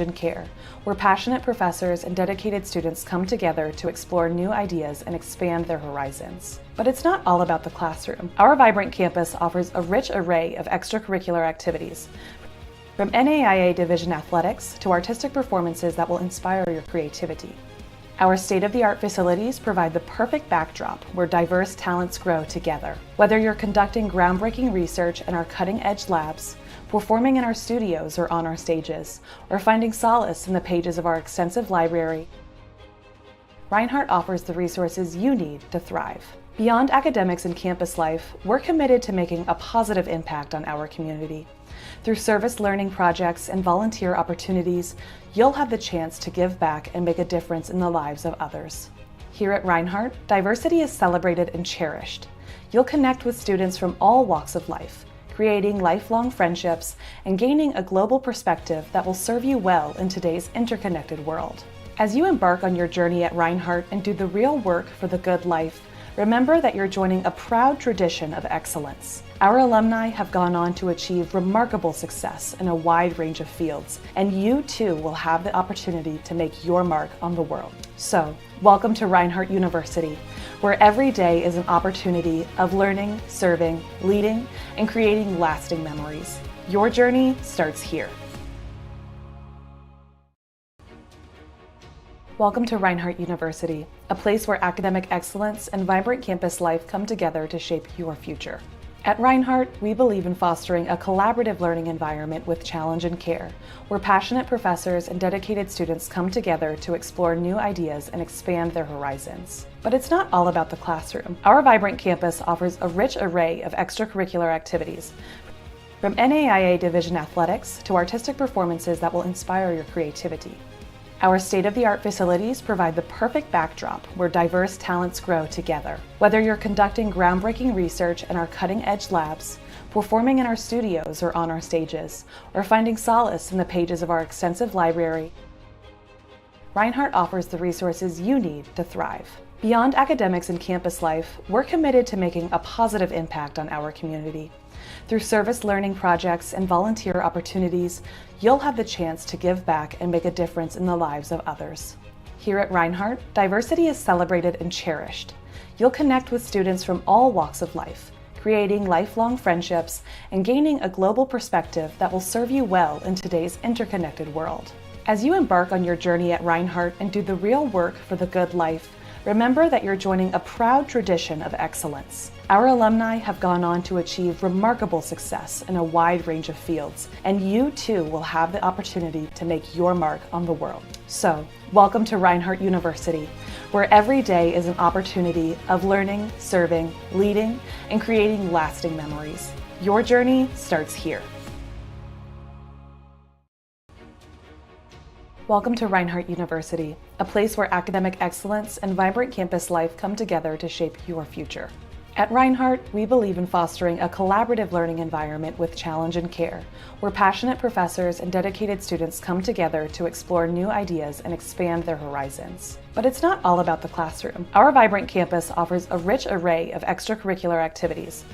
and care, where passionate professors and dedicated students come together to explore new ideas and expand their horizons. But it's not all about the classroom. Our vibrant campus offers a rich array of extracurricular activities, from NAIA Division athletics to artistic performances that will inspire your creativity. Our state-of-the-art facilities provide the perfect backdrop where diverse talents grow together. Whether you're conducting groundbreaking research in our cutting-edge labs, performing in our studios or on our stages, or finding solace in the pages of our extensive library, Reinhardt offers the resources you need to thrive. Beyond academics and campus life, we're committed to making a positive impact on our community. Through service learning projects and volunteer opportunities, you'll have the chance to give back and make a difference in the lives of others. Here at Reinhardt, diversity is celebrated and cherished. You'll connect with students from all walks of life, creating lifelong friendships and gaining a global perspective that will serve you well in today's interconnected world. As you embark on your journey at Reinhardt and do the real work for the good life, remember that you're joining a proud tradition of excellence. Our alumni have gone on to achieve remarkable success in a wide range of fields, and you too will have the opportunity to make your mark on the world. So, welcome to Reinhardt University, where every day is an opportunity of learning, serving, leading, and creating lasting memories. Your journey starts here. Welcome to Reinhardt University, a place where academic excellence and vibrant campus life come together to shape your future. At Reinhardt, we believe in fostering a collaborative learning environment with challenge and care, where passionate professors and dedicated students come together to explore new ideas and expand their horizons. But it's not all about the classroom. Our vibrant campus offers a rich array of extracurricular activities, from NAIA Division athletics to artistic performances that will inspire your creativity. Our state-of-the-art facilities provide the perfect backdrop where diverse talents grow together. Whether you're conducting groundbreaking research in our cutting-edge labs, performing in our studios or on our stages, or finding solace in the pages of our extensive library, Reinhardt offers the resources you need to thrive. Beyond academics and campus life, we're committed to making a positive impact on our community. Through service learning projects and volunteer opportunities, you'll have the chance to give back and make a difference in the lives of others. Here at Reinhardt, diversity is celebrated and cherished. You'll connect with students from all walks of life, creating lifelong friendships and gaining a global perspective that will serve you well in today's interconnected world. As you embark on your journey at Reinhardt and do the real work for the good life, remember that you're joining a proud tradition of excellence. Our alumni have gone on to achieve remarkable success in a wide range of fields, and you too will have the opportunity to make your mark on the world. So, welcome to Reinhardt University, where every day is an opportunity of learning, serving, leading, and creating lasting memories. Your journey starts here. Welcome to Reinhardt University, a place where academic excellence and vibrant campus life come together to shape your future. At Reinhardt, we believe in fostering a collaborative learning environment with challenge and care, where passionate professors and dedicated students come together to explore new ideas and expand their horizons. But it's not all about the classroom. Our vibrant campus offers a rich array of extracurricular activities,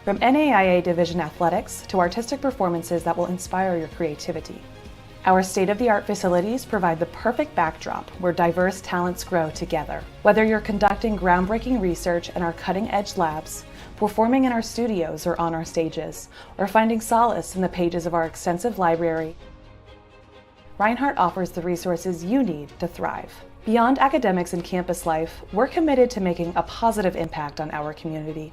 from NAIA Division athletics to artistic performances that will inspire your creativity. Our state-of-the-art facilities provide the perfect backdrop where diverse talents grow together. Whether you're conducting groundbreaking research in our cutting-edge labs, performing in our studios or on our stages, or finding solace in the pages of our extensive library, Reinhardt offers the resources you need to thrive. Beyond academics and campus life, we're committed to making a positive impact on our community.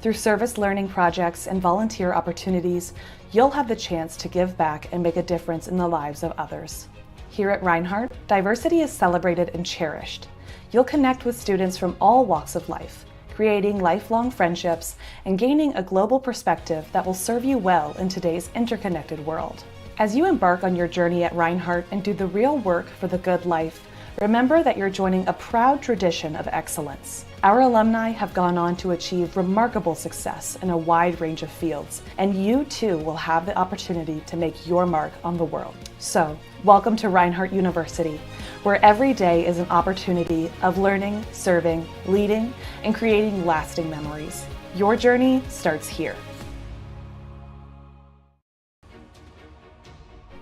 Through service learning projects and volunteer opportunities, you'll have the chance to give back and make a difference in the lives of others. Here at Reinhardt, diversity is celebrated and cherished. You'll connect with students from all walks of life, creating lifelong friendships and gaining a global perspective that will serve you well in today's interconnected world. As you embark on your journey at Reinhardt and do the real work for the good life, remember that you're joining a proud tradition of excellence. Our alumni have gone on to achieve remarkable success in a wide range of fields, and you too will have the opportunity to make your mark on the world. So, welcome to Reinhardt University, where every day is an opportunity of learning, serving, leading, and creating lasting memories. Your journey starts here.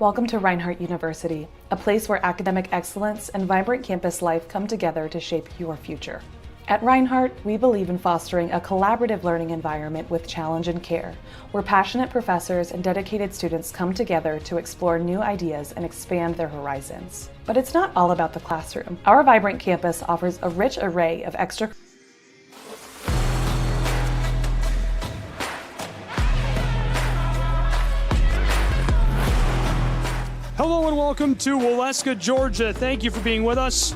Welcome to Reinhardt University, a place where academic excellence and vibrant campus life come together to shape your future. At Reinhardt, we believe in fostering a collaborative learning environment with challenge and care, where passionate professors and dedicated students come together to explore new ideas and expand their horizons. But it's not all about the classroom. Our vibrant campus offers a rich array of extra Hello and welcome to Waleska, Georgia. Thank you for being with us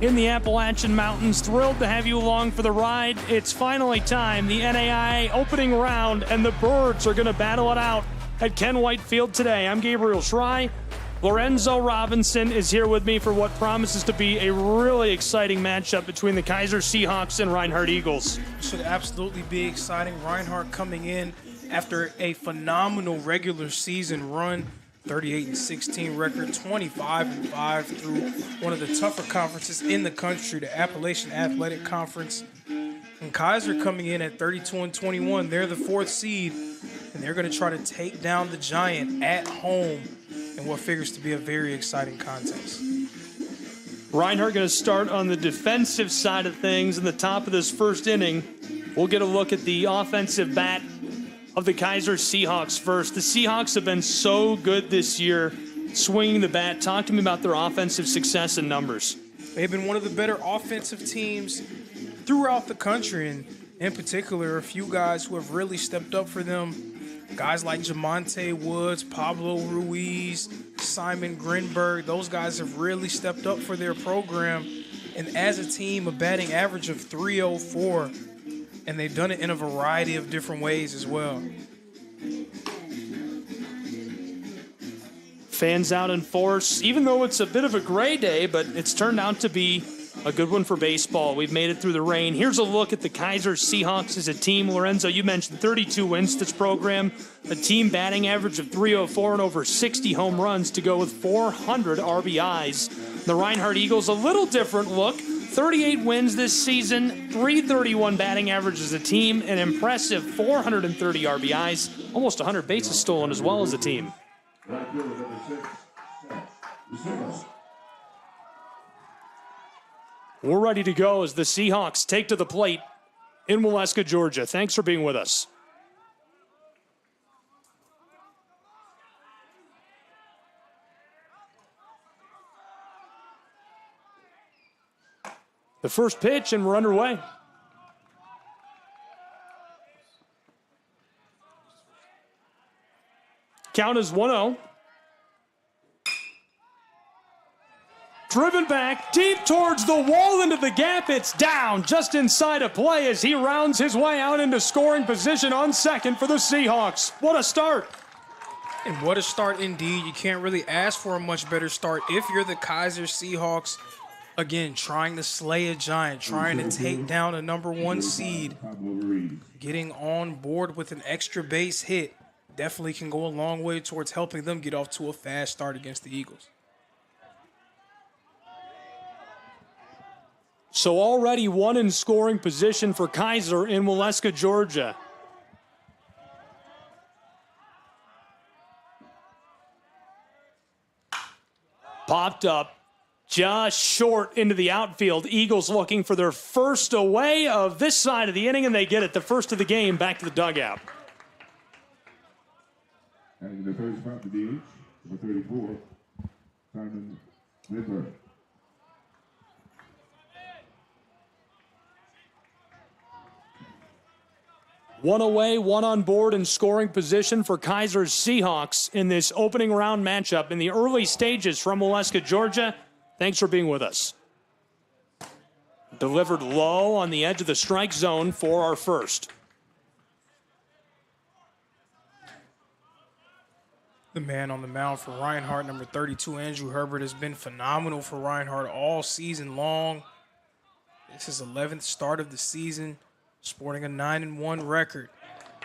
in the Appalachian Mountains. Thrilled to have you along for the ride. It's finally time, the NAIA opening round, and the Birds are going to battle it out at Ken White Field today. I'm Gabriel Schrei. Lorenzo Robinson is here with me for what promises to be a really exciting matchup between the Keiser Seahawks and Reinhardt Eagles. Should absolutely be exciting. Reinhardt coming in after a phenomenal regular season run. 38-16 record, 25-5 through one of the tougher conferences in the country, the Appalachian Athletic Conference. And Kaiser coming in at 32-21. They're the fourth seed, and they're going to try to take down the Giant at home in what figures to be a very exciting contest. Reinhardt going to start on the defensive side of things in the top of this first inning. We'll get a look at the offensive bat of the Kaiser Seahawks first. The Seahawks have been so good this year swinging the bat. Talk to me about their offensive success and numbers. They've been one of the better offensive teams throughout the country, and in particular, a few guys who have really stepped up for them. Guys like Jamonte Woods, Pablo Ruiz, Simon Grinberg, those guys have really stepped up for their program. And as a team, a batting average of .304. And they've done it in a variety of different ways as well. Fans out in force, even though it's a bit of a gray day, but it's turned out to be a good one for baseball. We've made it through the rain. Here's a look at the Kaiser Seahawks as a team. Lorenzo, you mentioned 32 wins this program, a team batting average of .304 and over 60 home runs to go with 400 RBIs. The Reinhardt Eagles, a little different look. 38 wins this season, .331 batting average as a team, an impressive 430 RBIs, almost 100 bases stolen as well as a team. We're ready to go as the Seahawks take to the plate in Waleska, Georgia. Thanks for being with us. The first pitch, and we're underway. Count is 1-0. Driven back, deep towards the wall, into the gap. It's down just inside of play as he rounds his way out into scoring position on second for the Seahawks. What a start. And what a start indeed. You can't really ask for a much better start if you're the Kaiser Seahawks. Again, trying to slay a Giant, trying to take down a #1 seed. Getting on board with an extra base hit definitely can go a long way towards helping them get off to a fast start against the Eagles. So already one in scoring position for Kaiser in Waleska, Georgia. Popped up just short into the outfield. Eagles looking for their first away of this side of the inning, and they get it. The first of the game back to the dugout. And the first spot to DH, number 34, Simon Grinberg. One away, one on board in scoring position for Kaiser's Seahawks in this opening round matchup in the early stages from Waleska, Georgia. Thanks for being with us. Delivered low on the edge of the strike zone for our first. The man on the mound for Reinhardt, number 32, Andrew Herbert, has been phenomenal for Reinhardt all season long. This is his 11th start of the season, sporting a 9-1 record.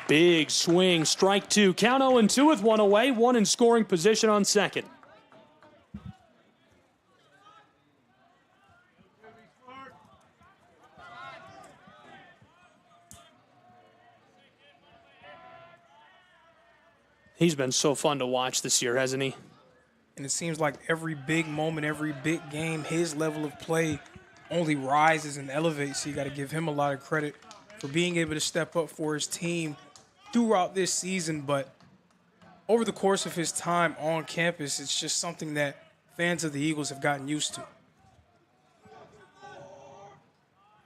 Big swing, strike two. Count 0-2 with one away, one in scoring position on second. He's been so fun to watch this year, hasn't he? And it seems like every big moment, every big game, his level of play only rises and elevates. So you got to give him a lot of credit for being able to step up for his team throughout this season. But over the course of his time on campus, it's just something that fans of the Eagles have gotten used to.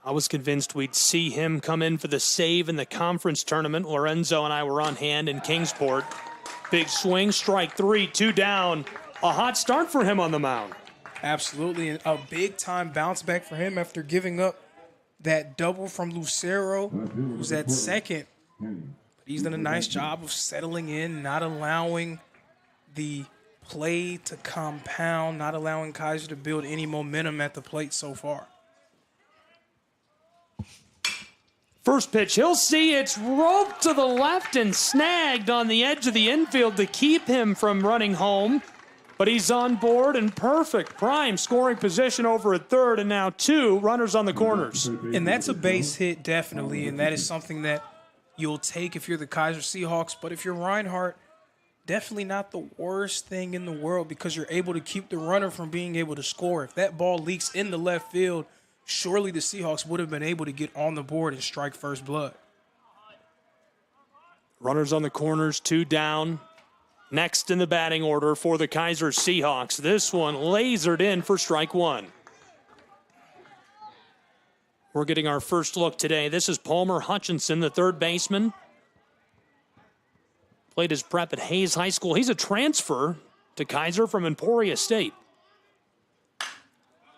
I was convinced we'd see him come in for the save in the conference tournament. Lorenzo and I were on hand in Kingsport. Big swing, strike three, 2 down. A hot start for him on the mound. Absolutely, and a big-time bounce back for him after giving up that double from Lucero, who's at second. But he's done a nice job of settling in, not allowing the play to compound, not allowing Kaiser to build any momentum at the plate so far. First pitch, he'll see it's roped to the left and snagged on the edge of the infield to keep him from running home. But he's on board in perfect prime scoring position over at third, and now 2 runners on the corners. And that's a base hit, definitely, and that is something that you'll take if you're the Keiser Seahawks. But if you're Reinhardt, definitely not the worst thing in the world because you're able to keep the runner from being able to score. If that ball leaks in the left field, surely the Seahawks would have been able to get on the board and strike first blood. Runners on the corners, 2 down. Next in the batting order for the Kaiser Seahawks. This one lasered in for strike 1. We're getting our first look today. This is Palmer Hutchinson, the third baseman. Played his prep at Hayes High School. He's a transfer to Kaiser from Emporia State.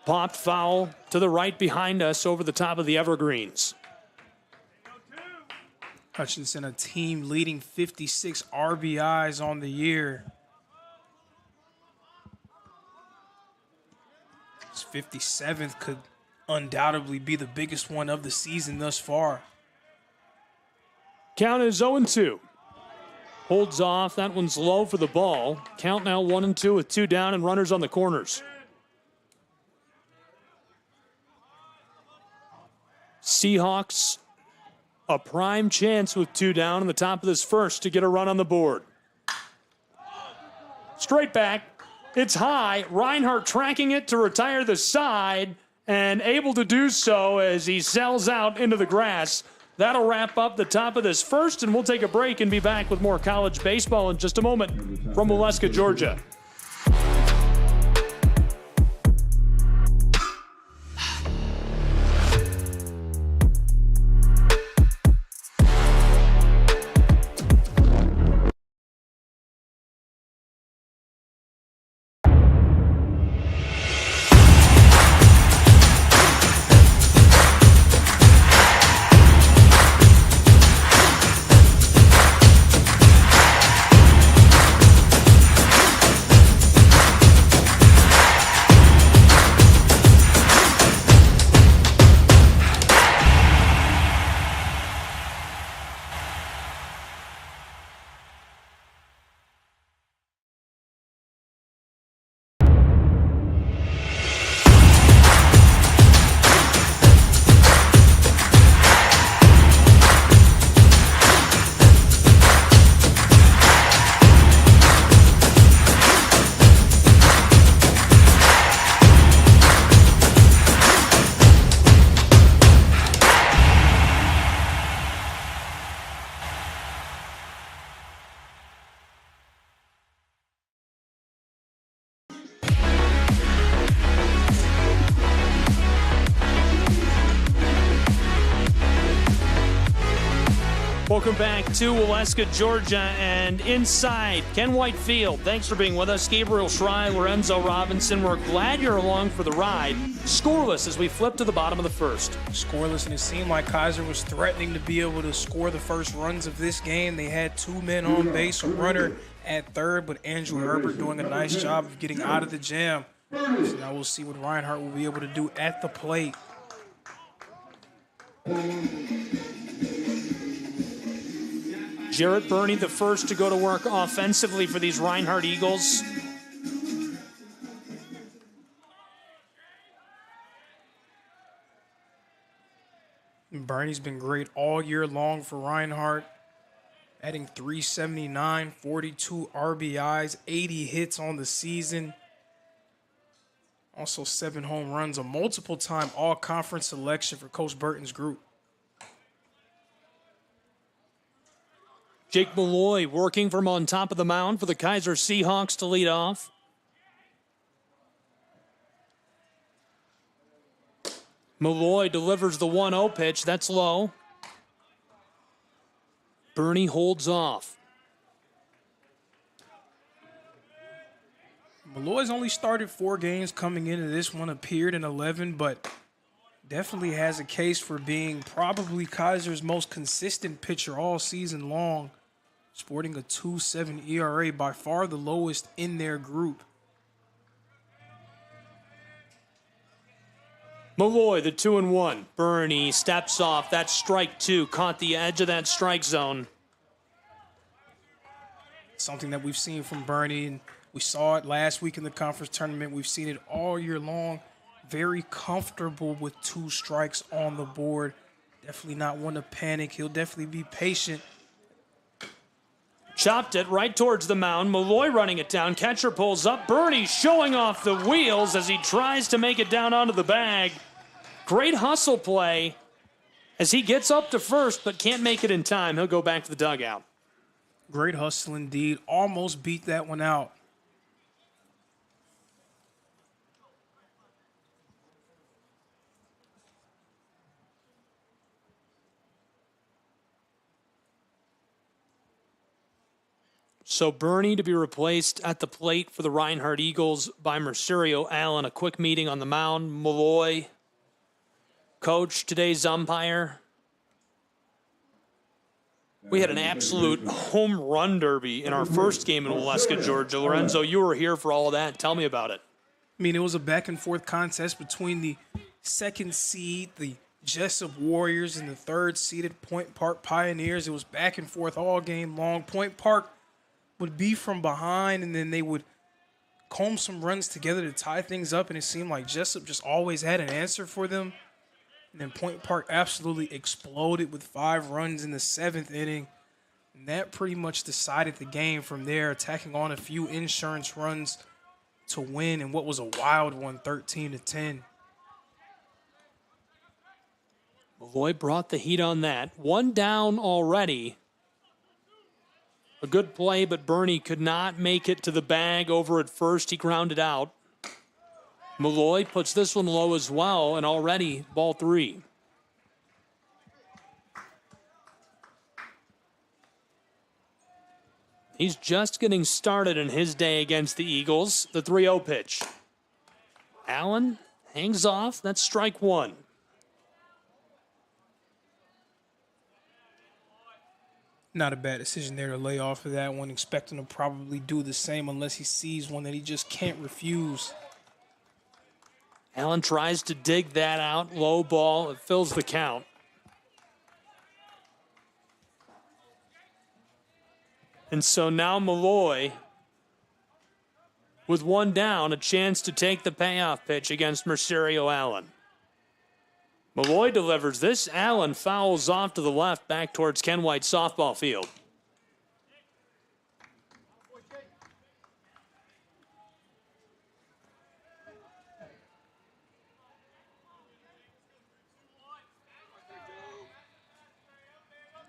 Popped foul to the right behind us over the top of the evergreens. Hutchinson, a team leading 56 RBIs on the year. His 57th could undoubtedly be the biggest one of the season thus far. Count is 0-2. Holds off. That one's low for the ball. Count now 1-2 with 2 down and runners on the corners. Seahawks, a prime chance with 2 down in the top of this first to get a run on the board. Straight back. It's high. Reinhardt tracking it to retire the side and able to do so as he sells out into the grass. That'll wrap up the top of this first, and we'll take a break and be back with more college baseball in just a moment from Waleska, Georgia. Welcome back to Waleska, Georgia, and inside Ken White Field. Thanks for being with us. Gabriel Schrei, Lorenzo Robinson. We're glad you're along for the ride. Scoreless as we flip to the bottom of the first. Scoreless, and it seemed like Kaiser was threatening to be able to score the first runs of this game. They had 2 men on base, a runner at third, but Andrew Herbert doing a nice job of getting out of the jam. So now we'll see what Reinhardt will be able to do at the plate. Jarrett Burney, the first to go to work offensively for these Reinhardt Eagles. Burney's been great all year long for Reinhardt. adding 379, 42 RBIs, 80 hits on the season. Also 7 home runs, a multiple-time all-conference selection for Coach Burton's group. Jake Malloy working from on top of the mound for the Kaiser Seahawks to lead off. Malloy delivers the 1-0 pitch. That's low. Bernie holds off. Malloy's only started 4 games coming into this one, appeared in 11, but definitely has a case for being probably Kaiser's most consistent pitcher all season long, sporting a 2.7 ERA, by far the lowest in their group. Malloy, the 2-1. Bernie steps off. That's strike 2. Caught the edge of that strike zone. Something that we've seen from Bernie, and we saw it last week in the conference tournament. We've seen it all year long. Very comfortable with 2 strikes on the board. Definitely not one to panic. He'll definitely be patient. Chopped it right towards the mound. Malloy running it down. Catcher pulls up. Bernie showing off the wheels as he tries to make it down onto the bag. Great hustle play as he gets up to first but can't make it in time. He'll go back to the dugout. Great hustle indeed. Almost beat that one out. So Bernie to be replaced at the plate for the Reinhardt Eagles by Mercerio Allen. A quick meeting on the mound. Malloy, coach, today's umpire. We had an absolute home run derby in our first game in Waleska, Georgia. Lorenzo, you were here for all of that. Tell me about it. I mean, it was a back-and-forth contest between the second seed, the Jessup Warriors, and the third-seeded Point Park Pioneers. It was back and forth all game long. Point Park would be from behind, and then they would comb some runs together to tie things up, and it seemed like Jessup just always had an answer for them. And then Point Park absolutely exploded with 5 runs in the 7th inning. And that pretty much decided the game from there, attacking on a few insurance runs to win in what was a wild one, 13-10. Malloy brought the heat on that. 1 down already. A good play, but Bernie could not make it to the bag over at first. He grounded out. Malloy puts this one low as well, and already ball 3. He's just getting started in his day against the Eagles. The 3-0 pitch. Allen hangs off. That's strike 1. Not a bad decision there to lay off of that one, expecting to probably do the same unless he sees one that he just can't refuse. Allen tries to dig that out. Low ball. It fills the count. And so now Malloy, with 1 down, a chance to take the payoff pitch against Mercerio Allen. Malloy delivers this. Allen fouls off to the left back towards Ken White softball field.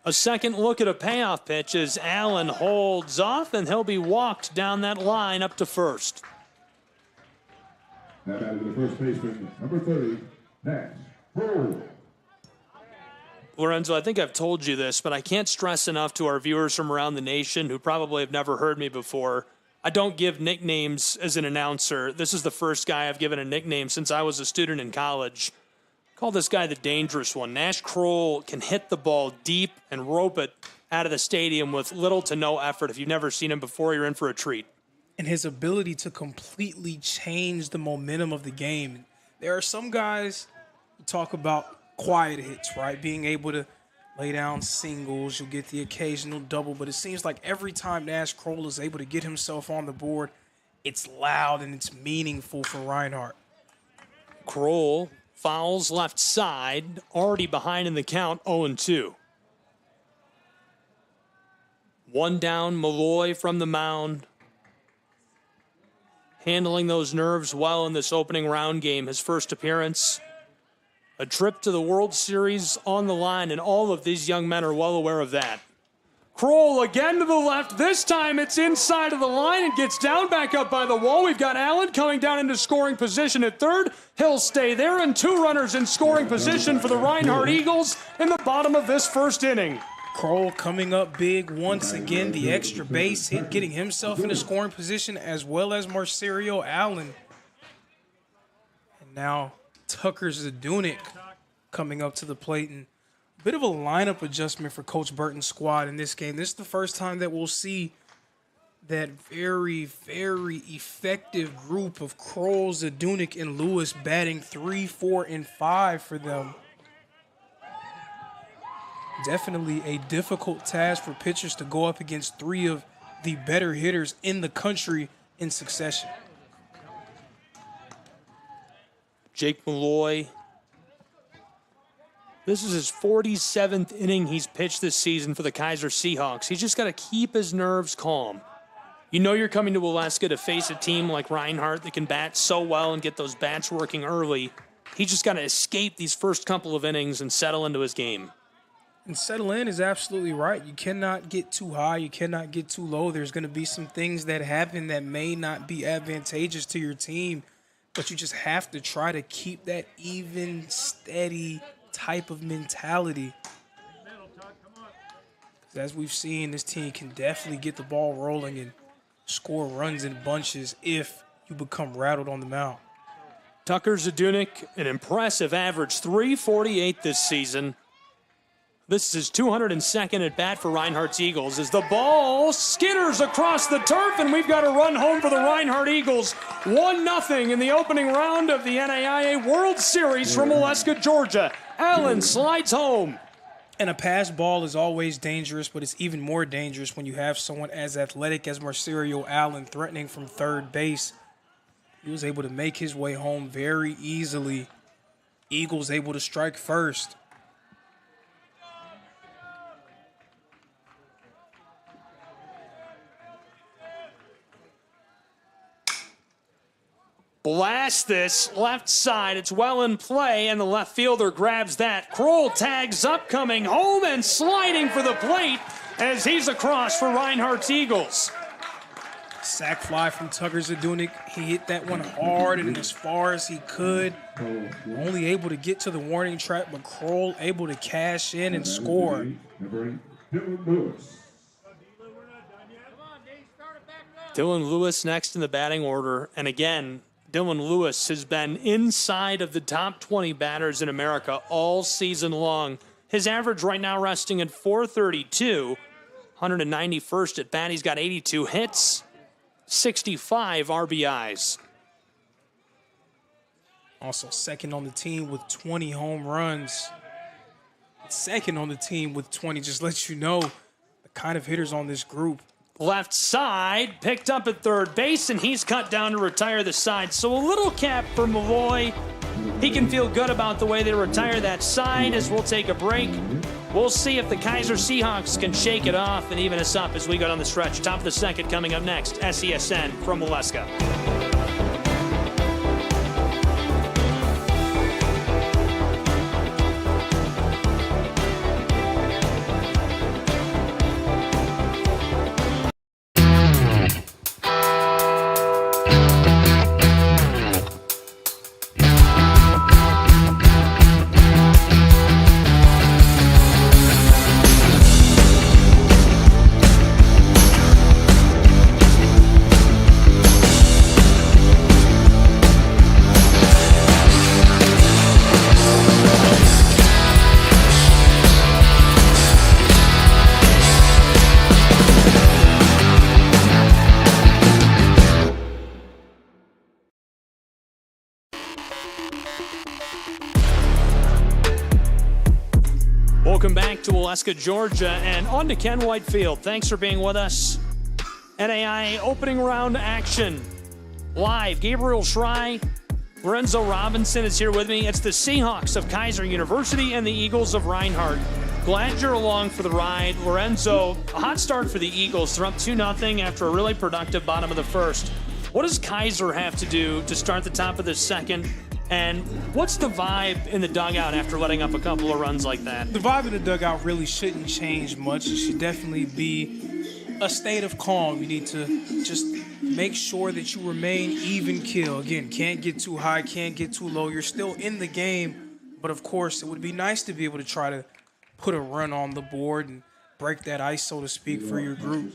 A second look at a payoff pitch as Allen holds off, and he'll be walked down that line up to first. Now batting the first baseman, number 30, Nash. Roll. Lorenzo, I think I've told you this, but I can't stress enough to our viewers from around the nation who probably have never heard me before. I don't give nicknames as an announcer. This is the first guy I've given a nickname since I was a student in college. Call this guy the dangerous one. Nash Kroll can hit the ball deep and rope it out of the stadium with little to no effort. If you've never seen him before, you're in for a treat. And his ability to completely change the momentum of the game. There are some guys who talk about quiet hits, right? Being able to lay down singles, you'll get the occasional double, but it seems like every time Nash Kroll is able to get himself on the board, it's loud and it's meaningful for Reinhardt. Kroll fouls left side, already behind in the count, 0-2. One down, Malloy from the mound. Handling those nerves well in this opening round game. His first appearance. A trip to the World Series on the line, and all of these young men are well aware of that. Kroll again to the left. This time it's inside of the line and gets down back up by the wall. We've got Allen coming down into scoring position at third. He'll stay there, and 2 runners in scoring position for the Reinhardt Eagles in the bottom of this first inning. Kroll coming up big once again. The extra base hit, getting himself in a scoring position, as well as Marcerio Allen. And now Tucker Zadunik coming up to the plate, and a bit of a lineup adjustment for Coach Burton's squad in this game. This is the first time that we'll see that very, very effective group of Kroll, Zadunik, and Lewis batting 3, 4, and 5 for them. Definitely a difficult task for pitchers to go up against 3 of the better hitters in the country in succession. Jake Malloy. This is his 47th inning he's pitched this season for the Keiser Seahawks. He's just got to keep his nerves calm. You know you're coming to Alaska to face a team like Reinhardt that can bat so well and get those bats working early. He's just got to escape these first couple of innings and settle into his game. And settle in is absolutely right. You cannot get too high. You cannot get too low. There's going to be some things that happen that may not be advantageous to your team, but you just have to try to keep that even, steady type of mentality. As we've seen, this team can definitely get the ball rolling and score runs in bunches if you become rattled on the mound. Tucker Zadunik, an impressive average, 348 this season. This is his 202nd at bat for Reinhardt's Eagles as the ball skitters across the turf, and we've got a run home for the Reinhardt Eagles. 1-0 in the opening round of the NAIA World Series from Alaska, Georgia. Allen slides home. And a pass ball is always dangerous, but it's even more dangerous when you have someone as athletic as Marcerio Allen threatening from third base. He was able to make his way home very easily. Eagles able to strike first. Blast this left side. It's well in play, and the left fielder grabs that. Kroll tags up, coming home and sliding for the plate as he's across for Reinhardt's Eagles. Sack fly from Tucker Zadunik. He hit that one hard and as far as he could. Only able to get to the warning track, but Kroll able to cash in and score. Dylan Lewis next in the batting order, and again, Dylan Lewis has been inside of the top 20 batters in America all season long. His average right now resting at 432, 191st at bat. He's got 82 hits, 65 RBIs. Also second on the team with 20 home runs. Second on the team with 20 just lets you know the kind of hitters on this group. Left side, picked up at third base, and he's cut down to retire the side. So a little cap for Malloy. He can feel good about the way they retire that side as we'll take a break. We'll see if the Kaiser Seahawks can shake it off and even us up as we go down the stretch. Top of the second coming up next, SESN from Alaska. Welcome back to Alaska, Georgia, and on to Ken Whitefield. Thanks for being with us. NAIA opening round action. Live, Gabriel Schrei, Lorenzo Robinson is here with me. It's the Seahawks of Kaiser University and the Eagles of Reinhardt. Glad you're along for the ride. Lorenzo, a hot start for the Eagles. They're up 2-0 after a really productive bottom of the first. What does Kaiser have to do to start the top of the second? And what's the vibe in the dugout after letting up a couple of runs like that? The vibe in the dugout really shouldn't change much. It should definitely be a state of calm. You need to just make sure that you remain even keel. Again, can't get too high, can't get too low. You're still in the game, but of course, it would be nice to be able to try to put a run on the board and break that ice, so to speak, for your group.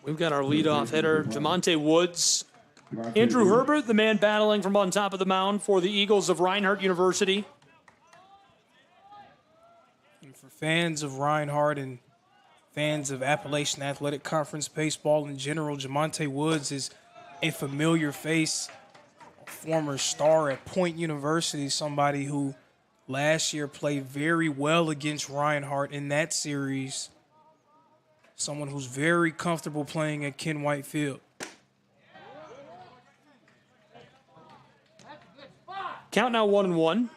We've got our leadoff hitter, Jamonte Woods. Andrew Herbert, the man battling from on top of the mound for the Eagles of Reinhardt University. And for fans of Reinhardt and fans of Appalachian Athletic Conference baseball in general, Jamonte Woods is a familiar face, a former star at Point University, somebody who last year played very well against Reinhardt in that series. Someone who's very comfortable playing at Ken White Field. Count now 1-1.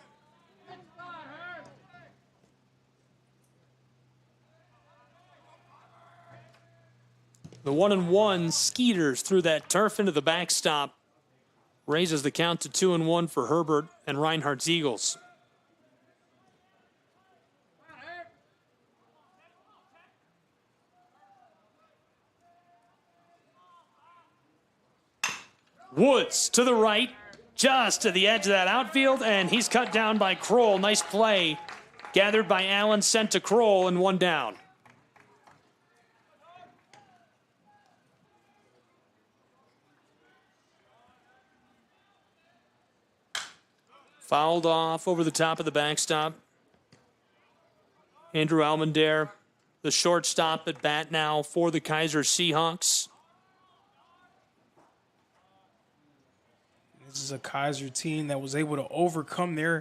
The 1-1 Skeeters through that turf into the backstop. Raises the count to 2-1 for Herbert and Reinhardt's Eagles. Woods to the right, just to the edge of that outfield, and he's cut down by Kroll. Nice play. Gathered by Allen, sent to Kroll, and one down. Fouled off over the top of the backstop. Andrew Almendaire, the shortstop at bat now for the Keiser Seahawks. This is a Kaiser team that was able to overcome their...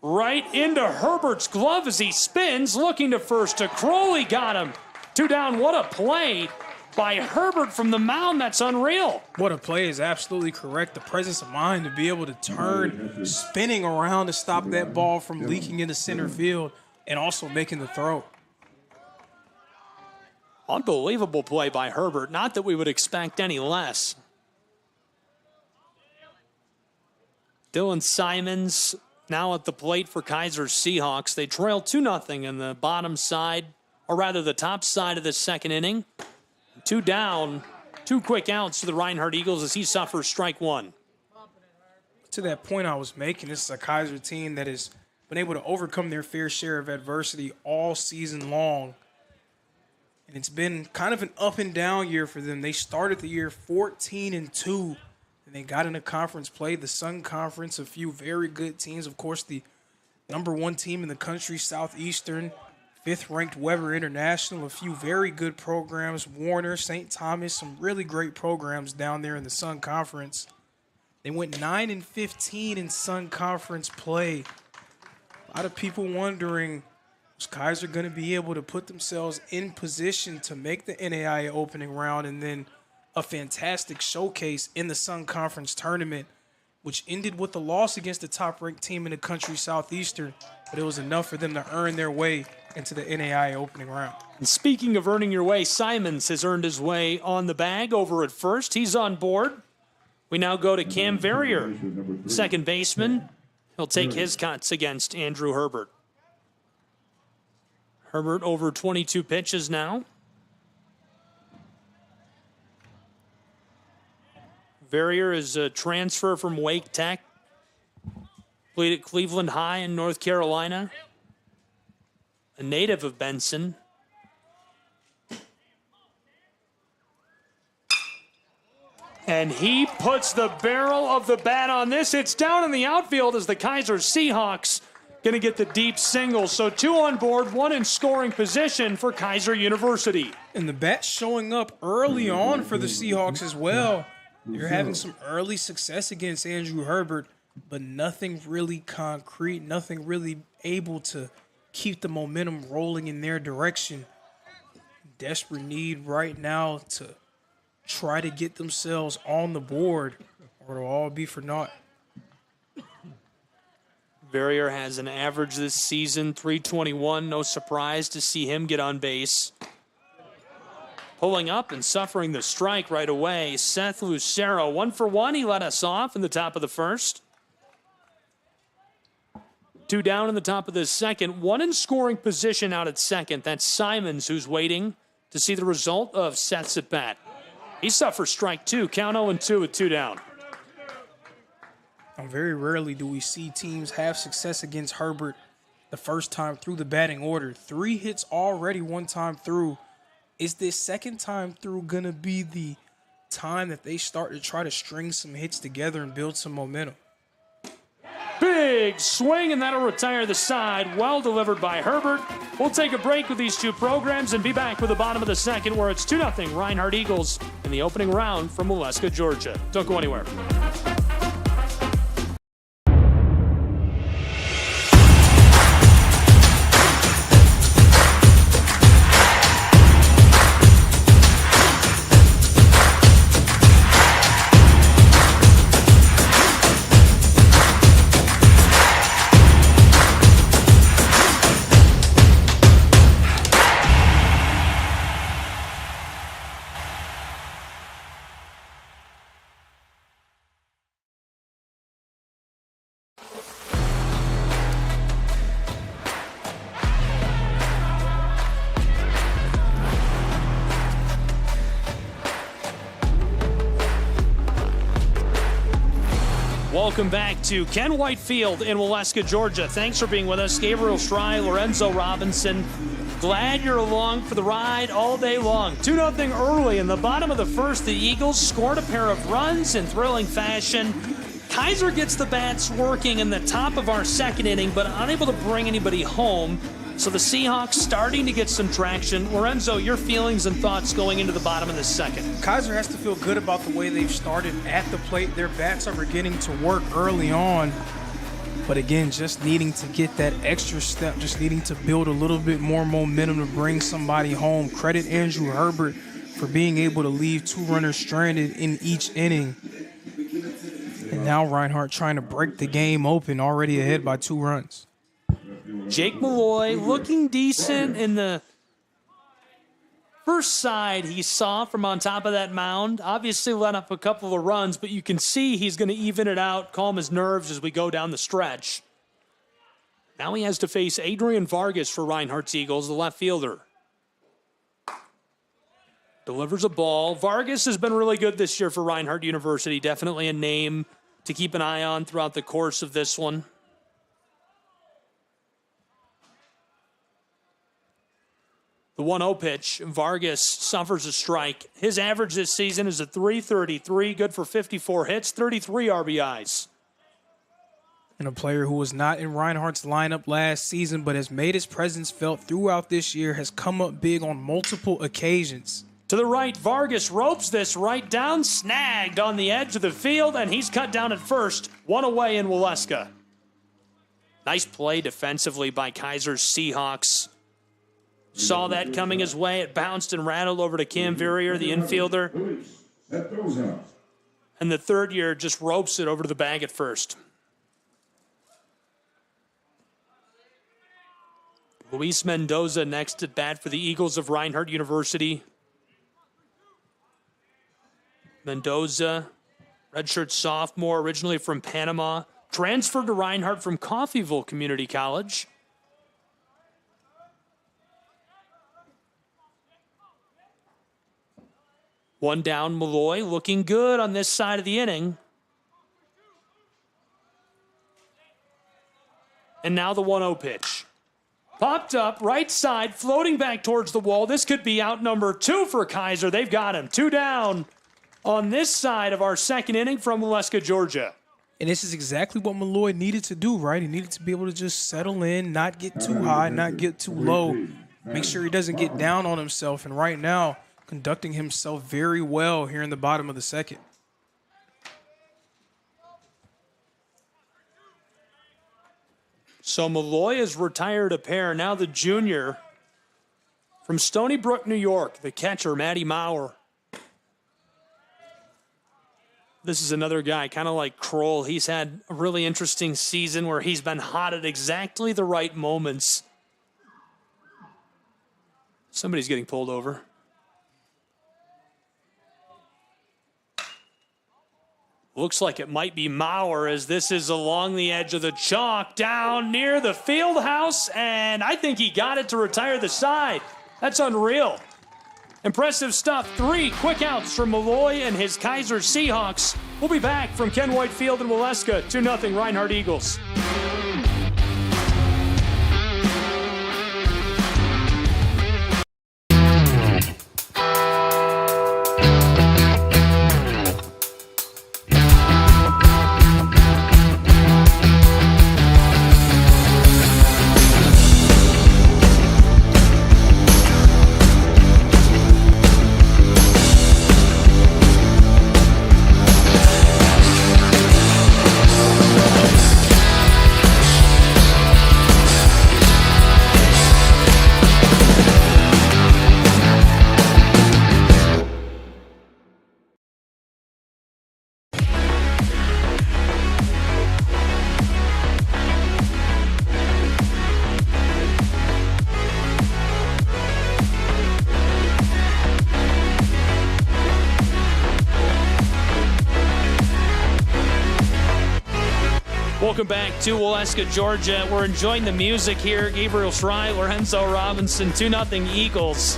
Right into Herbert's glove as he spins, looking to first to Crowley. Got him. 2 down. What a play by Herbert from the mound. That's unreal. What a play is absolutely correct. The presence of mind to be able to turn, spinning around to stop that ball from leaking into center field and also making the throw. Unbelievable play by Herbert. Not that we would expect any less. Dylan Simons now at the plate for Kaiser Seahawks. They trail 2-0 in the bottom side, or rather the top side of the second inning. 2 down, 2 quick outs to the Reinhardt Eagles as he suffers strike one. To that point I was making, this is a Kaiser team that has been able to overcome their fair share of adversity all season long. And it's been kind of an up and down year for them. They started the year 14-2. And they got into conference play, the Sun Conference, a few very good teams. Of course, the #1 team in the country, Southeastern, 5th-ranked Weber International, a few very good programs, Warner, St. Thomas, some really great programs down there in the Sun Conference. They went 9-15 in Sun Conference play. A lot of people wondering, was Kaiser going to be able to put themselves in position to make the NAIA opening round, and then a fantastic showcase in the Sun Conference tournament, which ended with a loss against the top-ranked team in the country, Southeastern, but it was enough for them to earn their way into the NAIA opening round. And speaking of earning your way, Simons has earned his way on the bag over at first. He's on board. We now go to Cam Verrier, second baseman. He'll take his cuts against Andrew Herbert. Herbert over 22 pitches now. Verrier is a transfer from Wake Tech. Played at Cleveland High in North Carolina. A native of Benson. And he puts the barrel of the bat on this. It's down in the outfield as the Kaiser Seahawks going to get the deep single. So 2 on board, 1 in scoring position for Kaiser University. And the bat showing up early on for the Seahawks as well. They're having some early success against Andrew Herbert, but nothing really concrete, nothing really able to keep the momentum rolling in their direction. Desperate need right now to try to get themselves on the board, or it'll all be for naught. Verrier has an average this season, 321. No surprise to see him get on base. Pulling up and suffering the strike right away, Seth Lucero. 1 for 1. He let us off in the top of the first. 2 down in the top of the second. 1 in scoring position out at second. That's Simons, who's waiting to see the result of Seth's at bat. He suffers strike 2. Count 0-2 with 2 down. Very rarely do we see teams have success against Herbert the first time through the batting order. 3 hits already one time through. Is this second time through going to be the time that they start to try to string some hits together and build some momentum? Big swing, and that'll retire the side. Well delivered by Herbert. We'll take a break with these 2 programs and be back with the bottom of the second, where it's 2-0 Reinhardt Eagles in the opening round from Waleska, Georgia. Don't go anywhere. Welcome back to Ken White Field in Waleska, Georgia. Thanks for being with us. Gabriel Stry, Lorenzo Robinson. Glad you're along for the ride all day long. 2-0 early in the bottom of the first. The Eagles scored a pair of runs in thrilling fashion. Kaiser gets the bats working in the top of our second inning, but unable to bring anybody home. So the Seahawks starting to get some traction. Lorenzo, your feelings and thoughts going into the bottom of the second? Kaiser has to feel good about the way they've started at the plate. Their bats are beginning to work early on. But again, just needing to get that extra step, just needing to build a little bit more momentum to bring somebody home. Credit Andrew Herbert for being able to leave 2 runners stranded in each inning. And now Reinhardt trying to break the game open, already ahead by 2 runs. Jake Malloy looking decent in the first side he saw from on top of that mound. Obviously let up a couple of runs, but you can see he's going to even it out, calm his nerves as we go down the stretch. Now he has to face Adrian Vargas for Reinhardt's Eagles, the left fielder. Delivers a ball. Vargas has been really good this year for Reinhardt University. Definitely a name to keep an eye on throughout the course of this one. The 1-0 pitch, Vargas suffers a strike. His average this season is a .333, good for 54 hits, 33 RBIs. And a player who was not in Reinhardt's lineup last season but has made his presence felt throughout this year, has come up big on multiple occasions. To the right, Vargas ropes this right down, snagged on the edge of the field, and he's cut down at first. 1 away in Waleska. Nice play defensively by Kaiser's Seahawks. Saw that coming his way. It bounced and rattled over to Cam Verrier, the infielder. And the third year just ropes it over to the bag at first. Luis Mendoza next at bat for the Eagles of Reinhardt University. Mendoza, redshirt sophomore, originally from Panama. Transferred to Reinhardt from Coffeyville Community College. One down, Malloy looking good on this side of the inning. And now the 1-0 pitch. Popped up, right side, floating back towards the wall. This could be out number 2 for Kaiser. They've got him. 2 down on this side of our second inning from Waleska, Georgia. And this is exactly what Malloy needed to do, right? He needed to be able to just settle in, not get too high, not get too low. Make sure he doesn't get down on himself. And right now, conducting himself very well here in the bottom of the second. So Malloy has retired a pair. Now the junior from Stony Brook, New York, the catcher, Matty Maurer. This is another guy, kind of like Kroll. He's had a really interesting season where he's been hot at exactly the right moments. Somebody's getting pulled over. Looks like it might be Mauer, as this is along the edge of the chalk down near the field house, and I think he got it to retire the side. That's unreal. Impressive stuff. 3 quick outs from Malloy and his Kaiser Seahawks. We'll be back from Ken White Field in Waleska. 2-0 Reinhardt Eagles. Welcome back to Waleska, Georgia. We're enjoying the music here. Gabriel Schrei, Lorenzo Robinson, 2-0 Eagles.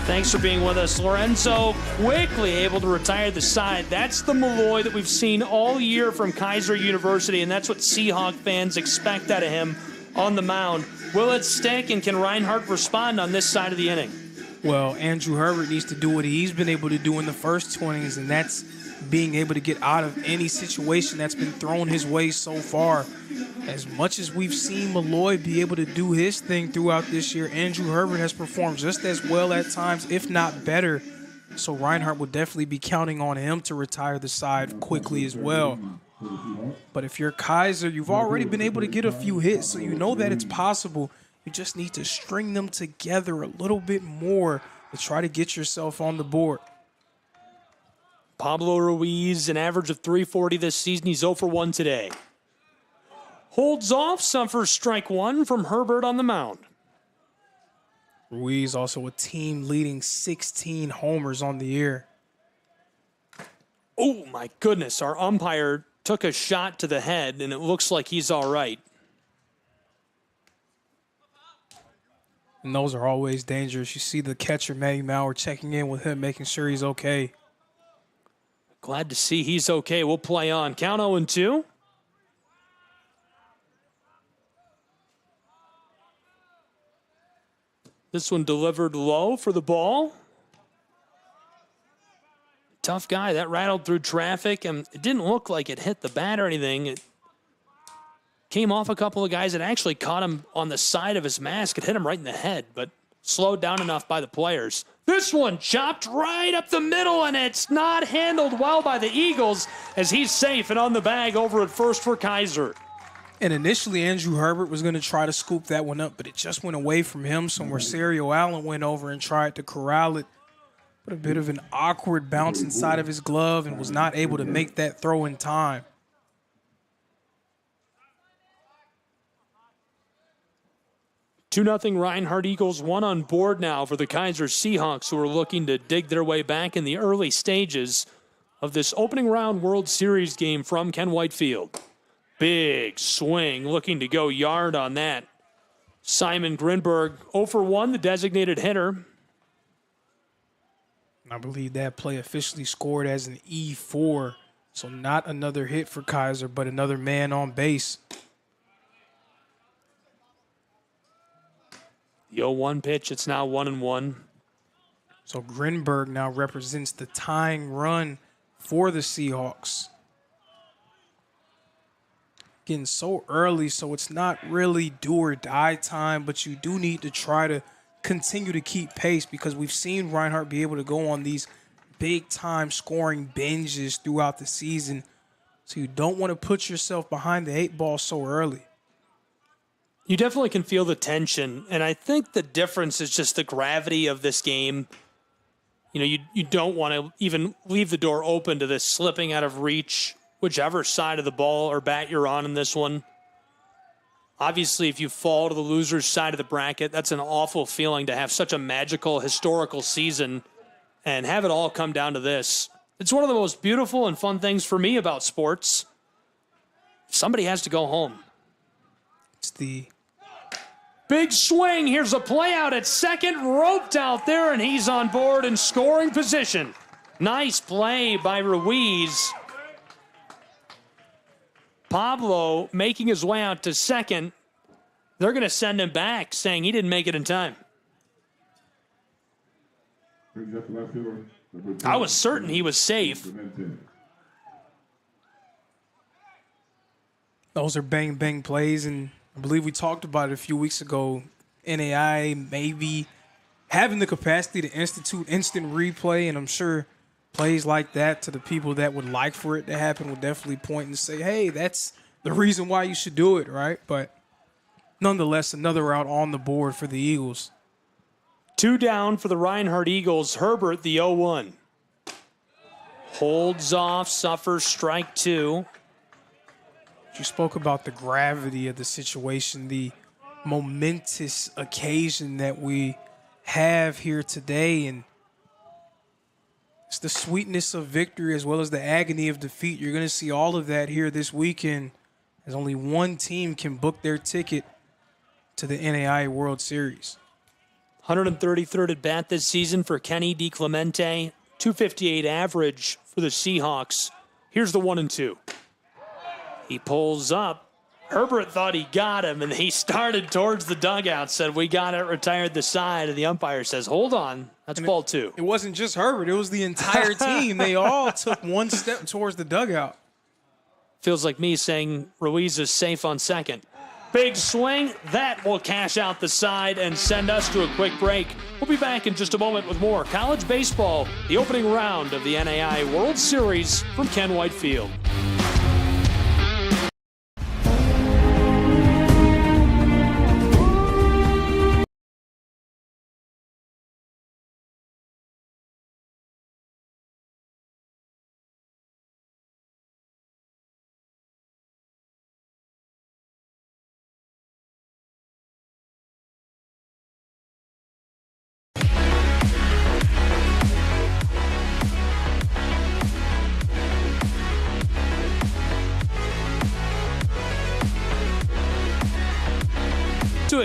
Thanks for being with us. Lorenzo quickly able to retire the side. That's the Malloy that we've seen all year from Keiser University, and that's what Seahawk fans expect out of him on the mound. Will it stick, and can Reinhardt respond on this side of the inning? Well, Andrew Herbert needs to do what he's been able to do in the first 2 innings, and that's being able to get out of any situation that's been thrown his way so far. As much as we've seen Malloy be able to do his thing throughout this year, Andrew Herbert has performed just as well at times, if not better. So Reinhardt will definitely be counting on him to retire the side quickly as well. But if you're Kaiser, you've already been able to get a few hits, so you know that it's possible. You just need to string them together a little bit more to try to get yourself on the board. Pablo Ruiz, an average of 340 this season. He's 0 for 1 today. Holds off, suffers strike 1 from Herbert on the mound. Ruiz also a team-leading 16 homers on the year. Oh, my goodness. Our umpire took a shot to the head, and it looks like he's all right. And those are always dangerous. You see the catcher, Matty Mauer, checking in with him, making sure he's okay. Glad to see he's okay. We'll play on. Count 0-2. This one delivered low for the ball. Tough guy. That rattled through traffic, and it didn't look like it hit the bat or anything. It came off a couple of guys. It actually caught him on the side of his mask. It hit him right in the head, but slowed down enough by the players. This one chopped right up the middle, and it's not handled well by the Eagles as he's safe and on the bag over at first for Kaiser. And initially, Andrew Herbert was going to try to scoop that one up, but it just went away from him. So Mercerio Allen went over and tried to corral it. But a bit of an awkward bounce inside of his glove and was not able to make that throw in time. Two 2-0 Reinhardt Eagles, 1 on board now for the Kaiser Seahawks, who are looking to dig their way back in the early stages of this opening round World Series game from Ken White Field. Big swing, looking to go yard on that. Simon Grinberg, 0 for 1, the designated hitter. I believe that play officially scored as an E4, so not another hit for Kaiser, but another man on base. The 0-1 pitch, it's now 1-1. So Grinberg now represents the tying run for the Seahawks. Getting so early, so it's not really do or die time, but you do need to try to continue to keep pace because we've seen Reinhardt be able to go on these big-time scoring binges throughout the season. So you don't want to put yourself behind the 8 ball so early. You definitely can feel the tension, and I think the difference is just the gravity of this game. you don't want to even leave the door open to this slipping out of reach, whichever side of the ball or bat you're on in this one. Obviously, if you fall to the loser's side of the bracket, that's an awful feeling to have such a magical, historical season and have it all come down to this. It's one of the most beautiful and fun things for me about sports. Somebody has to go home. It's the big swing. Here's a play out at second, roped out there, and he's on board in scoring position. Nice play by Ruiz. Pablo making his way out to second. They're going to send him back, saying he didn't make it in time. I was certain he was safe. Those are bang-bang plays, and I believe we talked about it a few weeks ago. NAI maybe having the capacity to institute instant replay, and I'm sure plays like that to the people that would like for it to happen would definitely point and say, hey, that's the reason why you should do it, right? But nonetheless, another out on the board for the Eagles. 2 down for the Reinhardt Eagles. Herbert, the 0-1. Holds off, suffers strike 2. You spoke about the gravity of the situation, the momentous occasion that we have here today, and it's the sweetness of victory as well as the agony of defeat. You're going to see all of that here this weekend, as only one team can book their ticket to the NAIA World Series. 133rd at bat this season for Kenny DiClemente. 258 average for the Seahawks. Here's the 1-2. He pulls up. Herbert thought he got him, and he started towards the dugout, said, we got it, retired the side, and the umpire says, hold on, that's ball 2. It wasn't just Herbert. It was the entire team. They all took one step towards the dugout. Feels like me saying Ruiz is safe on second. Big swing. That will cash out the side and send us to a quick break. We'll be back in just a moment with more college baseball, the opening round of the NAIA World Series from Ken White Field.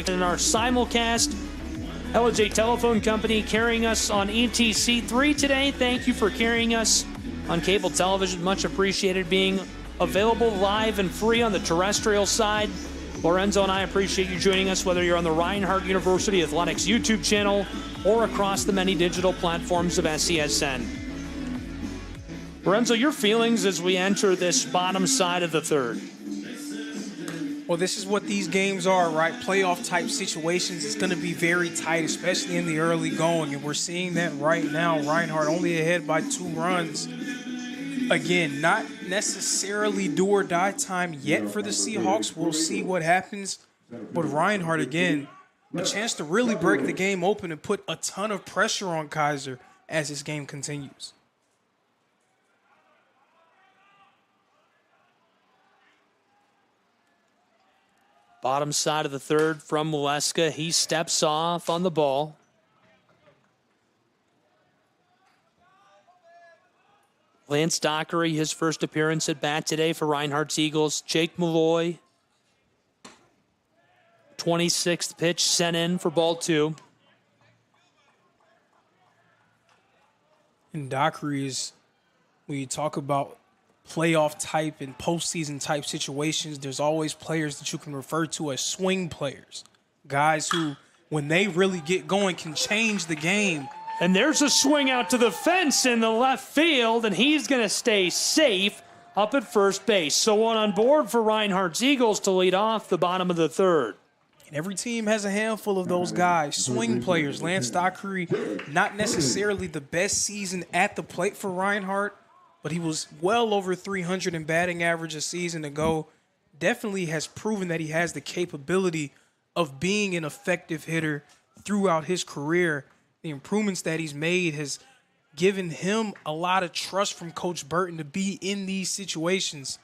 In our simulcast, LJ Telephone Company carrying us on ETC3 today. Thank you for carrying us on cable television. Much appreciated, being available live and free on the terrestrial side. Lorenzo and I appreciate you joining us, whether you're on the Reinhardt University Athletics YouTube channel or across the many digital platforms of SESN. Lorenzo, your feelings as we enter this bottom side of the third? Well, this is what these games are, right? Playoff-type situations. It's going to be very tight, especially in the early going, and we're seeing that right now. Reinhardt only ahead by 2 runs. Again, not necessarily do-or-die time yet for the Seahawks. We'll see what happens. But Reinhardt, again, a chance to really break the game open and put a ton of pressure on Kaiser as this game continues. Bottom side of the third from Maleska. He steps off on the ball. Lance Dockery, his first appearance at bat today for Reinhardt's Eagles. Jake Malloy, 26th pitch sent in for ball 2. And Dockery is, when you talk about playoff type and postseason type situations, there's always players that you can refer to as swing players. Guys who, when they really get going, can change the game. And there's a swing out to the fence in the left field, and he's going to stay safe up at first base. So one on board for Reinhardt's Eagles to lead off the bottom of the third. And every team has a handful of those guys, swing players. Lance Dockery, not necessarily the best season at the plate for Reinhardt, but he was well over 300 in batting average a season ago. Definitely has proven that he has the capability of being an effective hitter throughout his career. The improvements that he's made has giving him a lot of trust from Coach Burton to be in these situations.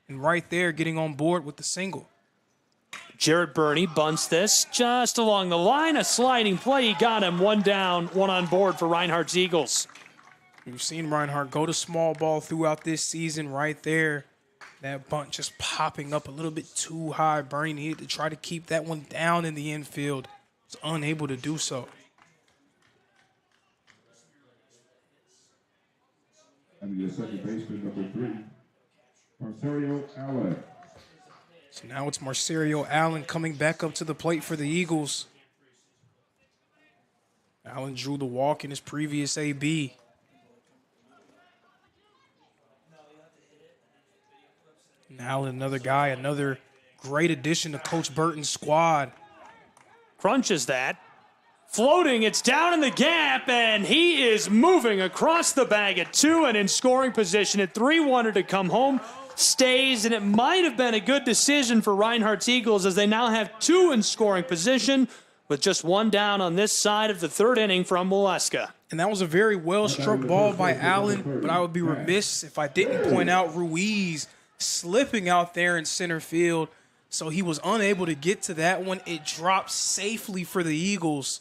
And right there, getting on board with the single. Jarrett Burney bunts this just along the line. A sliding play. He got him. One down, one on board for Reinhardt's Eagles. We've seen Reinhardt go to small ball throughout this season right there. That bunt just popping up a little bit too high. Burney needed to try to keep that one down in the infield. Was unable to do so. And your second baseman, number 3, Marcerio Allen. So now it's Marcerio Allen coming back up to the plate for the Eagles. Allen drew the walk in his previous AB. And Allen, another guy, another great addition to Coach Burton's squad. Crunches that. Floating, it's down in the gap, and he is moving across the bag at 2 and in scoring position at 3. Wanted to come home, stays, and it might have been a good decision for Reinhardt's Eagles as they now have 2 in scoring position with just 1 down on this side of the 3rd inning from Molesca. And that was a very well-struck ball by Allen, but I would be remiss if I didn't point out Ruiz slipping out there in center field, so he was unable to get to that one. It dropped safely for the Eagles.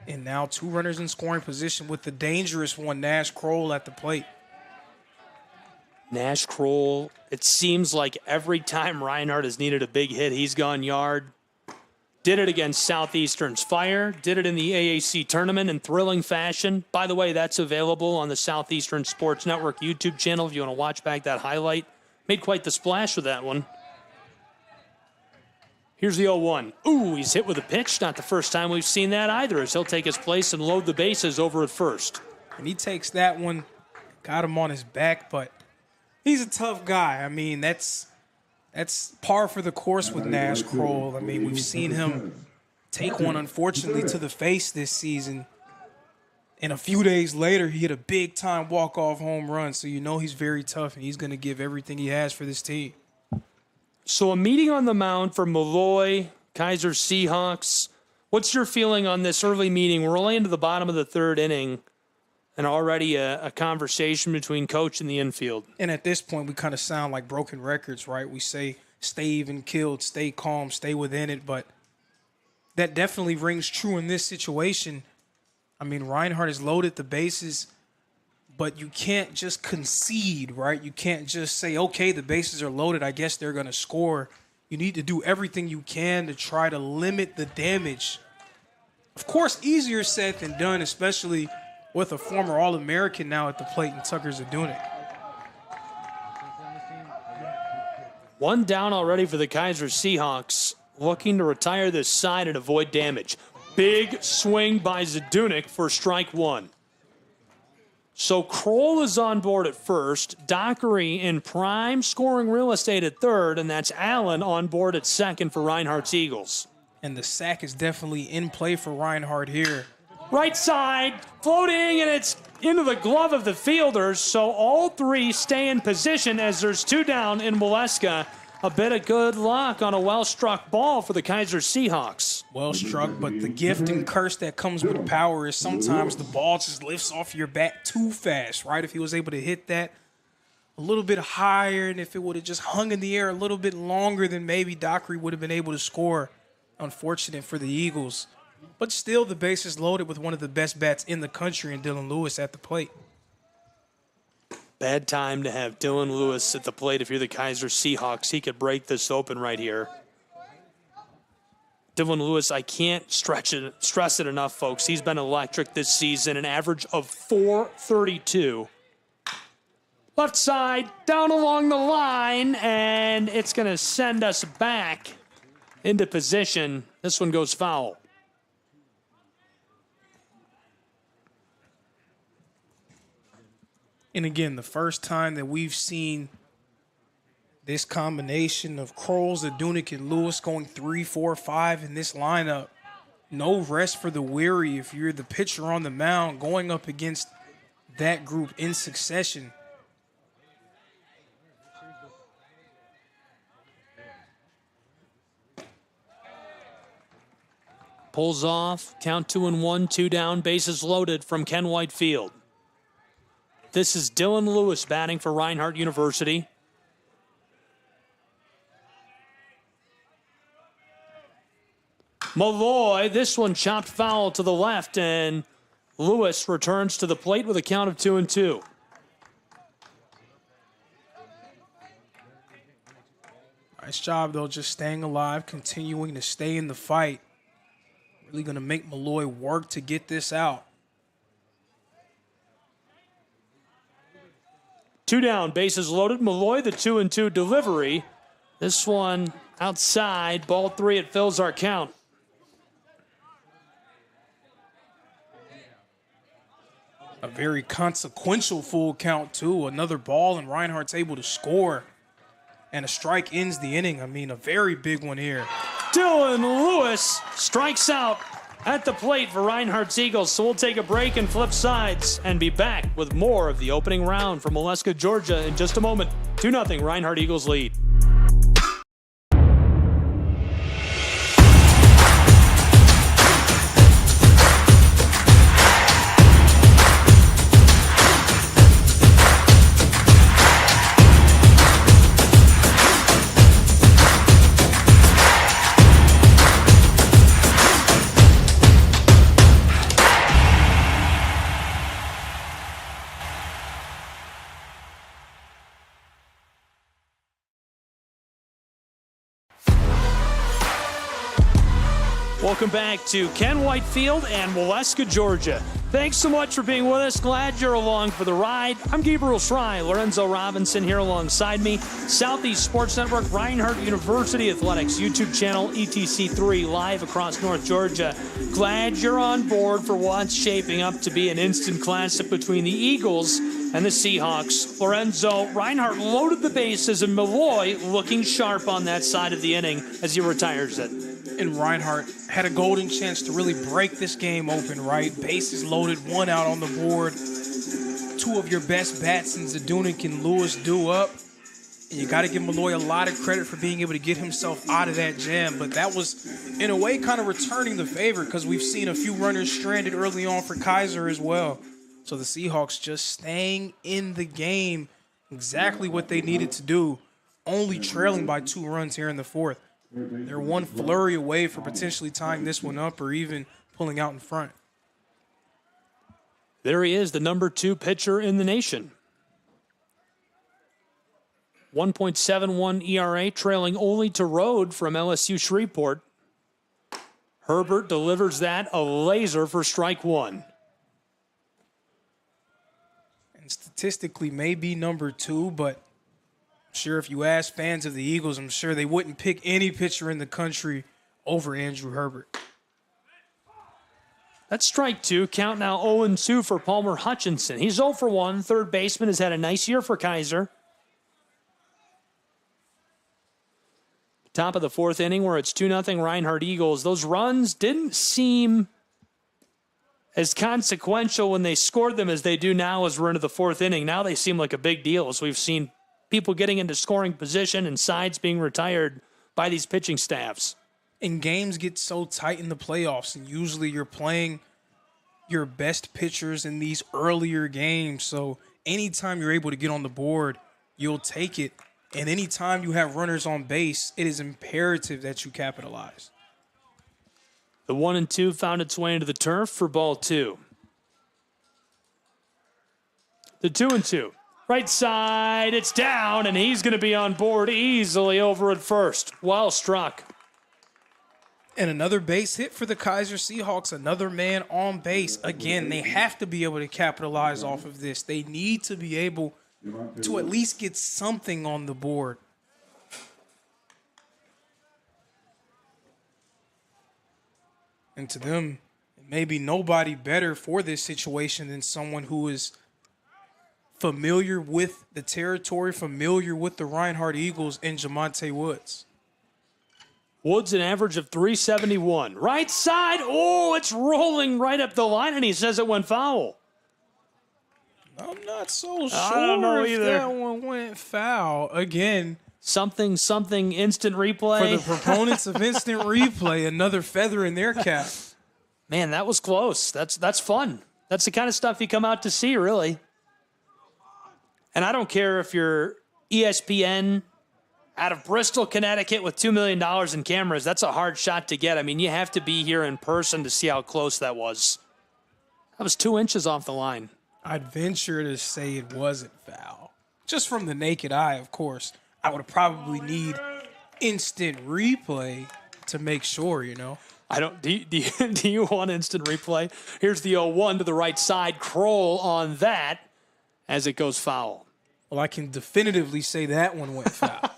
And now 2 runners in scoring position with the dangerous one, Nash Kroll, at the plate. Nash Kroll, it seems like every time Reinhardt has needed a big hit, he's gone yard. Did it against Southeastern's Fire. Did it in the AAC tournament in thrilling fashion. By the way, that's available on the Southeastern Sports Network YouTube channel if you want to watch back that highlight. Made quite the splash with that one. Here's the 0-1. Ooh, he's hit with a pitch. Not the first time we've seen that either, as he'll take his place and load the bases over at first. And he takes that one, got him on his back, but he's a tough guy. I mean, that's par for the course with Nash Kroll. I mean, we've seen him take one, unfortunately, to the face this season. And a few days later, he hit a big-time walk-off home run. So you know he's very tough, and he's going to give everything he has for this team. So a meeting on the mound for Malloy, Kaiser Seahawks. What's your feeling on this early meeting? We're only into the bottom of the 3rd inning, and already a conversation between coach and the infield. And at this point, we kind of sound like broken records, right? We say stay even killed, stay calm, stay within it. But that definitely rings true in this situation. I mean, Reinhardt has loaded the bases, but you can't just concede, right? You can't just say, okay, the bases are loaded, I guess they're going to score. You need to do everything you can to try to limit the damage. Of course, easier said than done, especially with a former All-American now at the plate, and Tucker's doing it. 1 down already for the Kaiser Seahawks, looking to retire this side and avoid damage. Big swing by Zadunik for strike 1. So Kroll is on board at first, Dockery in prime scoring real estate at 3rd, and that's Allen on board at 2nd for Reinhardt's Eagles. And the sack is definitely in play for Reinhardt here. Right side, floating, and it's into the glove of the fielders, so all 3 stay in position as there's 2 down in Molesca. A bit of good luck on a well-struck ball for the Kaiser Seahawks. Well struck, but the gift and curse that comes with power is sometimes the ball just lifts off your bat too fast, right? If he was able to hit that a little bit higher, and if it would have just hung in the air a little bit longer, then maybe Dockery would have been able to score. Unfortunate for the Eagles. But still, the base is loaded with one of the best bats in the country in Dylan Lewis at the plate. Bad time to have Dylan Lewis at the plate if you're the Kaiser Seahawks. He could break this open right here. Dylan Lewis, I can't stress it enough, folks. He's been electric this season, an average of .432. Left side, down along the line, and it's going to send us back into position. This one goes foul. And again, the first time that we've seen this combination of Kroll, Zadunik, and Lewis going 3, 4, 5 in this lineup. No rest for the weary if you're the pitcher on the mound going up against that group in succession. Pulls off, count 2-1, 2 down, bases loaded from Ken Whitefield. This is Dylan Lewis batting for Reinhardt University. Malloy, this one chopped foul to the left, and Lewis returns to the plate with a count of 2-2. Nice job, though, just staying alive, continuing to stay in the fight. Really going to make Malloy work to get this out. 2 down, bases loaded. Malloy, the 2-2 delivery. This one outside, ball 3, it fills our count. A very consequential full count, too. Another ball, and Reinhardt's able to score. And a strike ends the inning. I mean, a very big one here. Dylan Lewis strikes out at the plate for Reinhardt's Eagles. So we'll take a break and flip sides and be back with more of the opening round from Molesca, Georgia in just a moment. 2-0 Reinhardt Eagles lead. Welcome back to Ken White Field and Molesca, Georgia. Thanks so much for being with us. Glad you're along for the ride. I'm Gabriel Schrei, Lorenzo Robinson here alongside me. Southeast Sports Network, Reinhardt University Athletics YouTube channel, ETC3, live across North Georgia. Glad you're on board for what's shaping up to be an instant classic between the Eagles and the Seahawks. Lorenzo, Reinhardt loaded the bases, and Malloy looking sharp on that side of the inning as he retires it. And Reinhardt had a golden chance to really break this game open, right? Bases loaded, 1 out on the board. 2 of your best bats in Zadunik and Lewis due up. And you got to give Malloy a lot of credit for being able to get himself out of that jam. But that was, in a way, kind of returning the favor because we've seen a few runners stranded early on for Kaiser as well. So the Seahawks just staying in the game, exactly what they needed to do, only trailing by 2 runs here in the 4th. They're one flurry away from potentially tying this one up or even pulling out in front. There he is, the number 2 pitcher in the nation. 1.71 ERA, trailing only to Rode from LSU Shreveport. Herbert delivers that, a laser for strike 1. And statistically, maybe number 2, but sure, if you ask fans of the Eagles, I'm sure they wouldn't pick any pitcher in the country over Andrew Herbert. That's strike 2. Count now 0-2 for Palmer Hutchinson. He's 0 for 1. Third baseman has had a nice year for Kaiser. Top of the 4th inning where it's 2-0 Reinhardt Eagles. Those runs didn't seem as consequential when they scored them as they do now as we're into the 4th inning. Now they seem like a big deal as we've seen people getting into scoring position and sides being retired by these pitching staffs. And games get so tight in the playoffs, and usually you're playing your best pitchers in these earlier games. So anytime you're able to get on the board, you'll take it. And anytime you have runners on base, it is imperative that you capitalize. The 1-2 found its way into the turf for ball 2. The 2-2. Right side, it's down, and he's going to be on board easily over at first. Well struck. And another base hit for the Kaiser Seahawks, another man on base. Again, they have to be able to capitalize off of this. They need to be able to at least get something on the board. And to them, maybe nobody better for this situation than someone who is familiar with the territory, familiar with the Reinhardt Eagles, and Jamonte Woods. Woods an average of 371. Right side, oh, it's rolling right up the line, and he says it went foul. I'm not so I don't know sure if either. that one went foul. Again, Something instant replay. for the proponents of instant replay, another feather in their cap. Man, that was close. That's fun. That's the kind of stuff you come out to see, really. And I don't care if you're ESPN out of Bristol, Connecticut with $2 million in cameras. That's a hard shot to get. I mean, you have to be here in person to see how close that was. That was 2 inches off the line. I'd venture to say it wasn't foul. Just from the naked eye, of course. I would probably need instant replay to make sure, you know. I don't. Do you want instant replay? Here's the 0-1 to the right side. Kroll on that as it goes foul. Well, I can definitively say that one went foul.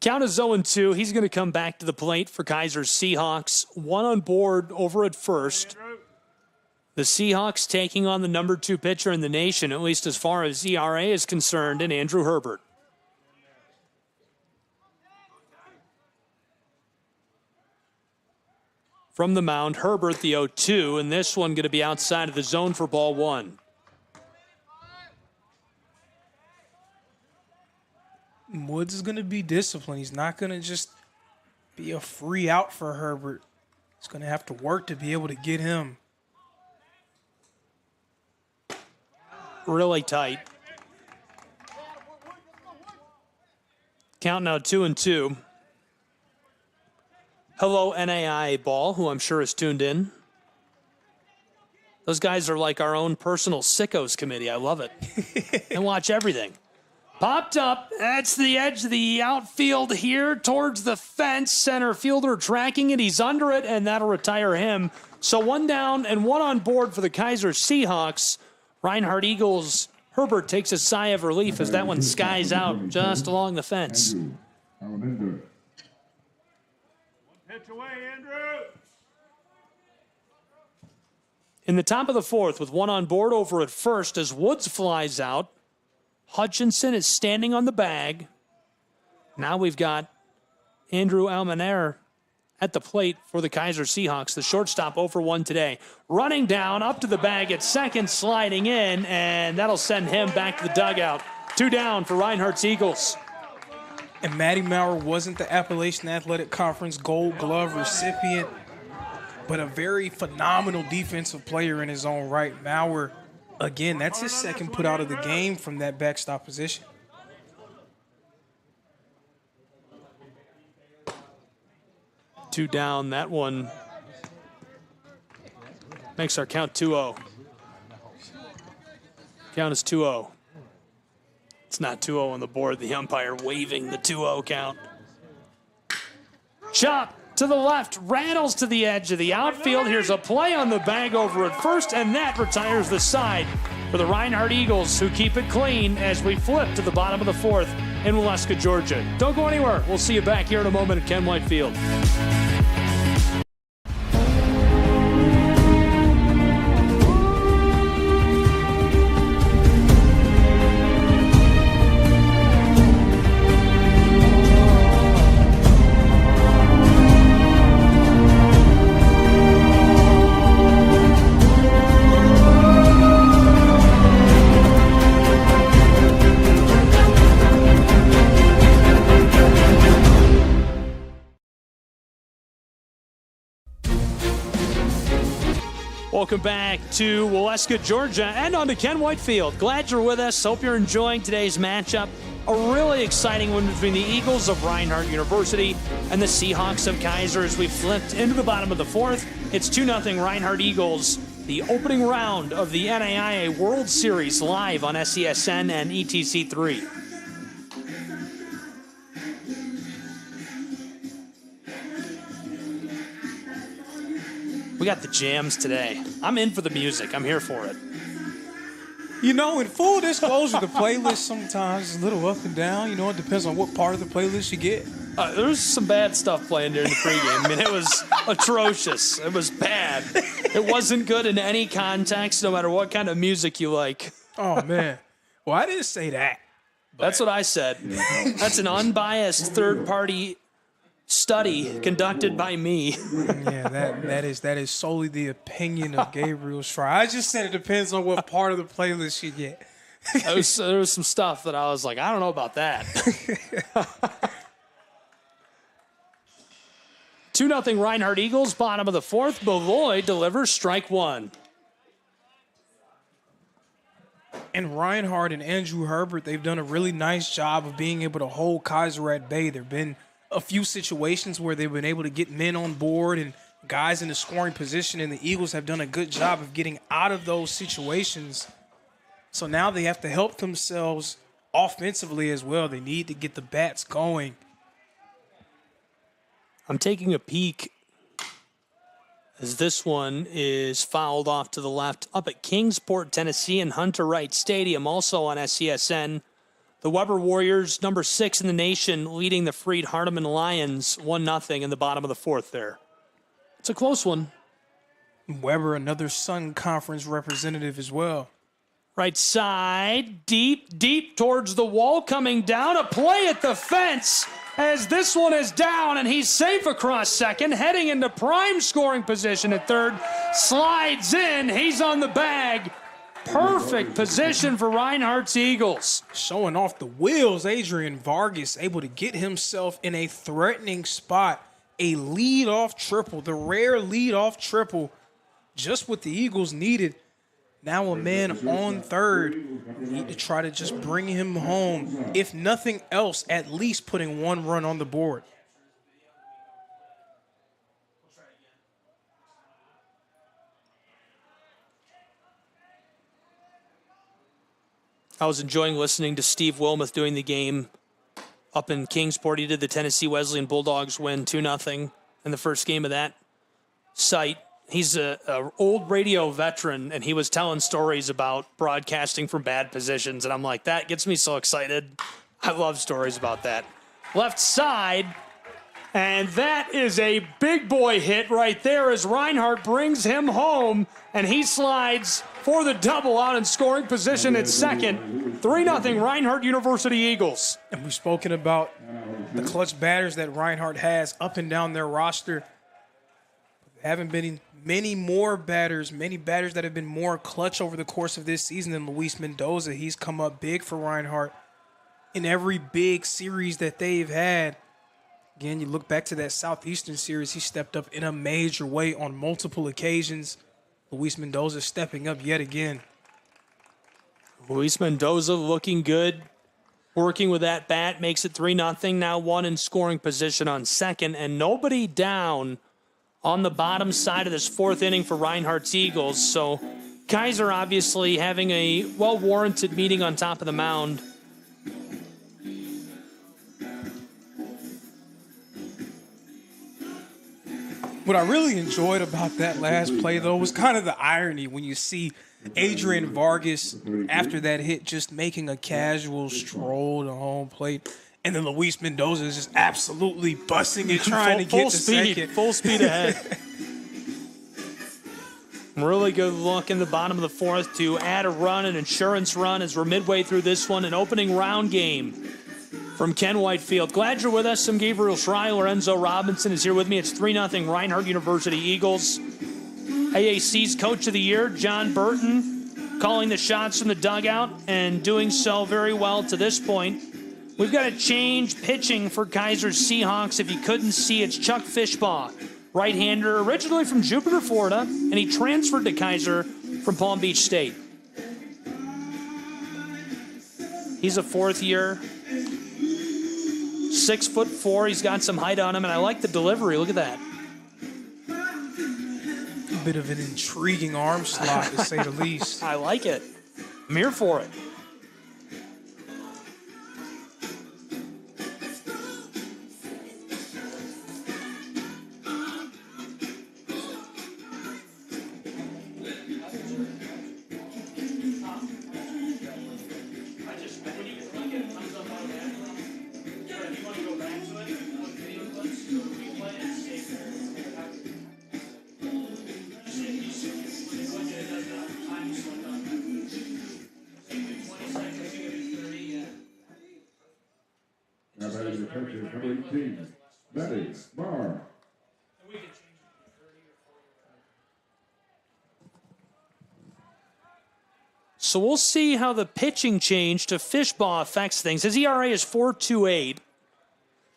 Count is 0-2. He's going to come back to the plate for Kaiser's Seahawks. 1 on board over at first. The Seahawks taking on the number 2 pitcher in the nation, at least as far as ERA is concerned, in Andrew Herbert. From the mound, Herbert, the 0-2, and this one going to be outside of the zone for ball 1. Woods is going to be disciplined. He's not going to just be a free out for Herbert. He's going to have to work to be able to get him. Really tight. Count now 2-2. Hello, NAI Ball, who I'm sure is tuned in. Those guys are like our own personal sickos committee. I love it. And watch everything. Popped up. That's the edge of the outfield here towards the fence. Center fielder tracking it. He's under it, and that'll retire him. So 1 down and 1 on board for the Kaiser Seahawks. Reinhardt Eagles. Herbert takes a sigh of relief as that one skies out just along the fence. Pitch away, Andrew. In the top of the 4th with 1 on board over at first as Woods flies out. Hutchinson is standing on the bag. Now we've got Andrew Almaner at the plate for the Kaiser Seahawks. The shortstop 0 for 1 today. Running down up to the bag at second, sliding in, and that'll send him back to the dugout. 2 down for Reinhardt's Eagles. And Matty Maurer wasn't the Appalachian Athletic Conference Gold Glove recipient, but a very phenomenal defensive player in his own right. Maurer, again, that's his second put out of the game from that backstop position. Two down. That one makes our count 2-0. Count is 2-0. It's not 2-0 on the board. The umpire waving the 2-0 count. Chop to the left, rattles to the edge of the outfield. Here's a play on the bag over at first, and that retires the side for the Reinhardt Eagles, who keep it clean as we flip to the bottom of the 4th in Waleska, Georgia. Don't go anywhere. We'll see you back here in a moment at Ken White Field. Welcome back to Waleska, Georgia, and on to Ken White Field. Glad you're with us. Hope you're enjoying today's matchup. A really exciting one between the Eagles of Reinhardt University and the Seahawks of Kaiser as we flipped into the bottom of the 4th. It's 2-0 Reinhardt Eagles, the opening round of the NAIA World Series live on SESN and ETC3. We got the jams today. I'm in for the music. I'm here for it. You know, in full disclosure, the playlist sometimes is a little up and down. You know, it depends on what part of the playlist you get. There was some bad stuff playing during the pregame. I mean, it was atrocious. It was bad. It wasn't good in any context, no matter what kind of music you like. Oh, man. Well, I didn't say that. That's what I said. That's an unbiased third-party study conducted by me. Yeah, that is solely the opinion of Gabriel Schreier. I just said it depends on what part of the playlist you get. There was some stuff that I was like, I don't know about that. 2-0 Reinhardt Eagles, bottom of the fourth. Beloy delivers strike one. And Reinhardt and Andrew Herbert, they've done a really nice job of being able to hold Kaiser at bay. There have been a few situations where they've been able to get men on board and guys in the scoring position, and the Eagles have done a good job of getting out of those situations. So now they have to help themselves offensively as well. They need to get the bats going. I'm taking a peek as this one is fouled off to the left up at Kingsport, Tennessee, and Hunter Wright Stadium, also on SCSN. The Weber Warriors, number 6 in the nation, leading the Freed Hardeman Lions 1-0 in the bottom of the fourth there. It's a close one. Weber, another Sun Conference representative as well. Right side, deep towards the wall, coming down. A play at the fence as this one is down, and he's safe across second, heading into prime scoring position at third. Slides in, he's on the bag. Perfect position for Reinhardt's Eagles. Showing off the wheels, Adrian Vargas able to get himself in a threatening spot. A leadoff triple, the rare leadoff triple, just what the Eagles needed. Now a man on third. Need to try to just bring him home. If nothing else, at least putting one run on the board. I was enjoying listening to Steve Wilmoth doing the game up in Kingsport. He did the Tennessee Wesleyan Bulldogs win 2-0 in the first game of that site. He's an old radio veteran, and he was telling stories about broadcasting from bad positions, and I'm like, that gets me so excited. I love stories about that. Left side, and that is a big boy hit right there as Reinhardt brings him home, and he slides for the double out in scoring position at second. 3-0 Reinhardt University Eagles. And we've spoken about the clutch batters that Reinhardt has up and down their roster. There haven't been many batters that have been more clutch over the course of this season than Luis Mendoza. He's come up big for Reinhardt in every big series that they've had. Again, you look back to that Southeastern series, he stepped up in a major way on multiple occasions. Luis Mendoza stepping up yet again. Luis Mendoza looking good, working with that bat, makes it 3-0. Now one in scoring position on second, and nobody down on the bottom side of this fourth inning for Reinhardt's Eagles. So Kaiser obviously having a well-warranted meeting on top of the mound. What I really enjoyed about that last play, though, was kind of the irony when you see Adrian Vargas, after that hit, just making a casual stroll to home plate. And then Luis Mendoza is just absolutely busting it, trying to get to second. Full speed ahead. Really good look in the bottom of the fourth to add a run, an insurance run, as we're midway through this one, an opening round game from Ken Whitefield. Glad you're with us. I'm Gabriel Schrei. Lorenzo Robinson is here with me. It's 3-0 Reinhardt University Eagles. AAC's Coach of the Year, John Burton, calling the shots from the dugout and doing so very well to this point. We've got to change pitching for Kaiser's Seahawks. If you couldn't see, it's Chuck Fishbaugh, right-hander, originally from Jupiter, Florida, and he transferred to Kaiser from Palm Beach State. He's a fourth year, 6'4". He's got some height on him, and I like the delivery. Look at that. A bit of an intriguing arm slot, to say the least. I like it. I'm here for it. Number 18, Betty Barr. So we'll see how the pitching change to Fishbaugh affects things. His ERA is 4.28.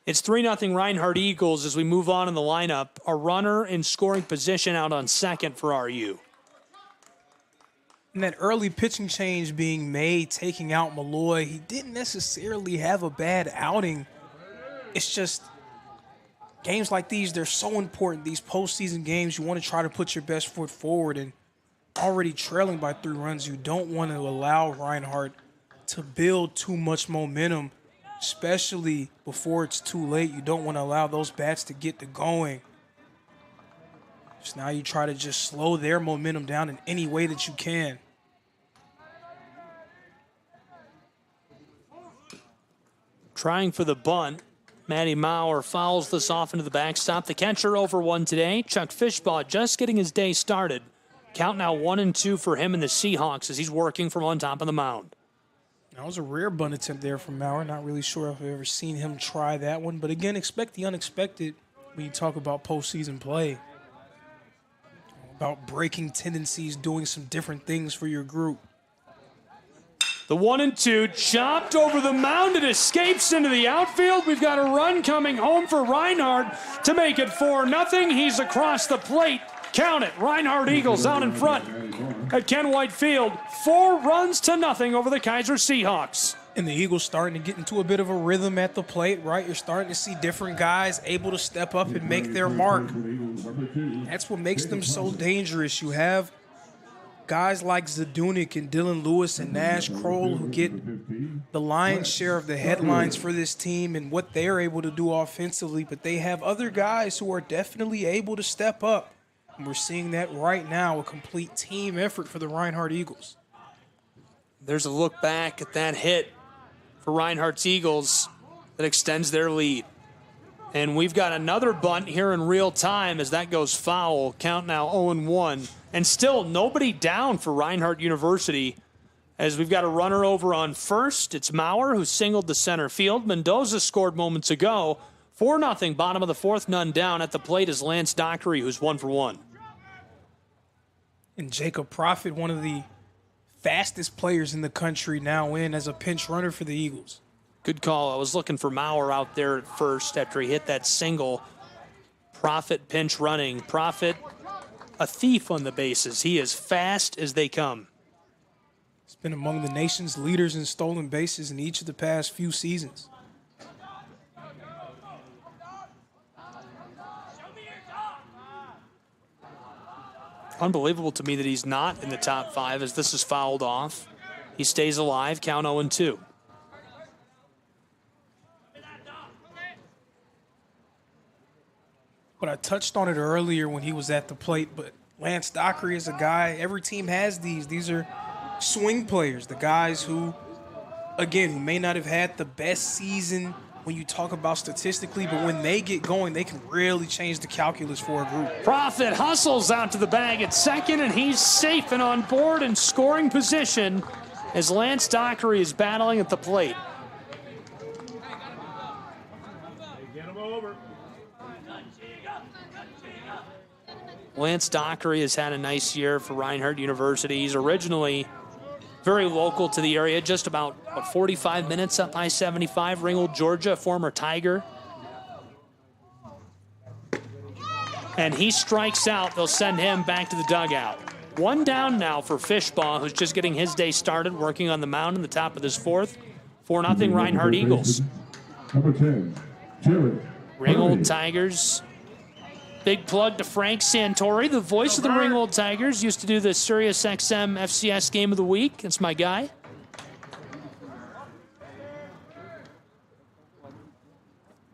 It's 3-0 Reinhardt Eagles as we move on in the lineup. A runner in scoring position out on second for RU. And that early pitching change being made, taking out Malloy, he didn't necessarily have a bad outing. It's just games like these, they're so important. These postseason games, you want to try to put your best foot forward. And already trailing by 3 runs, you don't want to allow Reinhardt to build too much momentum, especially before it's too late. You don't want to allow those bats to get to going. So now you try to just slow their momentum down in any way that you can. Trying for the bunt. Matty Maurer fouls this off into the backstop. The catcher over 1 today. Chuck Fishbaugh just getting his day started. Count now 1-2 for him and the Seahawks as he's working from on top of the mound. That was a rare bunt attempt there from Maurer. Not really sure if I've ever seen him try that one. But again, expect the unexpected when you talk about postseason play. About breaking tendencies, doing some different things for your group. The 1-2 chopped over the mound. It escapes into the outfield. We've got a run coming home for Reinhardt to make it 4-0. He's across the plate. Count it. Reinhardt Eagles out in front at Ken White Field. 4-0 over the Kaiser Seahawks. And the Eagles starting to get into a bit of a rhythm at the plate, right? You're starting to see different guys able to step up and make their mark. That's what makes them so dangerous. You have guys like Zadunik and Dylan Lewis and Nash Kroll who get the lion's share of the headlines for this team and what they're able to do offensively, but they have other guys who are definitely able to step up. And we're seeing that right now, a complete team effort for the Reinhardt Eagles. There's a look back at that hit for Reinhardt's Eagles that extends their lead. And we've got another bunt here in real time as that goes foul. Count now 0-1. And still nobody down for Reinhardt University as we've got a runner over on first. It's Maurer who singled to center field. Mendoza scored moments ago. 4-0, bottom of the fourth, none down. At the plate is Lance Dockery, who's 1 for 1. And Jacob Prophet, one of the fastest players in the country, now in as a pinch runner for the Eagles. Good call. I was looking for Maurer out there at first after he hit that single. Prophet pinch running. Prophet, a thief on the bases. He is fast as they come. He's been among the nation's leaders in stolen bases in each of the past few seasons. Unbelievable to me that he's not in the top 5 as this is fouled off. He stays alive. Count 0-2. But I touched on it earlier when he was at the plate, but Lance Dockery is a guy, every team has these. These are swing players, the guys who, again, who may not have had the best season when you talk about statistically, but when they get going, they can really change the calculus for a group. Prophet hustles out to the bag at second, and he's safe and on board in scoring position as Lance Dockery is battling at the plate. Lance Dockery has had a nice year for Reinhardt University. He's originally very local to the area, just about 45 minutes up I-75, Ringgold, Georgia, former Tiger. And he strikes out. They'll send him back to the dugout. 1 down now for Fishbaugh, who's just getting his day started, working on the mound in the top of this fourth. 4-0 Reinhardt Eagles. Number 10, Jared. Ringgold Tigers. Big plug to Frank Santori, the voice of the Ringgold Tigers. Used to do the Sirius XM FCS Game of the Week. It's my guy.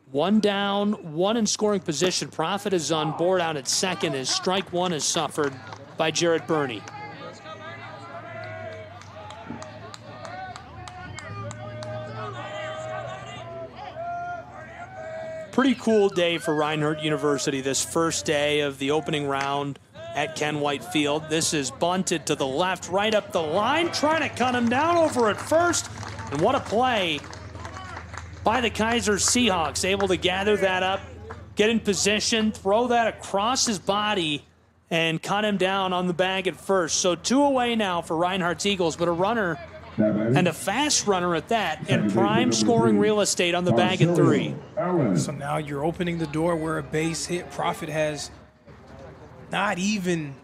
One down, 1 in scoring position. Prophet is on board out at second as strike 1 is suffered by Jarrett Burney. Pretty cool day for Reinhardt University, this first day of the opening round at Ken White Field. This is bunted to the left, right up the line, trying to cut him down over at first. And what a play by the Kaiser Seahawks, able to gather that up, get in position, throw that across his body, and cut him down on the bag at first. So 2 away now for Reinhardt's Eagles, but a runner and a fast runner at that, and prime scoring real estate on the bag at 3. So now you're opening the door where a base hit. Profit has not even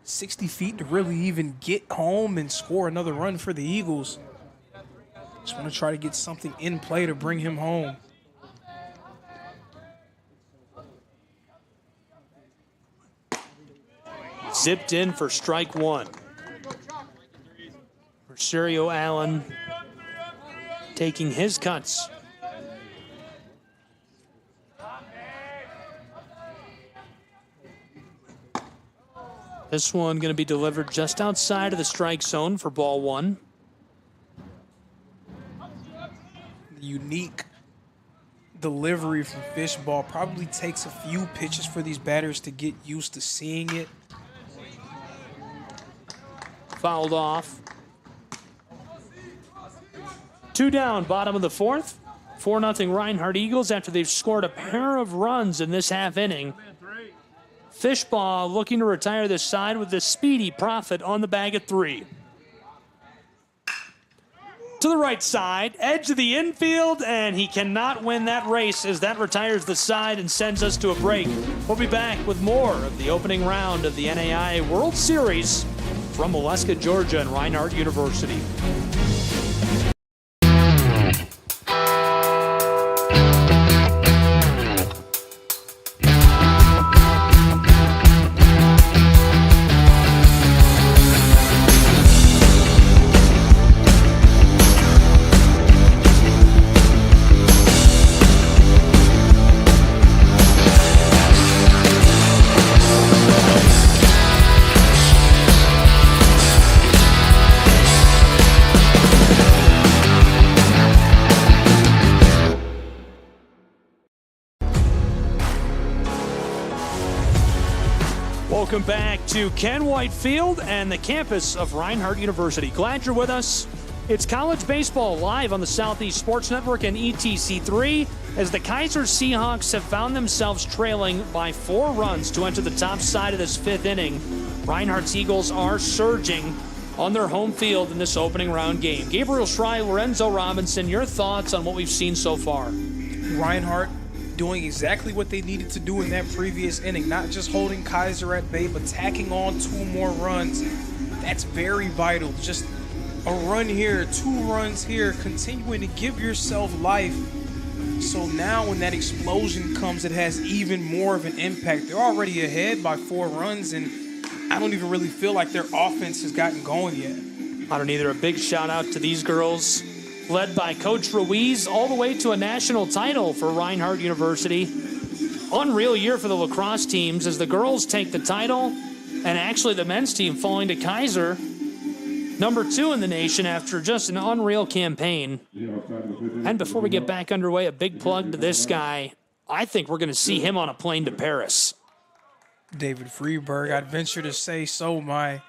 60 feet to really even get home and score another run for the Eagles. Just want to try to get something in play to bring him home. Zipped in for strike 1. Rosario Allen taking his cuts. This one going to be delivered just outside of the strike zone for ball 1. Unique delivery from Fishball. Probably takes a few pitches for these batters to get used to seeing it. Fouled off. 2 down, bottom of the 4th. 4-0 Reinhardt Eagles after they've scored a pair of runs in this half inning. Fishball looking to retire this side with the speedy Profit on the bag at 3. To the right side, edge of the infield, and he cannot win that race as that retires the side and sends us to a break. We'll be back with more of the opening round of the NAIA World Series from Molesca, Georgia and Reinhardt University. Welcome back to Ken White Field and the campus of Reinhardt University. Glad you're with us. It's college baseball live on the Southeast Sports Network and ETC3 as the Kaiser Seahawks have found themselves trailing by 4 runs to enter the top side of this 5th inning. Reinhardt's Eagles are surging on their home field in this opening round game. Gabriel Schrei, Lorenzo Robinson, your thoughts on what we've seen so far? Reinhardt doing exactly what they needed to do in that previous inning, not just holding Kaiser at bay, but tacking on 2 more runs. That's very vital. Just a run here, 2 runs here, continuing to give yourself life. So now when that explosion comes, it has even more of an impact. They're already ahead by 4 runs, and I don't even really feel like their offense has gotten going yet. I don't either. A big shout out to these girls, led by Coach Ruiz, all the way to a national title for Reinhardt University. Unreal year for the lacrosse teams as the girls take the title, and actually the men's team falling to Kaiser, number 2 in the nation after just an unreal campaign. And before we get back underway, a big plug to this guy. I think we're going to see him on a plane to Paris. David Freeberg, I'd venture to say so. My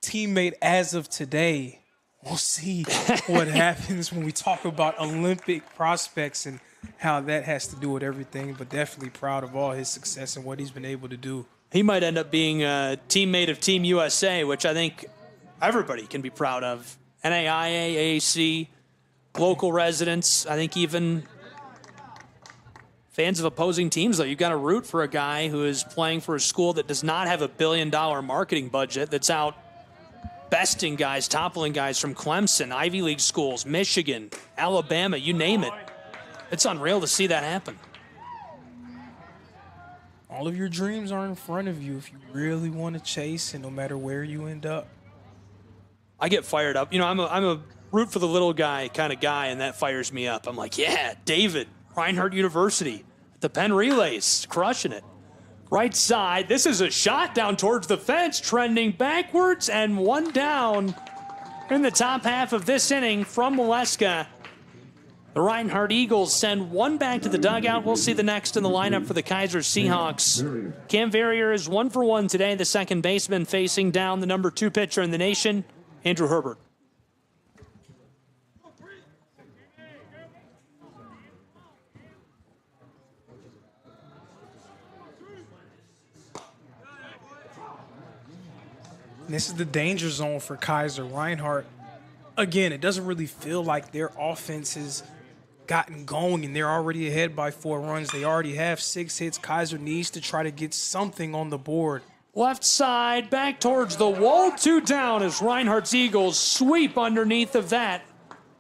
teammate as of today. We'll see what happens when we talk about Olympic prospects and how that has to do with everything, but definitely proud of all his success and what he's been able to do. He might end up being a teammate of Team USA, which I think everybody can be proud of. NAIA, AAC, local residents, I think even fans of opposing teams, though. You've got to root for a guy who is playing for a school that does not have a $1 billion marketing budget, that's out besting guys, toppling guys from Clemson, Ivy League schools, Michigan, Alabama, you name it. It's unreal to see that happen. All of your dreams are in front of you if you really want to chase, and no matter where you end up. I get fired up. You know, I'm a root for the little guy kind of guy, and that fires me up. I'm like, yeah, David, Reinhardt University, the Penn Relays, crushing it. Right side, this is a shot down towards the fence, trending backwards, and 1 down in the top half of this inning from Molesca. The Reinhardt Eagles send 1 back to the dugout. We'll see the next in the lineup for the Kaiser Seahawks. Cam Verrier is 1 for 1 today, the second baseman facing down the number 2 pitcher in the nation, Andrew Herbert. This is the danger zone for Kaiser. Reinhardt again, it doesn't really feel like their offense has gotten going and they're already ahead by 4 runs. They already have 6 hits. Kaiser needs to try to get something on the board. Left side, back towards the wall, 2 down as Reinhardt's Eagles sweep underneath of that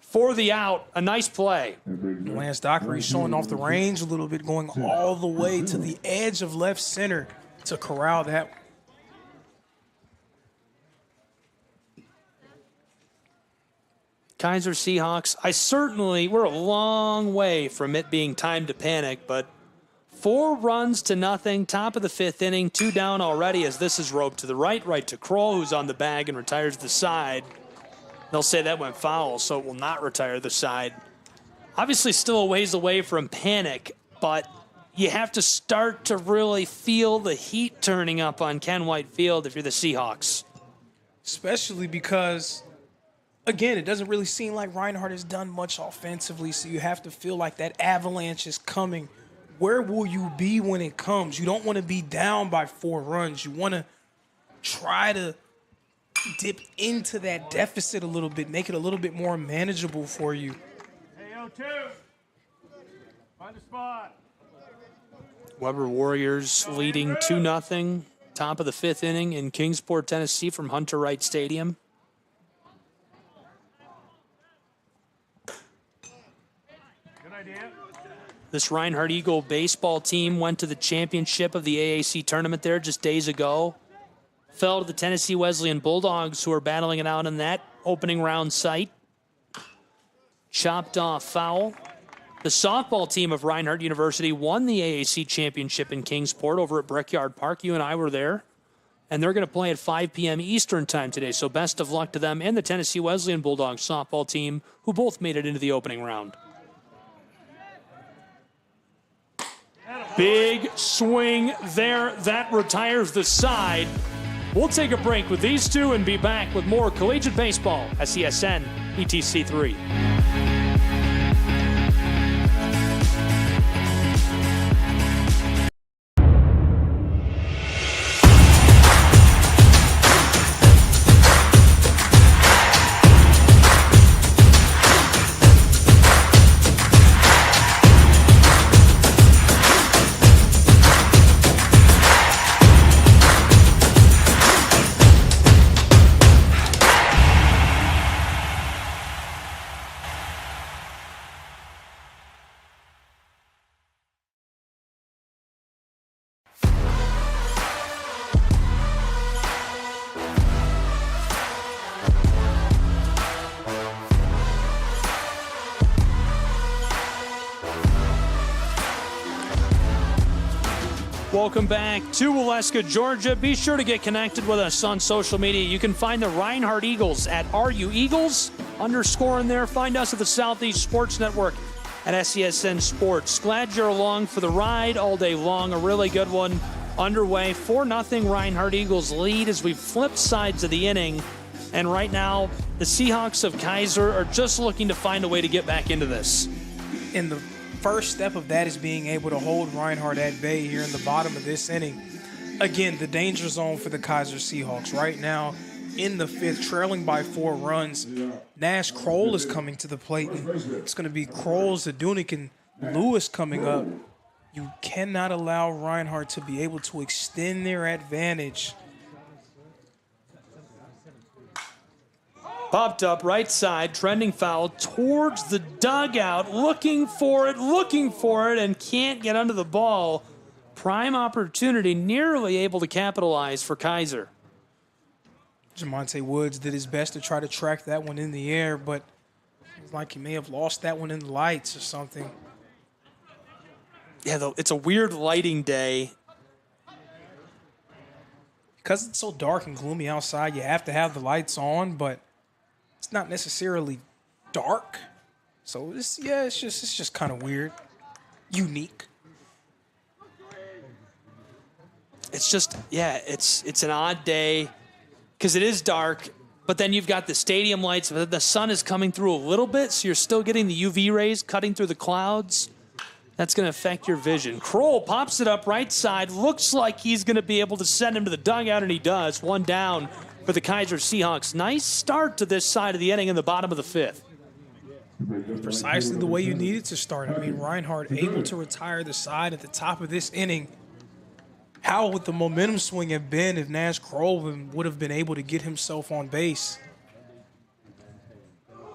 for the out. A nice play. Lance Dockery showing off the range a little bit, going all the way to the edge of left center to corral that. Keiser Seahawks, we're a long way from it being time to panic, but 4 runs to nothing, top of the 5th inning, 2 down already as this is roped to the right to Kroll, who's on the bag and retires the side. They'll say that went foul, so it will not retire the side. Obviously still a ways away from panic, but you have to start to really feel the heat turning up on Ken White Field if you're the Seahawks. Especially because, again, it doesn't really seem like Reinhardt has done much offensively, so you have to feel like that avalanche is coming. Where will you be when it comes? You don't want to be down by 4 runs. You want to try to dip into that deficit a little bit, make it a little bit more manageable for you. Hey, 0-2. Find a spot. Weber Warriors leading 2-0, top of the 5th inning in Kingsport, Tennessee from Hunter Wright Stadium. Good idea. This Reinhardt Eagle baseball team went to the championship of the AAC tournament there just days ago. Fell to the Tennessee Wesleyan Bulldogs, who are battling it out in that opening round site. Chopped off foul. The softball team of Reinhardt University won the AAC championship in Kingsport over at Brickyard Park. You and I were there. And they're going to play at 5 p.m. Eastern time today. So best of luck to them and the Tennessee Wesleyan Bulldogs softball team, who both made it into the opening round. Big swing there. That retires the side. We'll take a break with these two and be back with more collegiate baseball, SESN ETC 3. Welcome back to Waleska, Georgia. Be sure to get connected with us on social media. You can find the Reinhardt Eagles at RUEagles _ in there. Find us at the Southeast Sports Network at SESN Sports. Glad you're along for the ride all day long. A really good one underway. 4-0 Reinhardt Eagles lead as we flip sides of the inning. And right now, the Seahawks of Kaiser are just looking to find a way to get back into this. And the first step of that is being able to hold Reinhardt at bay here in the bottom of this inning. Again, the danger zone for the Kaiser Seahawks right now in the 5th, trailing by 4 runs. Nash Kroll is coming to the plate. And it's going to be Kroll, Zadunik, and Lewis coming up. You cannot allow Reinhardt to be able to extend their advantage. Popped up right side, trending foul towards the dugout, looking for it, and can't get under the ball. Prime opportunity, nearly able to capitalize for Kaiser. Jamonte Woods did his best to try to track that one in the air, but it's like he may have lost that one in the lights or something. Yeah, though, it's a weird lighting day. Because it's so dark and gloomy outside, you have to have the lights on, but it's not necessarily dark. So it's just kind of weird. Unique. It's just, it's an odd day because it is dark, but then you've got the stadium lights, but the sun is coming through a little bit, so you're still getting the UV rays cutting through the clouds. That's going to affect your vision. Kroll pops it up right side. Looks like he's going to be able to send him to the dugout, and he does. 1 down for the Keiser Seahawks. Nice start to this side of the inning in the bottom of the 5th. Precisely the way you needed to start. I mean, Reinhardt able to retire the side at the top of this inning. How would the momentum swing have been if Nash Kroll would have been able to get himself on base?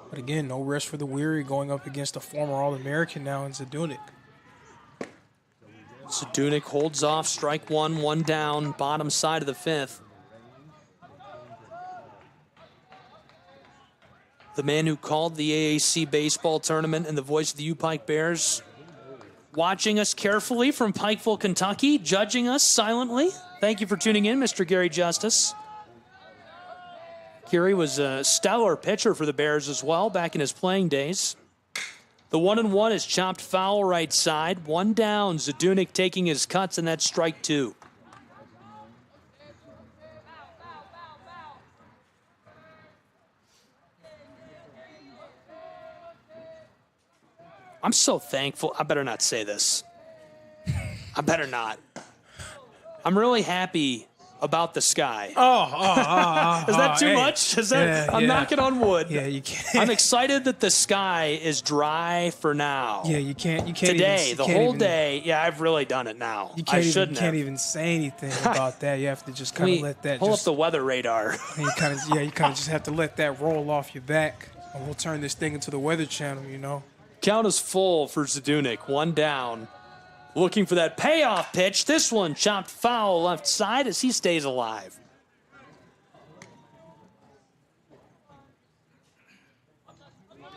But again, no rest for the weary going up against a former All-American now in Zadunik. Zadunik holds off, strike one, one down, bottom side of the 5th. The man who called the AAC baseball tournament and the voice of the U-Pike Bears, watching us carefully from Pikeville, Kentucky, judging us silently. Thank you for tuning in, Mr. Gary Justice. Gary was a stellar pitcher for the Bears as well back in his playing days. The 1-1 is chopped foul right side. One down, Zadunik taking his cuts, and that's strike 2. I'm so thankful. I better not say this. I better not. I'm really happy about the sky. Is that too much? Is that? I'm knocking on wood. Yeah, you can't. I'm excited that the sky is dry for now. Yeah, you can't. Today, the whole day. Yeah, I've really done it now. I shouldn't. You can't even say anything about that. You have to just kind of let that. Pull up the weather radar. You kind of just have to let that roll off your back, and we'll turn this thing into the Weather Channel. You know. Count is full for Zadunik. One down. Looking for that payoff pitch. This one chopped foul left side as he stays alive.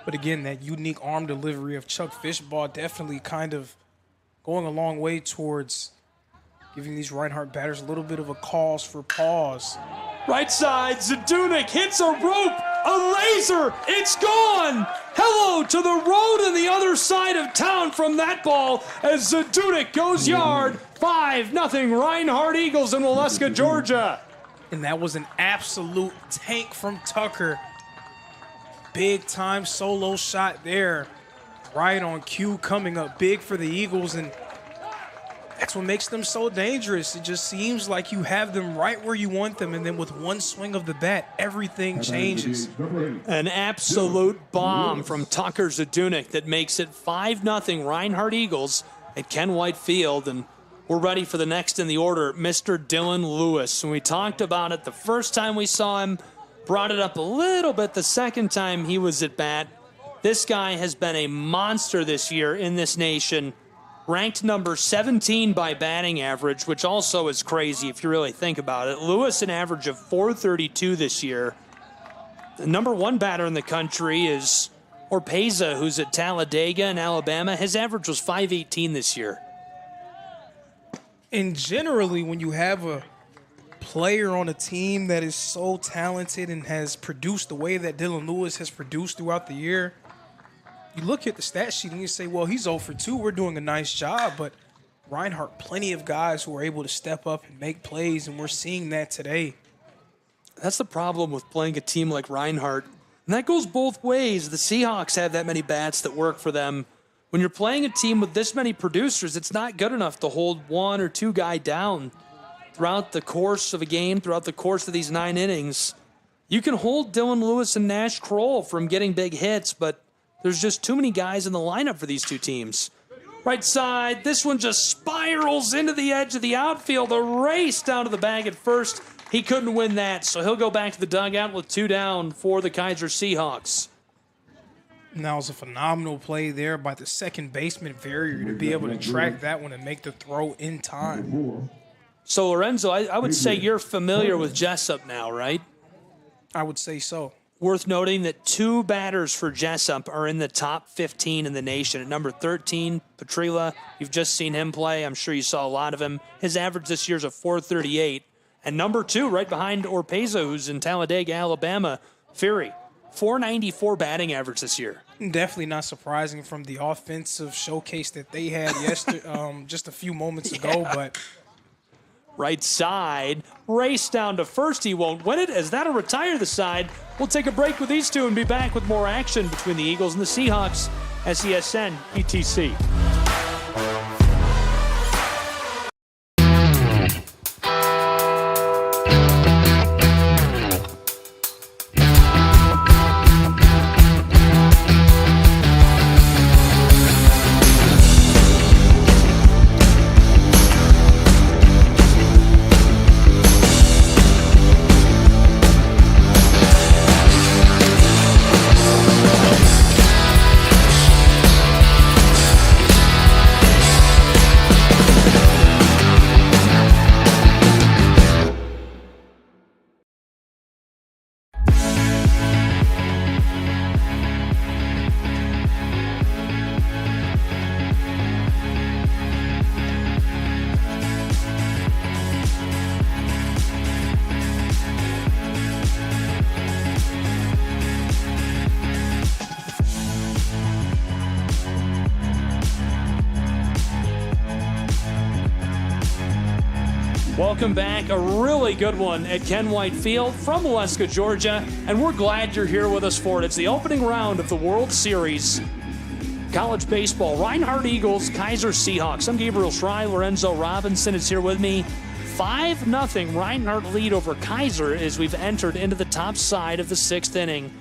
But again, that unique arm delivery of Chuck Fishbaugh definitely kind of going a long way towards giving these Reinhardt batters a little bit of a cause for pause. Right side, Zadunik hits a rope, a laser, it's gone! Hello to the road on the other side of town from that ball as Zadunik goes yard. 5-0 Reinhardt Eagles in Waleska, Georgia. And that was an absolute tank from Tucker. Big time solo shot there. Right on cue, coming up big for the Eagles, and that's what makes them so dangerous. It just seems like you have them right where you want them, and then with one swing of the bat, everything changes. An absolute bomb from Tucker Zadunik that makes it 5-0 Reinhardt Eagles at Ken White Field, and we're ready for the next in the order, Mr. Dylan Lewis. And we talked about it the first time we saw him, brought it up a little bit the second time he was at bat. This guy has been a monster this year in this nation. Ranked number 17 by batting average, which also is crazy if you really think about it. Lewis, an average of .432 this year. The number 1 batter in the country is Orpeza, who's at Talladega in Alabama. His average was .518 this year. And generally, when you have a player on a team that is so talented and has produced the way that Dylan Lewis has produced throughout the year, you look at the stat sheet and you say, well, he's 0 for 2. We're doing a nice job. But Reinhardt, plenty of guys who are able to step up and make plays, and we're seeing that today. That's the problem with playing a team like Reinhardt. And that goes both ways. The Seahawks have that many bats that work for them. When you're playing a team with this many producers, it's not good enough to hold 1 or 2 guy down throughout the course of a game, throughout the course of these 9 innings. You can hold Dylan Lewis and Nash Kroll from getting big hits, but there's just too many guys in the lineup for these two teams. Right side, this one just spirals into the edge of the outfield. A race down to the bag at first. He couldn't win that, so he'll go back to the dugout with 2 down for the Kaiser Seahawks. And that was a phenomenal play there by the second baseman, Verrier, to be able to track that one and make the throw in time. So, Lorenzo, I would say you're familiar with Jessup now, right? I would say so. Worth noting that 2 batters for Jessup are in the top 15 in the nation. At number 13, Petrila, you've just seen him play. I'm sure you saw a lot of him. His average this year is a .438. And number 2, right behind Orpeza, who's in Talladega, Alabama, Fury, .494 batting average this year. Definitely not surprising from the offensive showcase that they had just a few moments ago, but right side, race down to first. He won't win it as that'll retire the side. We'll take a break with these two and be back with more action between the Eagles and the Seahawks. SESN ETC. welcome back. A really good one at Ken White Field from Waleska, Georgia, and we're glad you're here with us for it. It's the opening round of the World Series. College baseball, Reinhardt Eagles, Kaiser Seahawks. I'm Gabriel Schrei. Lorenzo Robinson is here with me. 5-0 Reinhardt lead over Kaiser as we've entered into the top side of the 6th inning.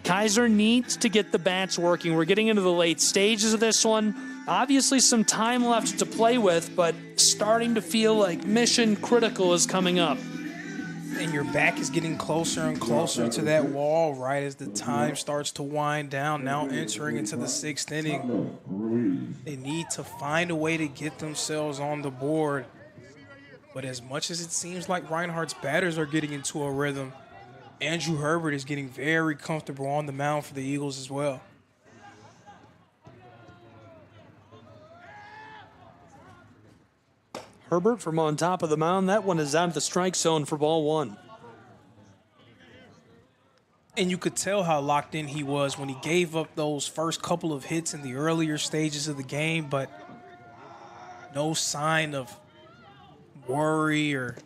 Kaiser needs to get the bats working. We're getting into the late stages of this one. Obviously some time left to play with, but starting to feel like mission critical is coming up. And your back is getting closer and closer to that wall right as the time starts to wind down, now entering into the 6th inning. They need to find a way to get themselves on the board. But as much as it seems like Reinhardt's batters are getting into a rhythm, Andrew Herbert is getting very comfortable on the mound for the Eagles as well. Herbert from on top of the mound. That one is out of the strike zone for ball 1. And you could tell how locked in he was when he gave up those first couple of hits in the earlier stages of the game, but no sign of worry or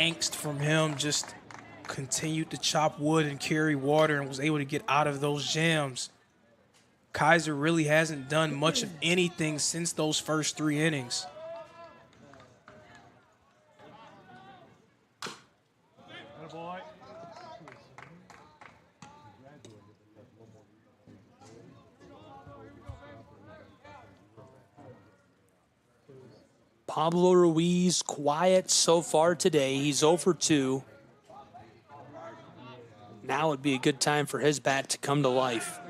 angst from him. Just continued to chop wood and carry water and was able to get out of those jams. Kaiser really hasn't done much of anything since those first 3 innings. Pablo Ruiz, quiet so far today. He's 0 for 2. Now would be a good time for his bat to come to life.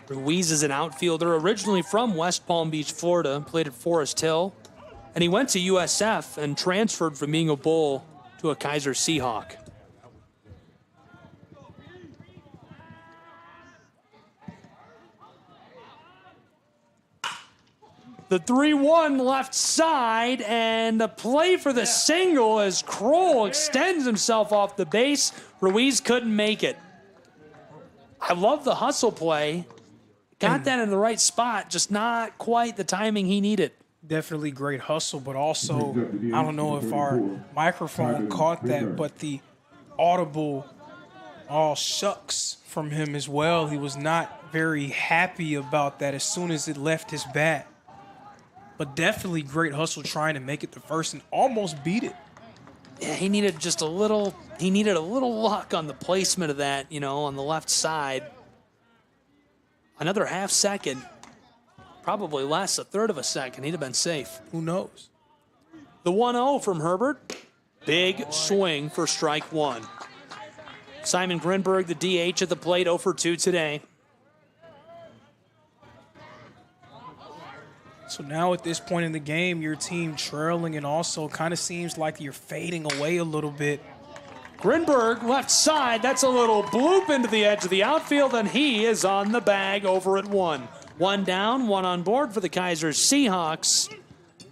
Ruiz is an outfielder originally from West Palm Beach, Florida, played at Forest Hill, and he went to USF and transferred from being a Bull to a Kaiser Seahawk. The 3-1 left side, and the play for the single as Kroll extends himself off the base. Ruiz couldn't make it. I love the hustle play. Got that in the right spot, just not quite the timing he needed. Definitely great hustle, but also, I don't know if our microphone caught that, but the audible "all shucks" from him as well. He was not very happy about that as soon as it left his bat. But definitely great hustle trying to make it to first and almost beat it. Yeah, he needed just a little luck on the placement of that, on the left side. Another half second, probably less, a third of a second, he'd have been safe. Who knows? The 1-0 from Herbert. Big swing for strike 1. Simon Grinberg, the DH at the plate, 0 for 2 today. So now at this point in the game, your team trailing and also kind of seems like you're fading away a little bit. Grinberg, left side. That's a little bloop into the edge of the outfield, and he is on the bag over at 1. 1 down, 1 on board for the Kaiser Seahawks.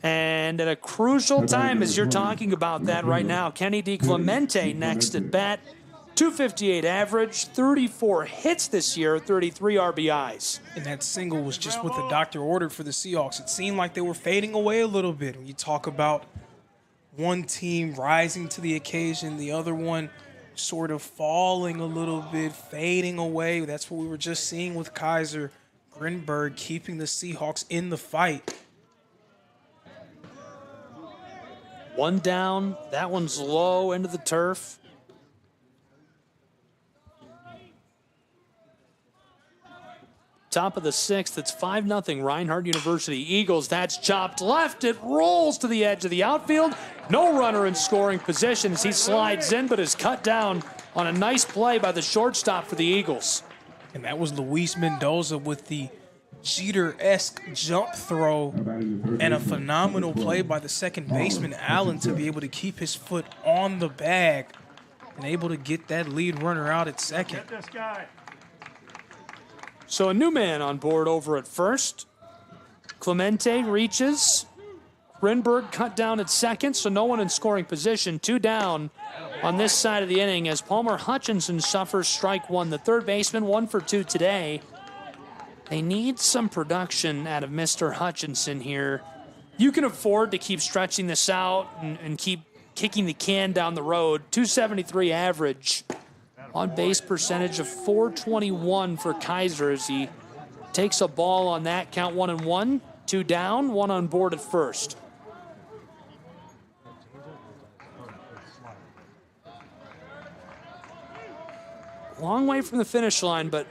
And at a crucial time, as you're talking about that right now, Kenny DiClemente next at bat. 258 average, 34 hits this year, 33 RBIs. And that single was just what the doctor ordered for the Seahawks. It seemed like they were fading away a little bit. When you talk about one team rising to the occasion, the other one sort of falling a little bit, fading away. That's what we were just seeing with Kaiser. Grinberg keeping the Seahawks in the fight. 1 down, that one's low into the turf. Top of the 6th, it's 5-0 Reinhardt University Eagles. That's chopped left. It rolls to the edge of the outfield. No runner in scoring position as he slides in, but is cut down on a nice play by the shortstop for the Eagles. And that was Luis Mendoza with the Jeter-esque jump throw and a phenomenal play by the second baseman, Allen, to be able to keep his foot on the bag and able to get that lead runner out at second. Get this guy. So a new man on board over at first. Clemente reaches. Grinberg cut down at second, so no one in scoring position. 2 down on this side of the inning as Palmer Hutchinson suffers strike 1. The third baseman, 1 for 2 today. They need some production out of Mr. Hutchinson here you can afford to keep stretching this out and keep kicking the can down the road. 273 average. On base percentage of 421 for Kaiser as he takes a ball on that. Count 1-1, 2 down, 1 on board at first. Long way from the finish line, but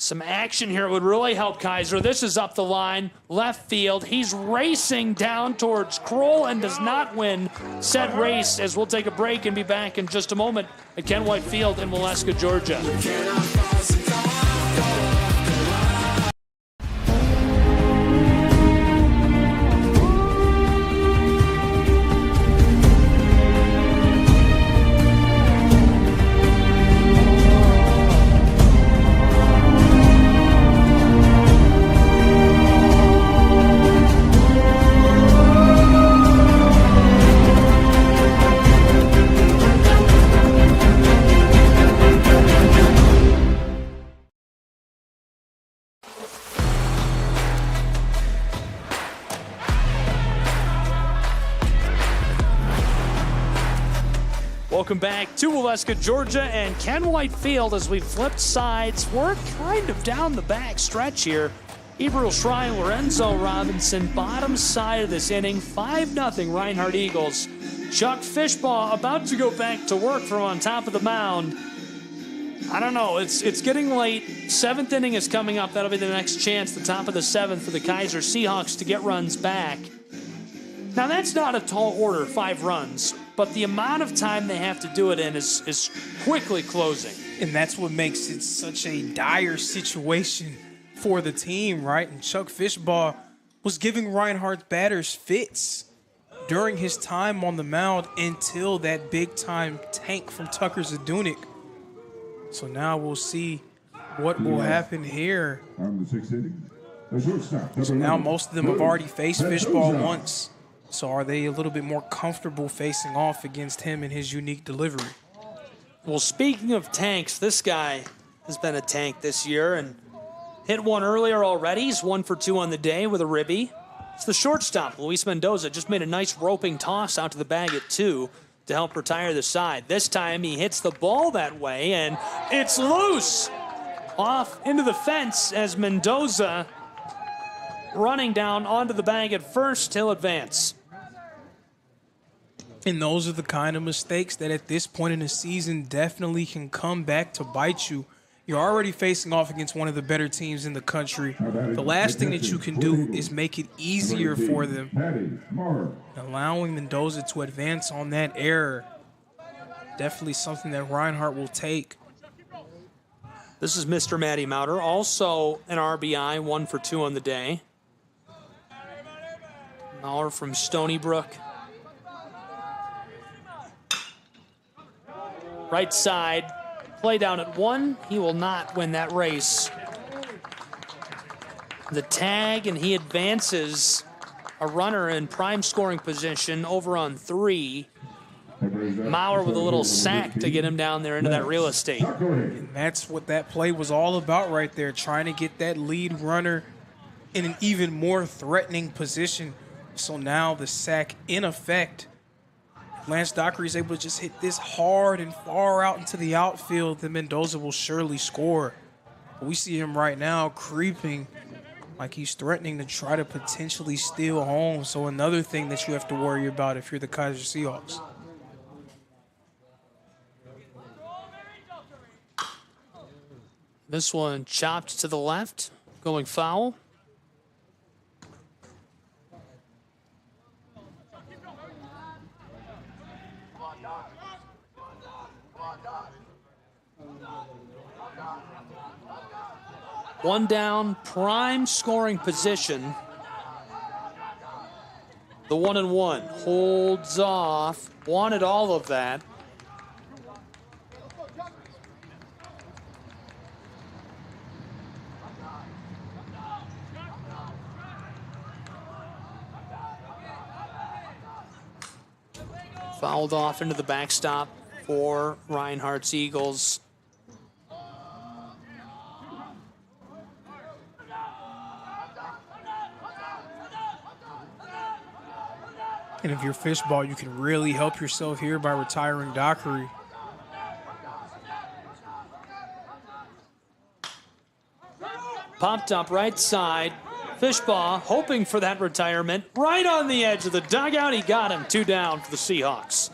some action here would really help Kaiser. This is up the line, left field. He's racing down towards Kroll and does not win said race, as we'll take a break and be back in just a moment at Ken White Field in Waleska, Georgia. Welcome back to Waleska, Georgia, and Ken White Field as we flipped sides. We're kind of down the back stretch here. Eberl Shrine, Lorenzo Robinson, bottom side of this inning, 5-0 Reinhardt Eagles. Chuck Fishbaugh about to go back to work from on top of the mound. I don't know, it's getting late. 7th inning is coming up. That'll be the next chance, the top of the 7th for the Kaiser Seahawks to get runs back. Now that's not a tall order, 5 runs. But the amount of time they have to do it in is quickly closing. And that's what makes it such a dire situation for the team, right? And Chuck Fishbaugh was giving Reinhardt's batters fits during his time on the mound until that big-time tank from Tucker Zadunik. So now we'll see what will happen here. So now most of them have already faced Fishbaugh once. So are they a little bit more comfortable facing off against him and his unique delivery? Well, speaking of tanks, this guy has been a tank this year and hit one earlier already. He's 1 for 2 on the day with a ribby. It's the shortstop, Luis Mendoza, just made a nice roping toss out to the bag at 2 to help retire the side. This time he hits the ball that way, and it's loose off into the fence as Mendoza running down onto the bag at first. He'll advance. And those are the kind of mistakes that at this point in the season definitely can come back to bite you. You're already facing off against one of the better teams in the country. The last thing that you can do is make it easier for them. Allowing Mendoza to advance on that error, definitely something that Reinhardt will take. This is Mr. Matty Mauter, also an RBI, 1 for 2 on the day. Mauer from Stony Brook. Right side, play down at 1. He will not win that race. The tag, and he advances a runner in prime scoring position over on 3. Mauer with a little sack to get him down there into that real estate. And that's what that play was all about right there, trying to get that lead runner in an even more threatening position. So now the sack in effect. Lance Dockery is able to just hit this hard and far out into the outfield, then Mendoza will surely score. We see him right now creeping like he's threatening to try to potentially steal home. So another thing that you have to worry about if you're the Kaiser Seahawks. This one chopped to the left, going foul. One down, prime scoring position. The 1-1 holds off, wanted all of that. Fouled off into the backstop for Reinhardt's Eagles. And if you're Fishball, you can really help yourself here by retiring Dockery. Popped up right side. Fishbaugh hoping for that retirement. Right on the edge of the dugout. He got him. 2 down for the Seahawks.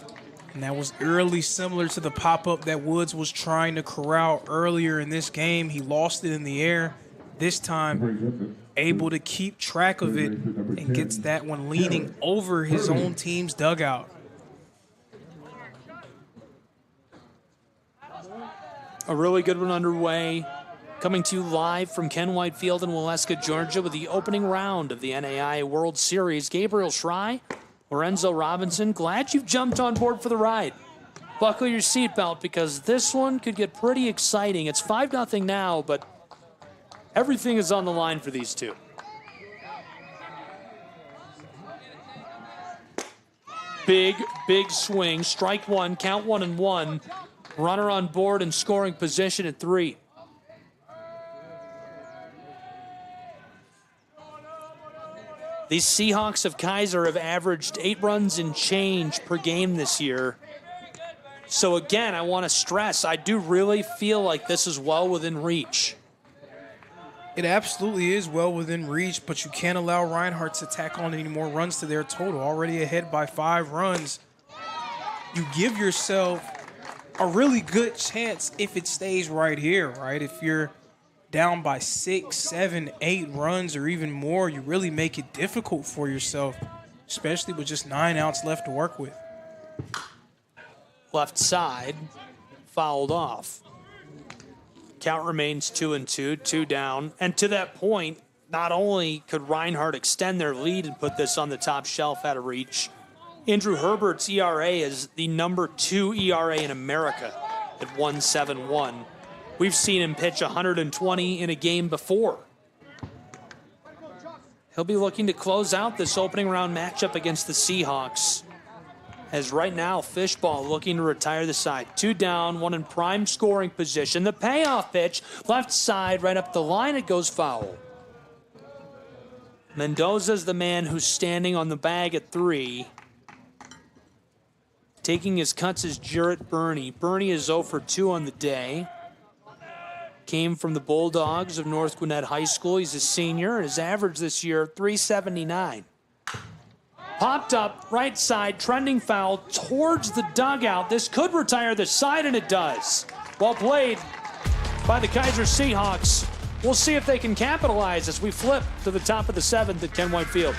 And that was eerily similar to the pop-up that Woods was trying to corral earlier in this game. He lost it in the air. This time, able to keep track of it and gets that one leaning over his own team's dugout. A really good one underway. Coming to you live from Ken White Field in Waleska, Georgia, with the opening round of the NAIA World Series. Gabriel Schrei, Lorenzo Robinson, glad you've jumped on board for the ride. Buckle your seatbelt because this one could get pretty exciting. It's 5-0 now, but everything is on the line for these two. Big swing. Strike one, count 1-1. Runner on board and scoring position at 3. These Seahawks of Kaiser have averaged 8 runs and change per game this year. So again, I want to stress, I do really feel like this is well within reach. It absolutely is well within reach, but you can't allow Reinhardt to tack on any more runs to their total. Already ahead by 5 runs. You give yourself a really good chance if it stays right here, right? If you're down by 6, 7, 8 runs or even more, you really make it difficult for yourself, especially with just 9 outs left to work with. Left side, fouled off. Count remains 2-2, 2 down. And to that point, not only could Reinhardt extend their lead and put this on the top shelf out of reach, Andrew Herbert's ERA is the number 2 ERA in America at 1.71. We've seen him pitch 120 in a game before. He'll be looking to close out this opening round matchup against the Seahawks. As right now, Fishball looking to retire the side. 2 down, 1 in prime scoring position. The payoff pitch, left side, right up the line, it goes foul. Mendoza's the man who's standing on the bag at 3. Taking his cuts is Jarrett Burney. Burney is 0 for 2 on the day. Came from the Bulldogs of North Gwinnett High School. He's a senior. His average this year, 379. Popped up, right side, trending foul towards the dugout. This could retire the side, and it does. Well played by the Kaiser Seahawks. We'll see if they can capitalize as we flip to the top of the 7th at Ken White Field.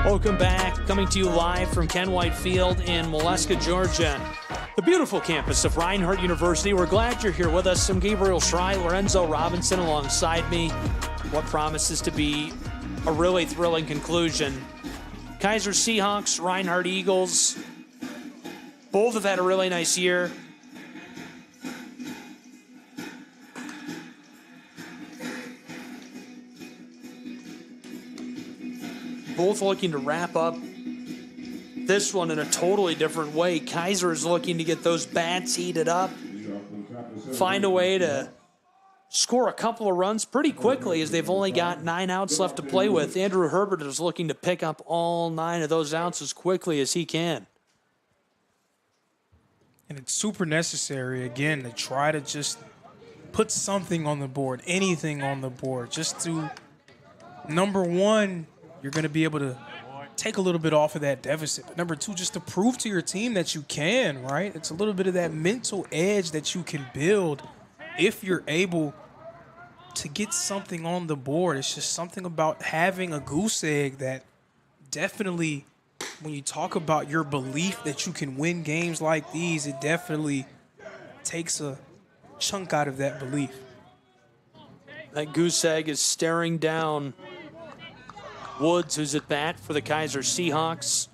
Welcome back. Coming to you live from Ken White Field in Waleska, Georgia. The beautiful campus of Reinhardt University. We're glad you're here with us. I'm Gabriel Schrei, Lorenzo Robinson alongside me. What promises to be a really thrilling conclusion. Kaiser Seahawks, Reinhardt Eagles. Both have had a really nice year. Both looking to wrap up this one in a totally different way. Kaiser is looking to get those bats heated up, find a way to score a couple of runs pretty quickly as they've only got 9 outs left to play with. Andrew Herbert is looking to pick up all 9 of those outs as quickly as he can. And it's super necessary, again, to try to just put something on the board, anything on the board, just to, number one, you're going to be able to take a little bit off of that deficit. But number two, just to prove to your team that you can, right? It's a little bit of that mental edge that you can build if you're able to get something on the board, it's just something about having a goose egg that definitely, when you talk about your belief that you can win games like these, it definitely takes a chunk out of that belief. That goose egg is staring down Woods, who's at bat for the Keiser Seahawks,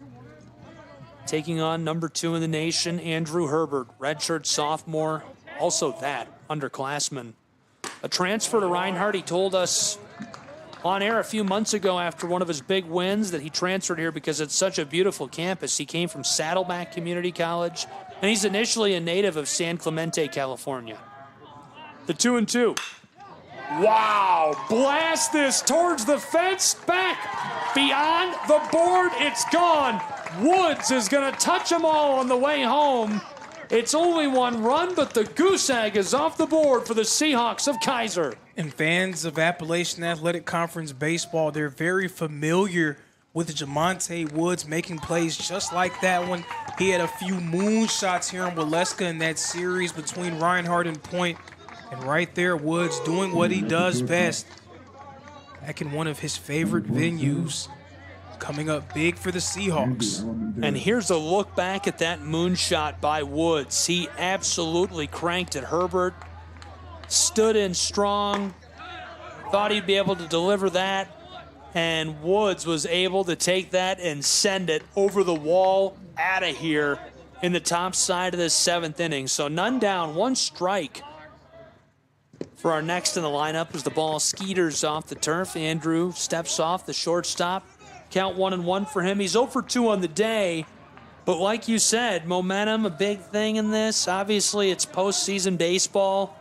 taking on number 2 in the nation, Andrew Herbert, redshirt sophomore, also that underclassman. A transfer to Reinhardt. He told us on air a few months ago after one of his big wins that he transferred here because it's such a beautiful campus. He came from Saddleback Community College, and he's initially a native of San Clemente, California. The 2-2. Wow, blast this towards the fence, back, beyond the board, it's gone. Woods is going to touch them all on the way home. It's only 1 run, but the goose egg is off the board for the Seahawks of Kaiser. And fans of Appalachian Athletic Conference baseball, they're very familiar with Jamonte Woods making plays just like that one. He had a few moonshots here in Waleska in that series between Reinhardt and Point. And right there, Woods doing what he does best. Back in one of his favorite venues, coming up big for the Seahawks. And here's a look back at that moonshot by Woods. He absolutely cranked at Herbert, stood in strong, thought he'd be able to deliver that, and Woods was able to take that and send it over the wall, out of here in the top side of the 7th inning. So none down, 1 strike. For our next in the lineup as the ball skeeters off the turf. Andrew steps off, the shortstop. Count 1-1 for him. He's 0 for 2 on the day. But like you said, momentum, a big thing in this. Obviously, it's postseason baseball.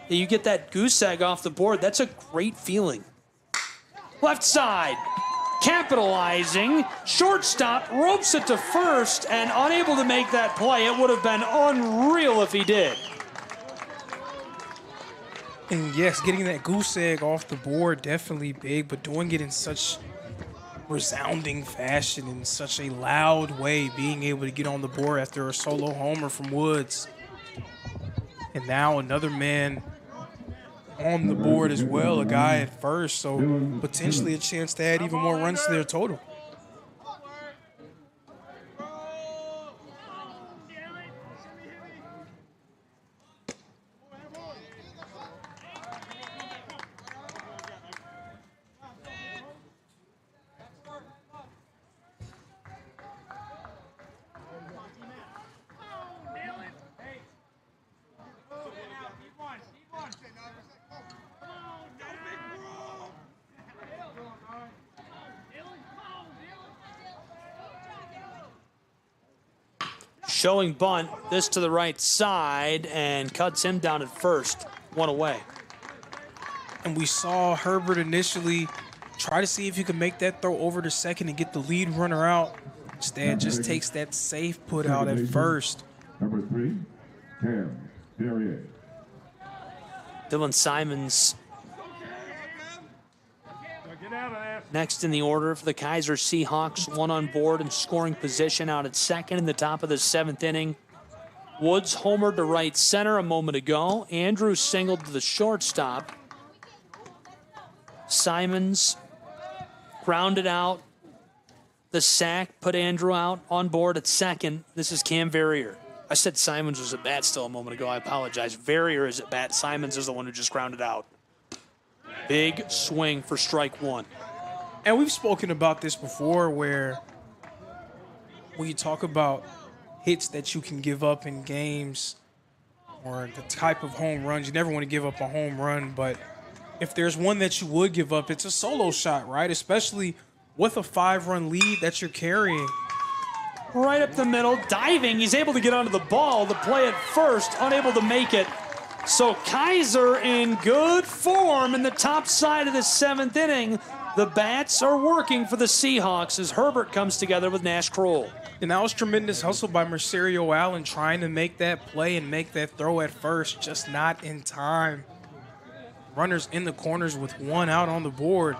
You get that goose egg off the board. That's a great feeling. Left side, capitalizing. Shortstop ropes it to first and unable to make that play. It would have been unreal if he did. And yes, getting that goose egg off the board, definitely big, but doing it in such resounding fashion, in such a loud way, being able to get on the board after a solo homer from Woods. And now another man on the board as well, a guy at first, so potentially a chance to add even more runs to their total. Showing bunt, this to the right side, and cuts him down at first. 1 away. And we saw Herbert initially try to see if he could make that throw over to second and get the lead runner out. Instead, just takes that safe put out at first. Number 3, Cam Derriere. Dylan Simons Get out of there. next in the order for the Kaiser Seahawks. 1 on board and scoring position out at second in the top of the 7th inning. Woods homered to right center a moment ago. Andrew singled to the shortstop. Simons grounded out. The sack put Andrew out on board at second. This is Cam Verrier. I said Simons was at bat still a moment ago. I apologize. Verrier is at bat. Simons is the one who just grounded out. Big swing for strike 1. And we've spoken about this before, where when you talk about hits that you can give up in games or the type of home runs, you never want to give up a home run, but if there's one that you would give up, it's a solo shot, right? Especially with a 5-run lead that you're carrying. Right up the middle, diving. He's able to get onto the ball. The play at first, unable to make it. So Kaiser in good form in the top side of the 7th inning. The bats are working for the Seahawks as Herbert comes together with Nash Kroll. And that was tremendous hustle by Mercerio Allen trying to make that play and make that throw at first, just not in time. Runners in the corners with 1 out on the board.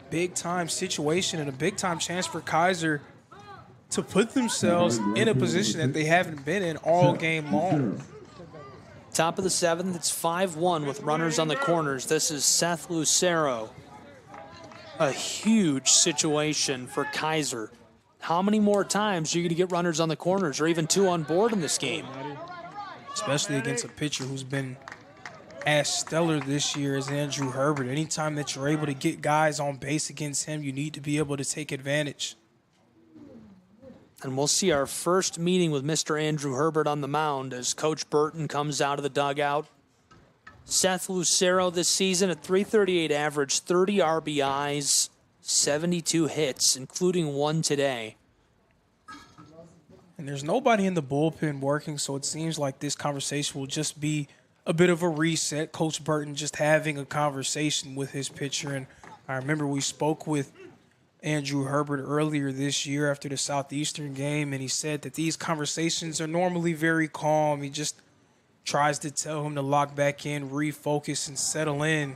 Big-time situation and a big-time chance for Kaiser to put themselves in a position that they haven't been in all game long. Top of the 7th, it's 5-1 with runners on the corners. This is Seth Lucero. A huge situation for Kaiser. How many more times are you going to get runners on the corners or even 2 on board in this game? Especially against a pitcher who's been as stellar this year as Andrew Herbert. Anytime that you're able to get guys on base against him, you need to be able to take advantage. And we'll see our first meeting with Mr. Andrew Herbert on the mound as Coach Burton comes out of the dugout. Seth Lucero this season at .338 average, 30 RBIs, 72 hits, including 1 today. And there's nobody in the bullpen working, so it seems like this conversation will just be a bit of a reset. Coach Burton just having a conversation with his pitcher. And I remember we spoke with Andrew Herbert earlier this year after the Southeastern game, and he said that these conversations are normally very calm. He just tries to tell him to lock back in, refocus, and settle in.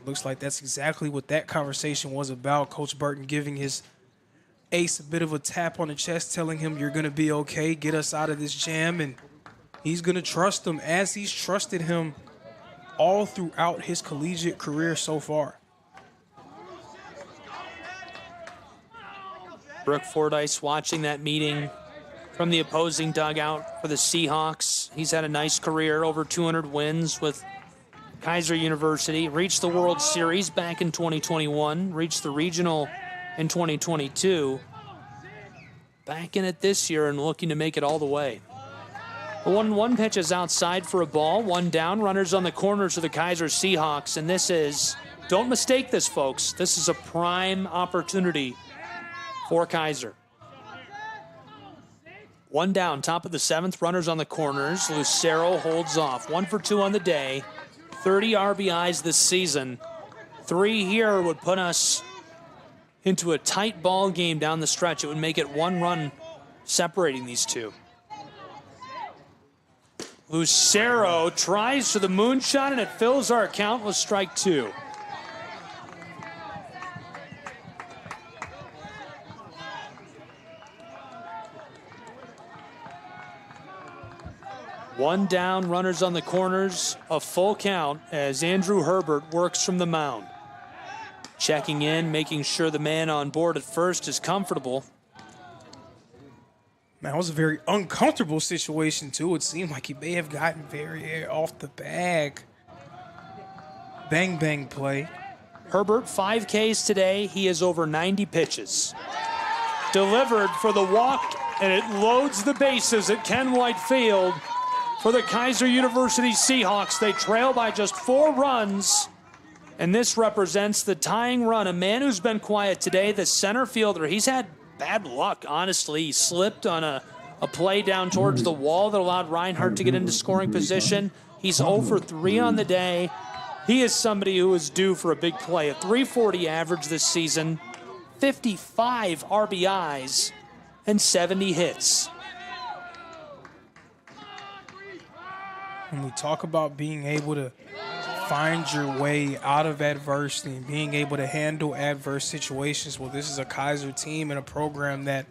Looks like that's exactly what that conversation was about. Coach Burton giving his ace a bit of a tap on the chest, telling him you're going to be okay, get us out of this jam, and he's going to trust him as he's trusted him all throughout his collegiate career so far. Brooke Fordyce watching that meeting from the opposing dugout for the Seahawks. He's had a nice career, over 200 wins with Keiser University. Reached the World Series back in 2021. Reached the regional in 2022. Back in it this year and looking to make it all the way. The 1-1 pitch is outside for a ball. 1 down. Runners on the corners of the Keiser Seahawks. And this is, don't mistake this, folks. This is a prime opportunity for Kaiser. 1 down, top of the 7th, runners on the corners. Lucero holds off. 1 for 2 on the day. 30 RBIs this season. 3 here would put us into a tight ball game down the stretch. It would make it 1 run separating these two. Lucero tries for the moonshot, and it fills our account with strike 2. One down, runners on the corners, a full count as Andrew Herbert works from the mound. Checking in, making sure the man on board at first is comfortable. Man, it was a very uncomfortable situation, too. It seemed like he may have gotten very off the bag. Bang, bang play. Herbert, 5 Ks today. He is over 90 pitches. Delivered for the walk, and it loads the bases at Ken White Field. For the Keiser University Seahawks, they trail by just 4 runs, and this represents the tying run. A man who's been quiet today, the center fielder. He's had bad luck, honestly. He slipped on a play down towards the wall that allowed Reinhardt to get into scoring position. He's 0 for 3 on the day. He is somebody who is due for a big play. A .340 average this season, 55 RBIs, and 70 hits. When we talk about being able to find your way out of adversity and being able to handle adverse situations, well, this is a Kaiser team and a program that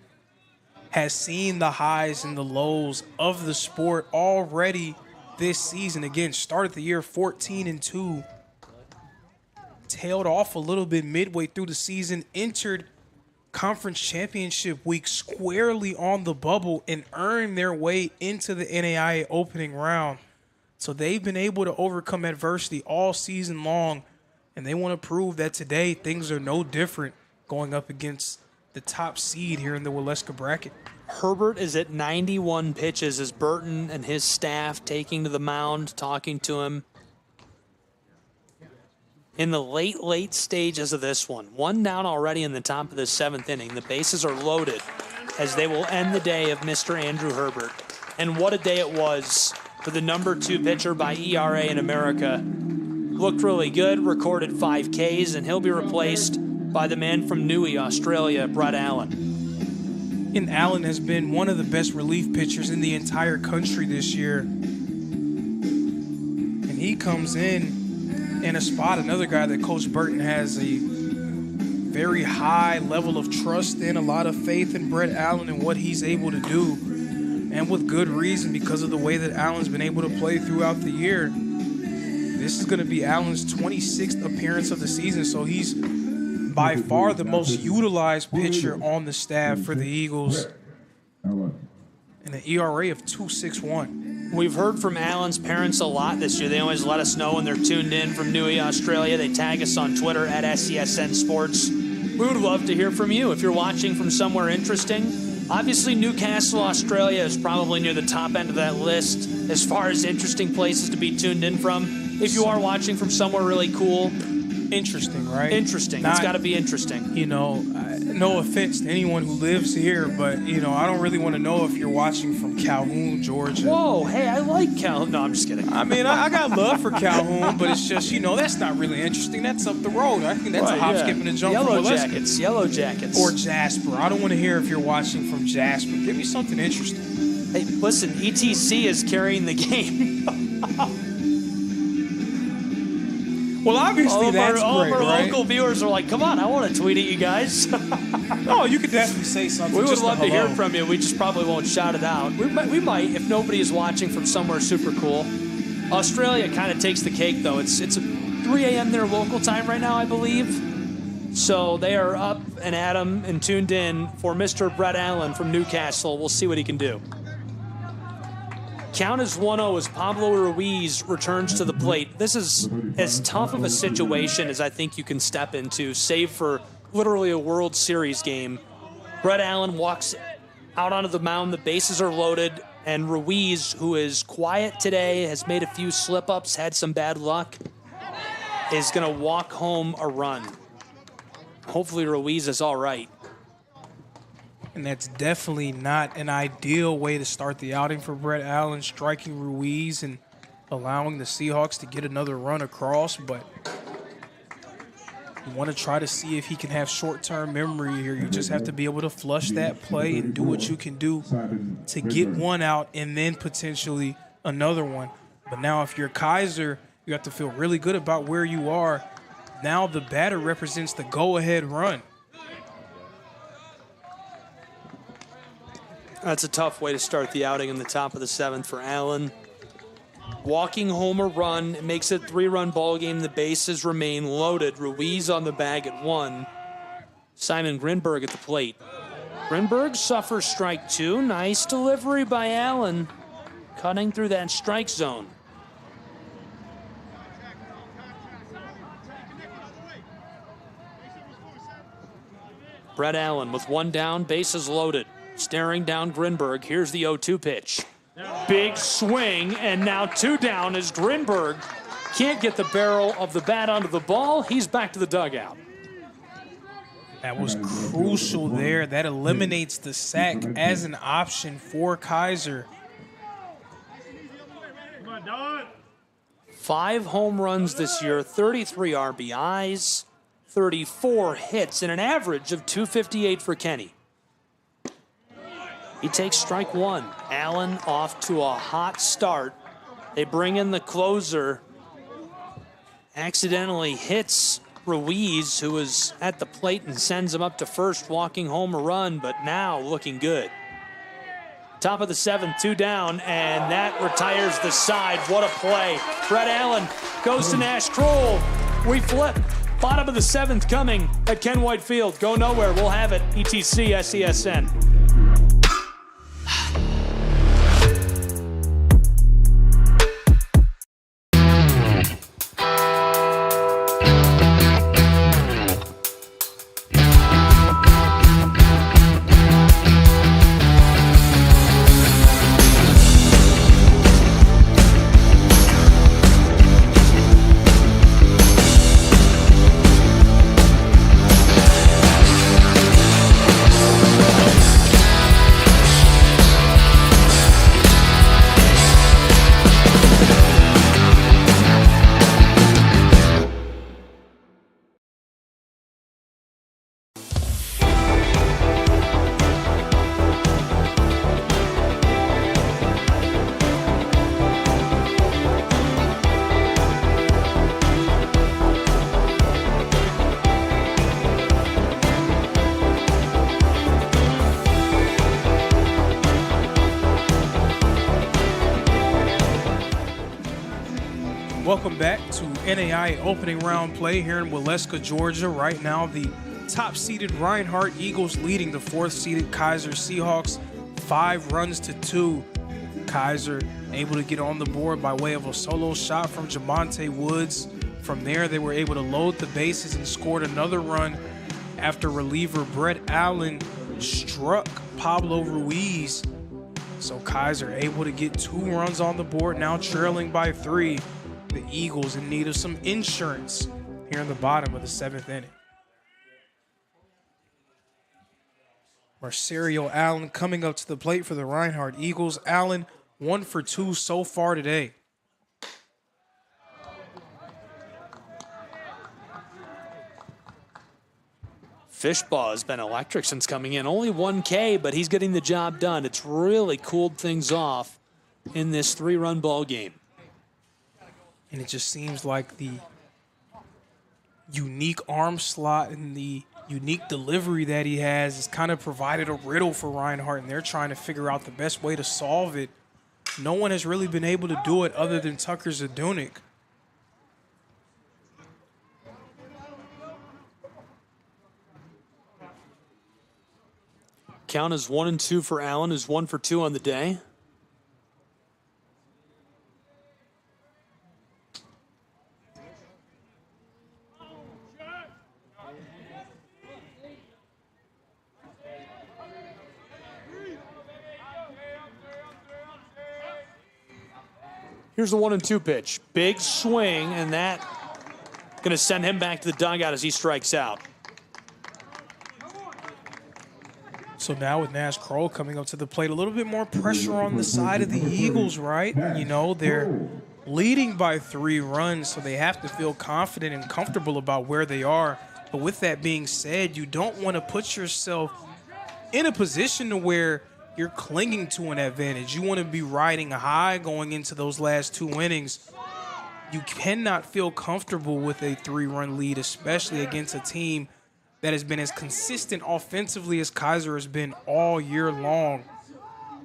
has seen the highs and the lows of the sport already this season. Again, started the year 14-2, tailed off a little bit midway through the season, entered conference championship week squarely on the bubble, and earned their way into the NAIA opening round. So they've been able to overcome adversity all season long, and they want to prove that today things are no different going up against the top seed here in the Waleska bracket. Herbert is at 91 pitches as Burton and his staff taking to the mound, talking to him. In the late stages of this one, 1 down already in the top of the 7th inning. The bases are loaded as they will end the day of Mr. Andrew Herbert. And what a day it was for the number 2 pitcher by ERA in America. Looked really good, recorded 5 Ks, and he'll be replaced by the man from Newey, Australia, Brett Allen. And Allen has been one of the best relief pitchers in the entire country this year. And he comes in a spot, another guy that Coach Burton has a very high level of trust in, a lot of faith in Brett Allen and what he's able to do. and with good reason because of the way that Allen's been able to play throughout the year. This is going to be Allen's 26th appearance of the season, so he's by far the most utilized pitcher on the staff for the Eagles. And an ERA of 2.61. We've heard from Allen's parents a lot this year. They always let us know when they're tuned in from Newey, Australia. They tag us on Twitter at SESN Sports. We would love to hear from you if you're watching from somewhere interesting. Obviously, Newcastle, Australia is probably near the top end of that list as far as interesting places to be tuned in from. If you are watching from somewhere really cool. Interesting, right? Interesting. It's got to be interesting. You know, no offense to anyone who lives here, but, you know, I don't really want to know if you're watching from Calhoun, Georgia. Whoa, hey, I like Calhoun. No, I'm just kidding. I mean, I got love for Calhoun, but it's just, you know, that's not really interesting. That's up the road. I think that's a hop, skip, and a jump. Yellow Jackets. Yellow Jackets. Or Jasper. I don't want to hear if you're watching from Jasper. Give me something interesting. Hey, listen, ETC is carrying the game. Well, obviously all of our right? local viewers are like, come on, I want to tweet at you guys. Oh, you could definitely say something. We would love to hear from you. We just probably won't shout it out. We might if nobody is watching from somewhere super cool. Australia kind of takes the cake, though. It's 3 a.m. their local time right now, I believe. So they are up and at 'em and tuned in for Mr. Brett Allen from Newcastle. We'll see what he can do. Count as 1-0 as Pablo Ruiz returns to the plate. This is as tough of a situation as I think you can step into, save for literally a World Series game. Brett Allen walks out onto the mound. The bases are loaded. And Ruiz, who is quiet today, has made a few slip-ups, had some bad luck, is going to walk home a run. Hopefully Ruiz is all right. And that's definitely not an ideal way to start the outing for Brett Allen, striking Ruiz and allowing the Seahawks to get another run across. But you want to try to see if he can have short-term memory here. You just have to be able to flush that play and do what you can do to get one out and then potentially another one. But now if you're Kaiser, you have to feel really good about where you are. Now the batter represents the go-ahead run. That's a tough way to start the outing in the top of the 7th for Allen. Walking home a run, it makes it a 3-run ball game. The bases remain loaded. Ruiz on the bag at 1. Simon Grinberg at the plate. Grinberg suffers strike 2. Nice delivery by Allen, cutting through that strike zone. Brett Allen with 1 down, bases loaded. Staring down Grinberg. Here's the 0-2 pitch. Big swing, and now 2 down as Grinberg can't get the barrel of the bat onto the ball. He's back to the dugout. That was crucial there. That eliminates the sack as an option for Kaiser. Come on, Don. 5 home runs this year, 33 RBIs, 34 hits, and an average of 258 for Kenny. He takes strike 1. Allen off to a hot start. They bring in the closer. Accidentally hits Ruiz, who is at the plate, and sends him up to first, walking home a run, but now looking good. Top of the 7th, 2 down, and that retires the side. What a play. Brett Allen goes to Nash Kroll. We flip. Bottom of the 7th coming at Ken White Field. Go nowhere. We'll have it. ETC SESN. NAI opening round play here in Waleska, Georgia. Right now, the top-seeded Reinhardt Eagles leading the fourth-seeded Kaiser Seahawks 5 runs to 2. Kaiser able to get on the board by way of a solo shot from Jamonte Woods. From there, they were able to load the bases and scored another run after reliever Brett Allen struck Pablo Ruiz. So Kaiser able to get 2 runs on the board, now trailing by 3. The Eagles in need of some insurance here in the bottom of the 7th inning. Marcerio Allen coming up to the plate for the Reinhardt Eagles. Allen 1 for 2 so far today. Fishbaugh has been electric since coming in. Only 1 K, but he's getting the job done. It's really cooled things off in this 3-run ball game. And it just seems like the unique arm slot and the unique delivery that he has kind of provided a riddle for Reinhardt, and they're trying to figure out the best way to solve it. No one has really been able to do it other than Tucker Zdunek. Count is 1-2 for Allen, who's 1 for 2 on the day. Here's the 1-2 pitch. Big swing, and that going to send him back to the dugout as he strikes out. So now with Nash Kroll coming up to the plate, a little bit more pressure on the side of the Eagles, right? You know, they're leading by 3 runs, so they have to feel confident and comfortable about where they are. But with that being said, you don't want to put yourself in a position to where you're clinging to an advantage. You want to be riding high going into those last 2 innings. You cannot feel comfortable with a 3-run lead, especially against a team that has been as consistent offensively as Kaiser has been all year long.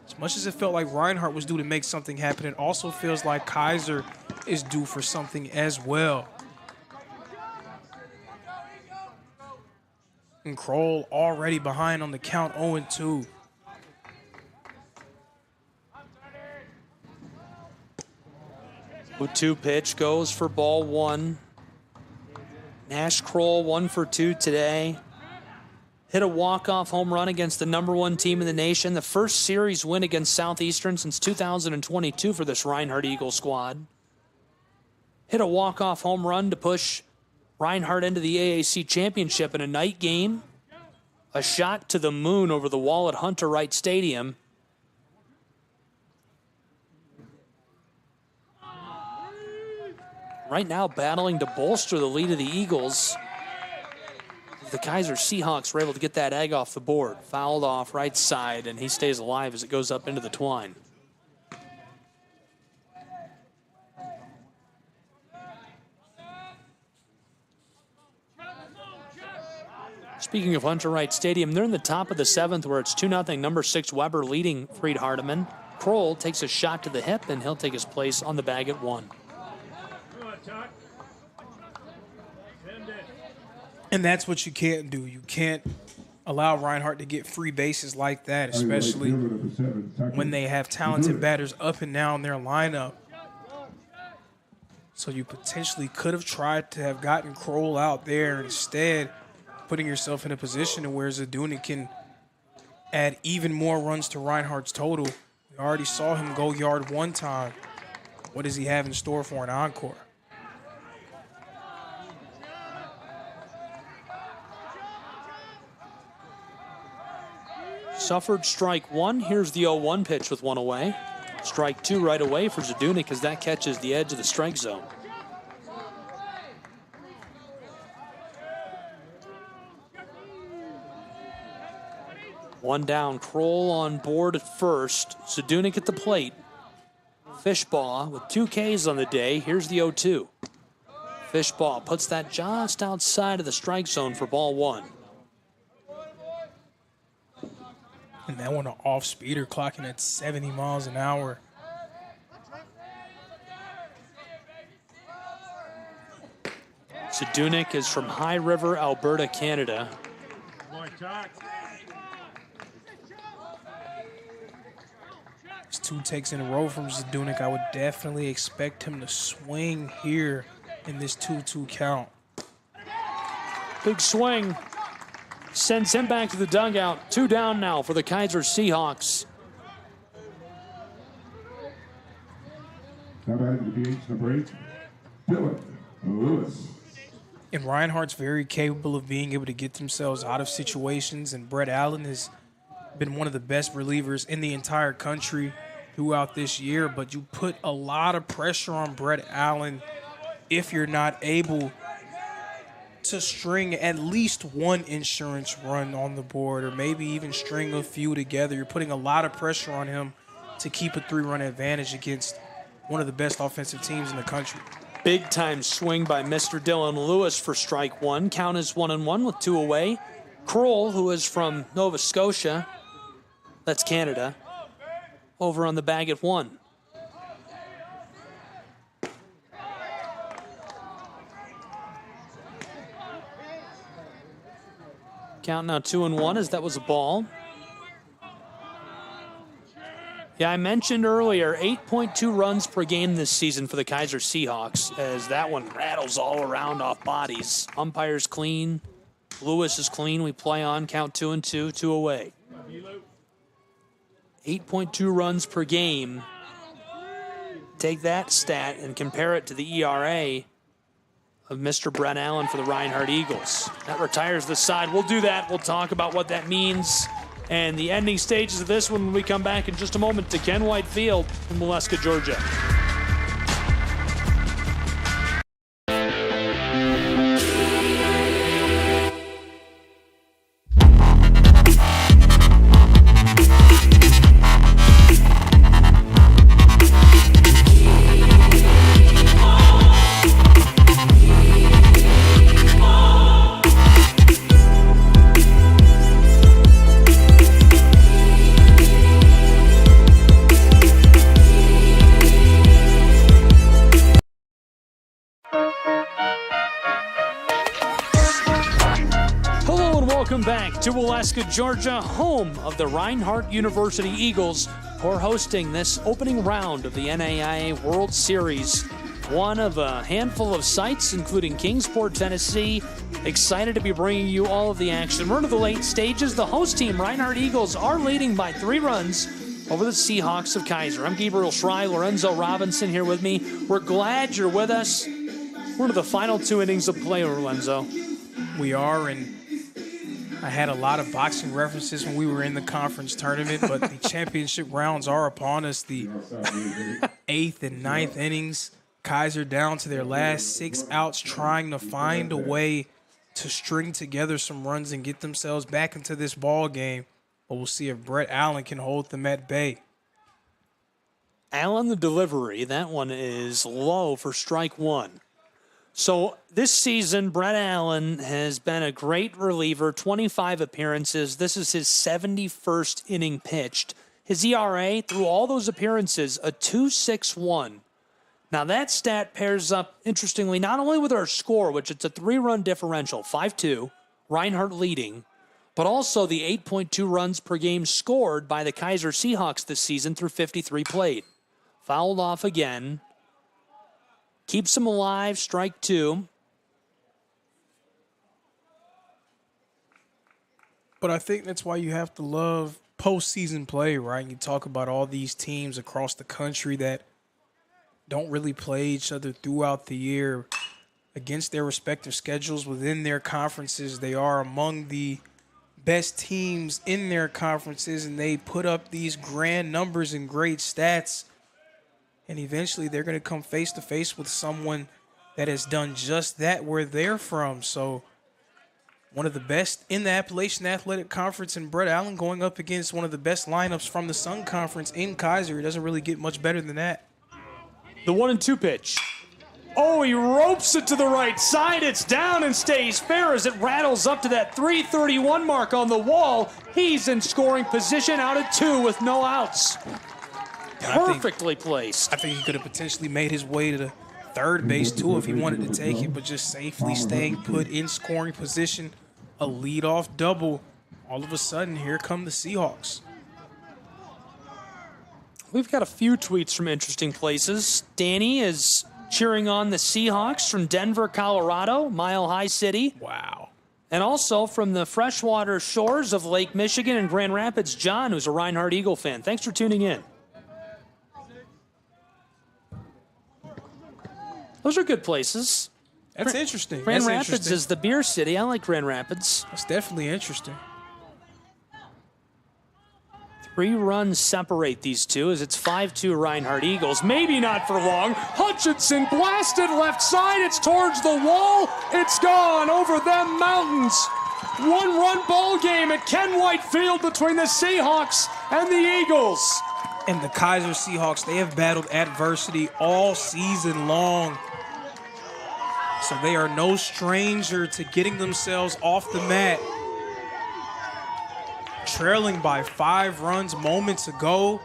As much as it felt like Reinhardt was due to make something happen, it also feels like Kaiser is due for something as well. And Kroll already behind on the count, 0-2. The 2 pitch goes for ball 1. Nash Kroll 1 for 2 today. Hit a walk-off home run against the #1 team in the nation. The first series win against Southeastern since 2022 for this Reinhardt Eagle squad. Hit a walk-off home run to push Reinhardt into the AAC championship in a night game. A shot to the moon over the wall at Hunter Wright Stadium. Right now battling to bolster the lead of the Eagles. The Keiser Seahawks were able to get that egg off the board. Fouled off right side, and he stays alive as it goes up into the twine. Speaking of Hunter Wright Stadium, they're in the top of the 7th where it's 2-0, number 6 Weber leading Freed Hardeman. Kroll takes a shot to the hip, and he'll take his place on the bag at 1. And that's what you can't do. You can't allow Reinhardt to get free bases like that, especially when they have talented batters up and down their lineup. So you potentially could have tried to have gotten Kroll out there instead, putting yourself in a position where Zdunek can add even more runs to Reinhardt's total. We already saw him go yard 1 time. What does he have in store for an encore? Suffered strike 1. Here's the 0-1 pitch with 1 away. Strike 2 right away for Zdunek as that catches the edge of the strike zone. One down, Kroll on board at first. Zdunek at the plate. Fishbaugh with 2 Ks on the day. Here's the 0-2. Fishbaugh puts that just outside of the strike zone for ball 1. And that one, an off-speeder clocking at 70 miles an hour. Zadunik is from High River, Alberta, Canada. It's 2 takes in a row from Zadunik. I would definitely expect him to swing here in this 2-2 count. Big swing. Sends him back to the dugout. 2 down now for the Keiser Seahawks. Now batting to the DH, number 8, Dylan Lewis. And Reinhardt's very capable of being able to get themselves out of situations, and Brett Allen has been one of the best relievers in the entire country throughout this year. But you put a lot of pressure on Brett Allen if you're not able to string at least one insurance run on the board, or maybe even string a few together. You're putting a lot of pressure on him to keep a 3-run advantage against one of the best offensive teams in the country. Big time swing by Mr. Dylan Lewis for strike 1. Count is 1-1 with 2 away. Kroll, who is from Nova Scotia, that's Canada, over on the bag at 1. Count now 2-1 as that was a ball. Yeah, I mentioned earlier 8.2 runs per game this season for the Keiser Seahawks, as that one rattles all around off bodies. Umpire's clean. Lewis is clean. We play on. Count 2-2, 2 away. 8.2 runs per game. Take that stat and compare it to the ERA of Mr. Brett Allen for the Reinhardt Eagles. That retires the side. We'll do that. We'll talk about what that means and the ending stages of this one when we come back in just a moment to Ken White Field in Molesca, Georgia. To Molesca, Georgia, home of the Reinhardt University Eagles, who are hosting this opening round of the NAIA World Series. One of a handful of sites, including Kingsport, Tennessee. Excited to be bringing you all of the action. We're into the late stages. The host team, Reinhardt Eagles, are leading by 3 runs over the Seahawks of Kaiser. I'm Gabriel Schrei, Lorenzo Robinson here with me. We're glad you're with us. We're into the final 2 innings of play, Lorenzo. We are, and I had a lot of boxing references when we were in the conference tournament, but the championship rounds are upon us. The 8th and 9th innings, Kaiser down to their last 6 outs, trying to find a way to string together some runs and get themselves back into this ball game. But we'll see if Brett Allen can hold them at bay. Allen, the delivery, that one is low for strike 1. So this season, Brett Allen has been a great reliever, 25 appearances. This is his 71st inning pitched. His ERA through all those appearances, a 2.61. Now that stat pairs up, interestingly, not only with our score, which it's a 3-run differential, 5-2, Reinhardt leading, but also the 8.2 runs per game scored by the Kaiser Seahawks this season through 53 played. Fouled off again. Keeps him alive, strike 2. But I think that's why you have to love postseason play, right? You talk about all these teams across the country that don't really play each other throughout the year against their respective schedules within their conferences. They are among the best teams in their conferences, and they put up these grand numbers and great stats. And eventually they're going to come face-to-face with someone that has done just that where they're from. So one of the best in the Appalachian Athletic Conference, and Brett Allen going up against one of the best lineups from the Sun Conference in Kaiser. It doesn't really get much better than that. The 1-2 pitch. Oh, he ropes it to the right side. It's down and stays fair as it rattles up to that 331 mark on the wall. He's in scoring position out at 2 with no outs. Perfectly placed. I think he could have potentially made his way to the third base too if he wanted to take it, but just safely staying put in scoring position. A leadoff double. All of a sudden, here come the Seahawks. We've got a few tweets from interesting places. Danny is cheering on the Seahawks from Denver, Colorado, Mile High City. Wow. And also from the freshwater shores of Lake Michigan and Grand Rapids, John, who's a Reinhardt Eagle fan. Thanks for tuning in. Those are good places. That's interesting. Grand That's Rapids interesting. is the beer city. I like Grand Rapids. That's definitely interesting. 3 runs separate these two as it's 5-2 Reinhardt Eagles. Maybe not for long. Hutchinson blasted left side. It's towards the wall. It's gone over them mountains. 1-run ball game at Ken White Field between the Seahawks and the Eagles. And the Kaiser Seahawks, they have battled adversity all season long. So they are no stranger to getting themselves off the mat. Trailing by 5 runs moments ago,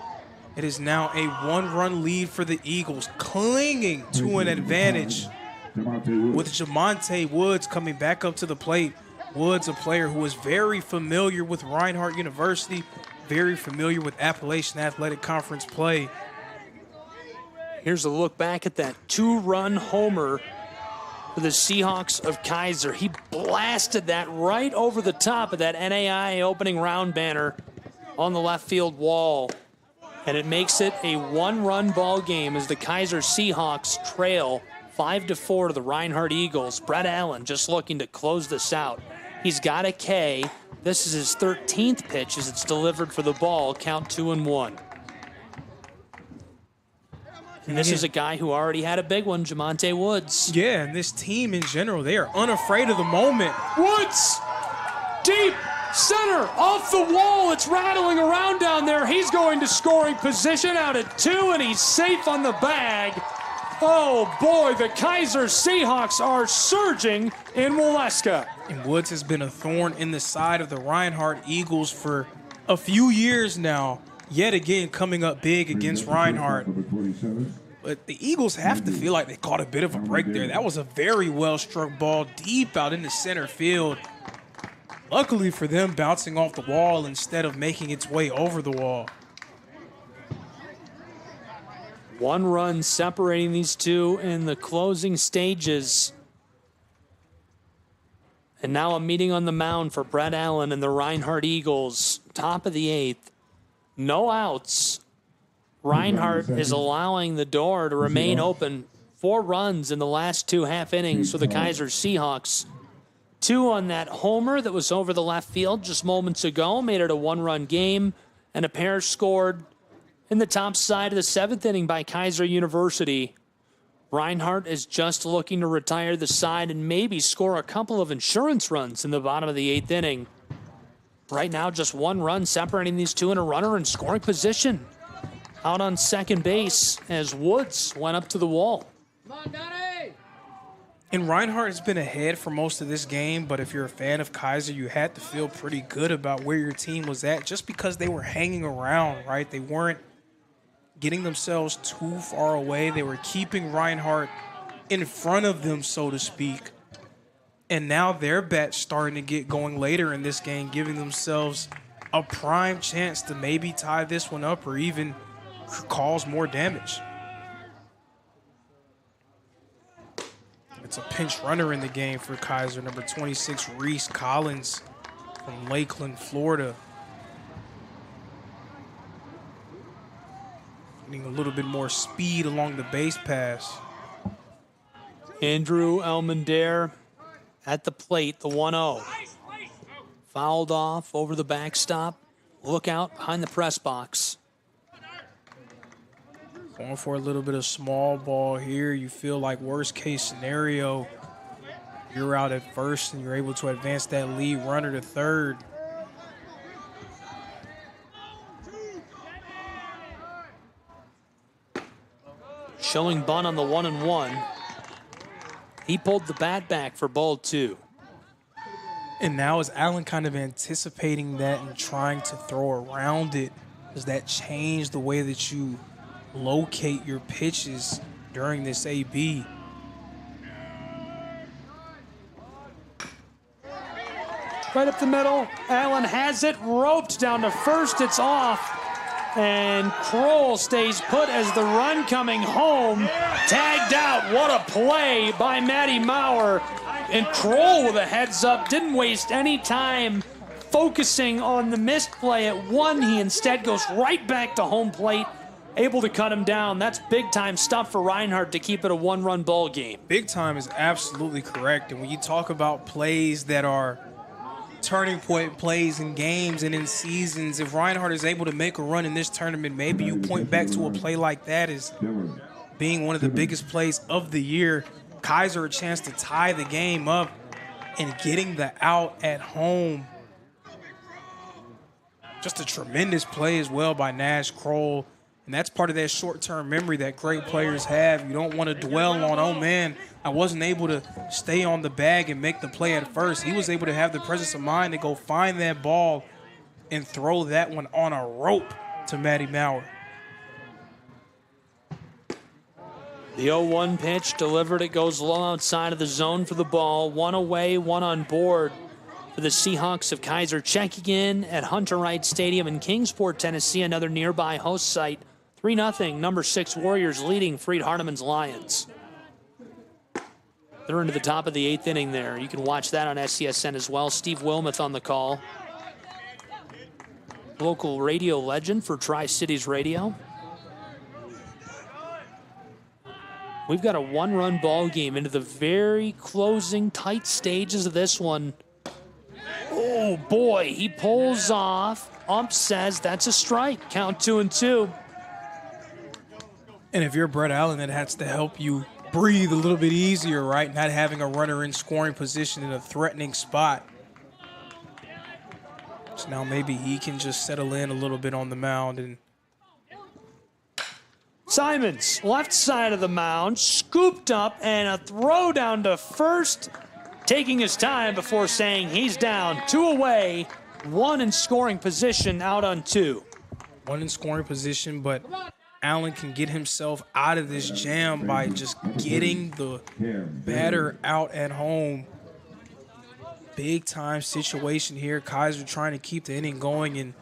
it is now a 1-run lead for the Eagles, clinging to an advantage with Jamonte Woods coming back up to the plate. Woods, a player who is very familiar with Reinhardt University, very familiar with Appalachian Athletic Conference play. Here's a look back at that 2-run homer for the Seahawks of Kaiser. He blasted that right over the top of that NAI opening round banner on the left field wall. And it makes it a 1-run ball game as the Kaiser Seahawks trail 5-4 to the Reinhardt Eagles. Brett Allen just looking to close this out. He's got a K. This is his 13th pitch as it's delivered for the ball. Count 2-1. And this is a guy who already had a big one, Jamonte Woods. Yeah, and this team in general, they are unafraid of the moment. Woods! Deep center, off the wall. It's rattling around down there. He's going to scoring position out at 2, and he's safe on the bag. Oh, boy, the Kaiser Seahawks are surging in Waleska. And Woods has been a thorn in the side of the Reinhardt Eagles for a few years now. Yet again, coming up big against Reinhardt. But the Eagles have to feel like they caught a bit of a break there. That was a very well-struck ball deep out in the center field. Luckily for them, bouncing off the wall instead of making its way over the wall. 1 run separating these two in the closing stages. And now a meeting on the mound for Brett Allen and the Reinhardt Eagles. Top of the 8th. No outs. Reinhardt is allowing the door to remain open. 4 runs in the last 2 half innings for the Kaiser Seahawks. 2 on that homer that was over the left field just moments ago. Made it a 1-run game. And a pair scored in the top side of the 7th inning by Kaiser University. Reinhardt is just looking to retire the side and maybe score a couple of insurance runs in the bottom of the 8th inning. Right now, just 1 run separating these two in a runner in scoring position. Out on second base as Woods went up to the wall. Come on, Donnie! And Reinhardt has been ahead for most of this game, but if you're a fan of Kaiser, you had to feel pretty good about where your team was at just because they were hanging around, right? They weren't getting themselves too far away. They were keeping Reinhardt in front of them, so to speak. And now their bat's starting to get going later in this game, giving themselves a prime chance to maybe tie this one up or even cause more damage. It's a pinch runner in the game for Kaiser, number 26, Reese Collins from Lakeland, Florida. Getting a little bit more speed along the base pass. Andrew Elmandair at the plate, the 1-0. Fouled off over the backstop. Look out behind the press box. Going for a little bit of small ball here. You feel like worst case scenario, you're out at first and you're able to advance that lead runner to third. Showing bunt on the 1-1. He pulled the bat back for ball 2. And now is Allen kind of anticipating that and trying to throw around it? Does that change the way that you locate your pitches during this AB? right up the middle. Allen has it, roped down to first. It's off. And Kroll stays put as the run coming home. Tagged out. What a play by Matty Maurer. And Kroll with a heads up. Didn't waste any time focusing on the missed play at one. He instead goes right back to home plate. Able to cut him down. That's big-time stuff for Reinhardt to keep it a one-run ball game. Big time is absolutely correct. And when you talk about plays that are turning point plays in games and in seasons, if Reinhardt is able to make a run in this tournament, maybe you point back to a play like that as being one of the biggest plays of the year. Kaiser a chance to tie the game up and getting the out at home. Just a tremendous play as well by Nash Kroll. And that's part of that short-term memory that great players have. You don't want to dwell on, oh, man, I wasn't able to stay on the bag and make the play at first. He was able to have the presence of mind to go find that ball and throw that one on a rope to Matty Maurer. The 0-1 pitch delivered. It goes low outside of the zone for the ball. One away, one on board for the Seahawks of Kaiser. Checking in at Hunter Wright Stadium in Kingsport, Tennessee, another nearby host site. 3-0, number 6 Warriors leading Freed Hardeman's Lions. They're into the top of the 8th inning there. You can watch that on SCSN as well. Steve Wilmoth on the call. Local radio legend for Tri-Cities Radio. We've got a one-run ball game into the very closing, tight stages of this one. Oh, boy, he pulls off. Ump says that's a strike. Count 2-2. And if you're Brett Allen, that has to help you breathe a little bit easier, right? Not having a runner in scoring position in a threatening spot. So now maybe he can just settle in a little bit on the mound. And Simons, left side of the mound, scooped up, and a throw down to first, taking his time before saying he's down. 2 away, 1 in scoring position, out on 2. 1 in scoring position, but Allen can get himself out of this jam by just getting the batter out at home. Big time situation here. Kaiser trying to keep the inning going, and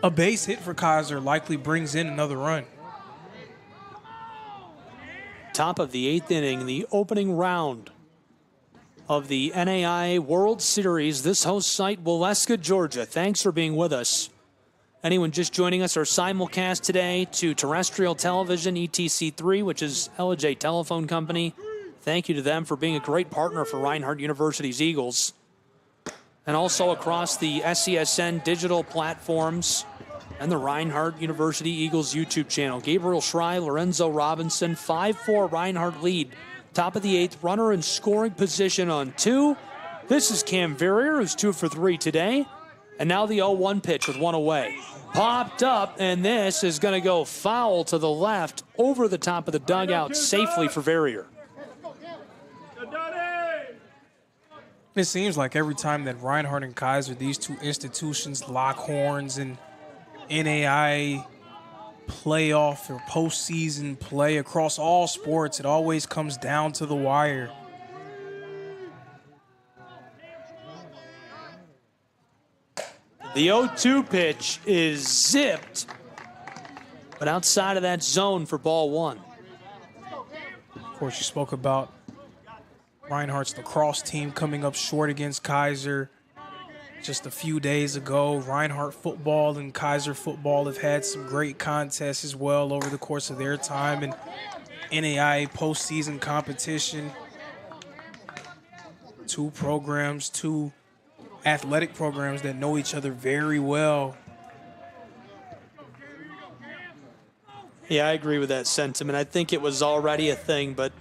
a base hit for Kaiser likely brings in another run. Top of the 8th inning, the opening round of the NAI World Series. This host site, Waleska, Georgia. Thanks for being with us. Anyone just joining us, our simulcast today to terrestrial television, ETC3, which is LJ Telephone Company. Thank you to them for being a great partner for Reinhardt University's Eagles. And also across the SCSN digital platforms and the Reinhardt University Eagles YouTube channel. Gabriel Schrei, Lorenzo Robinson, 5-4 Reinhardt lead. Top of the 8th, runner in scoring position on 2. This is Cam Verrier, who's 2 for 3 today. And now the 0-1 pitch with 1 away. Popped up, and this is going to go foul to the left over the top of the dugout safely for Verrier. It seems like every time that Reinhardt and Kaiser, these two institutions, lock horns and NAI playoff or postseason play across all sports, it always comes down to the wire. The 0-2 pitch is zipped, but outside of that zone for ball 1. Of course, you spoke about Reinhardt's lacrosse team coming up short against Kaiser just a few days ago. Reinhardt football and Kaiser football have had some great contests as well over the course of their time in NAIA postseason competition. 2 programs, 2 athletic programs that know each other very well. Yeah, I agree with that sentiment. I think it was already a thing, but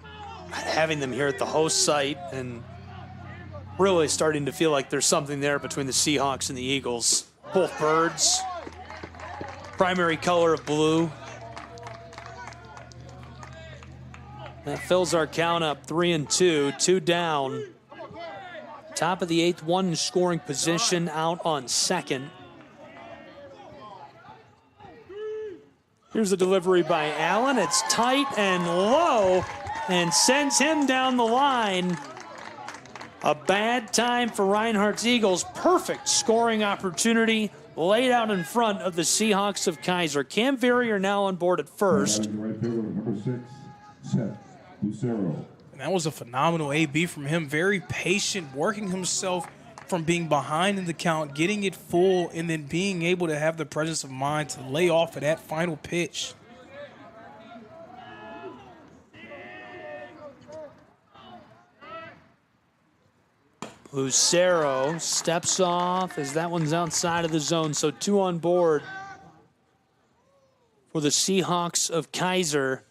having them here at the host site and really starting to feel like there's something there between the Seahawks and the Eagles. Both birds, primary color of blue. That fills our count up 3-2, 2 down. Top of the 8th, 1 in scoring position, out on 2nd. Here's the delivery by Allen. It's tight and low and sends him down the line. A bad time for Reinhardt's Eagles. Perfect scoring opportunity laid out in front of the Seahawks of Kaiser. Cam Verrier now on board at first. Right fielder, number 6, Seth Lucero. And that was a phenomenal AB from him. Very patient, working himself from being behind in the count, getting it full, and then being able to have the presence of mind to lay off at that final pitch. Lucero steps off as that one's outside of the zone. So 2 on board for the Seahawks of Kaiser.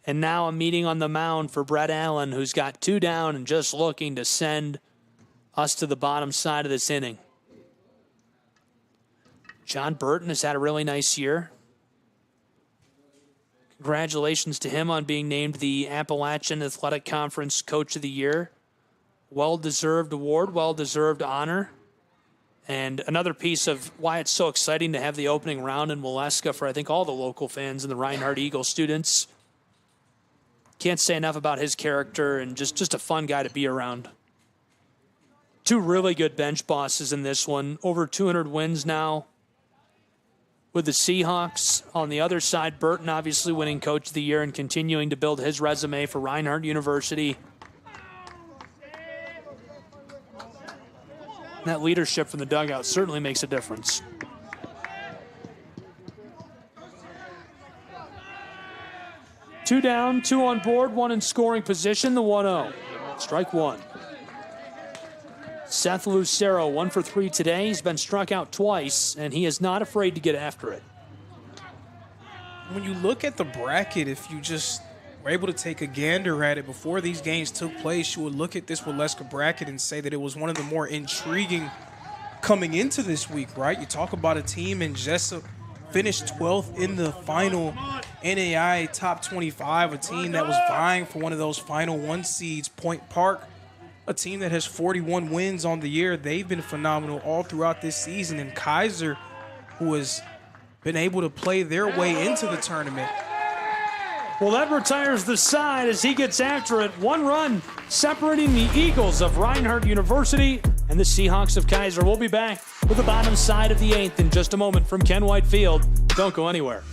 And now a meeting on the mound for Brett Allen, who's got 2 down and just looking to send us to the bottom side of this inning. John Burton has had a really nice year. Congratulations to him on being named the Appalachian Athletic Conference Coach of the Year. Well-deserved award, well-deserved honor. And another piece of why it's so exciting to have the opening round in Waleska for, I think, all the local fans and the Reinhardt Eagle students. Can't say enough about his character and just a fun guy to be around. 2 really good bench bosses in this one. Over 200 wins now with the Seahawks. On the other side, Burton obviously winning Coach of the Year and continuing to build his resume for Reinhardt University. That leadership from the dugout certainly makes a difference. Two down, 2 on board, 1 in scoring position, the 1-0. Strike 1. Seth Lucero, 1 for 3 today. He's been struck out twice, and he is not afraid to get after it. When you look at the bracket, if you just were able to take a gander at it before these games took place, you would look at this Waleska bracket and say that it was one of the more intriguing coming into this week, right? You talk about a team in Jessup finished 12th in the final NAI top 25, a team that was vying for one of those final 1 seeds. Point Park, a team that has 41 wins on the year. They've been phenomenal all throughout this season. And Kaiser, who has been able to play their way into the tournament. Well, that retires the side as he gets after it. 1 run separating the Eagles of Reinhardt University and the Seahawks of Kaiser. We'll be back with the bottom side of the 8th in just a moment from Ken White Field. Don't go anywhere.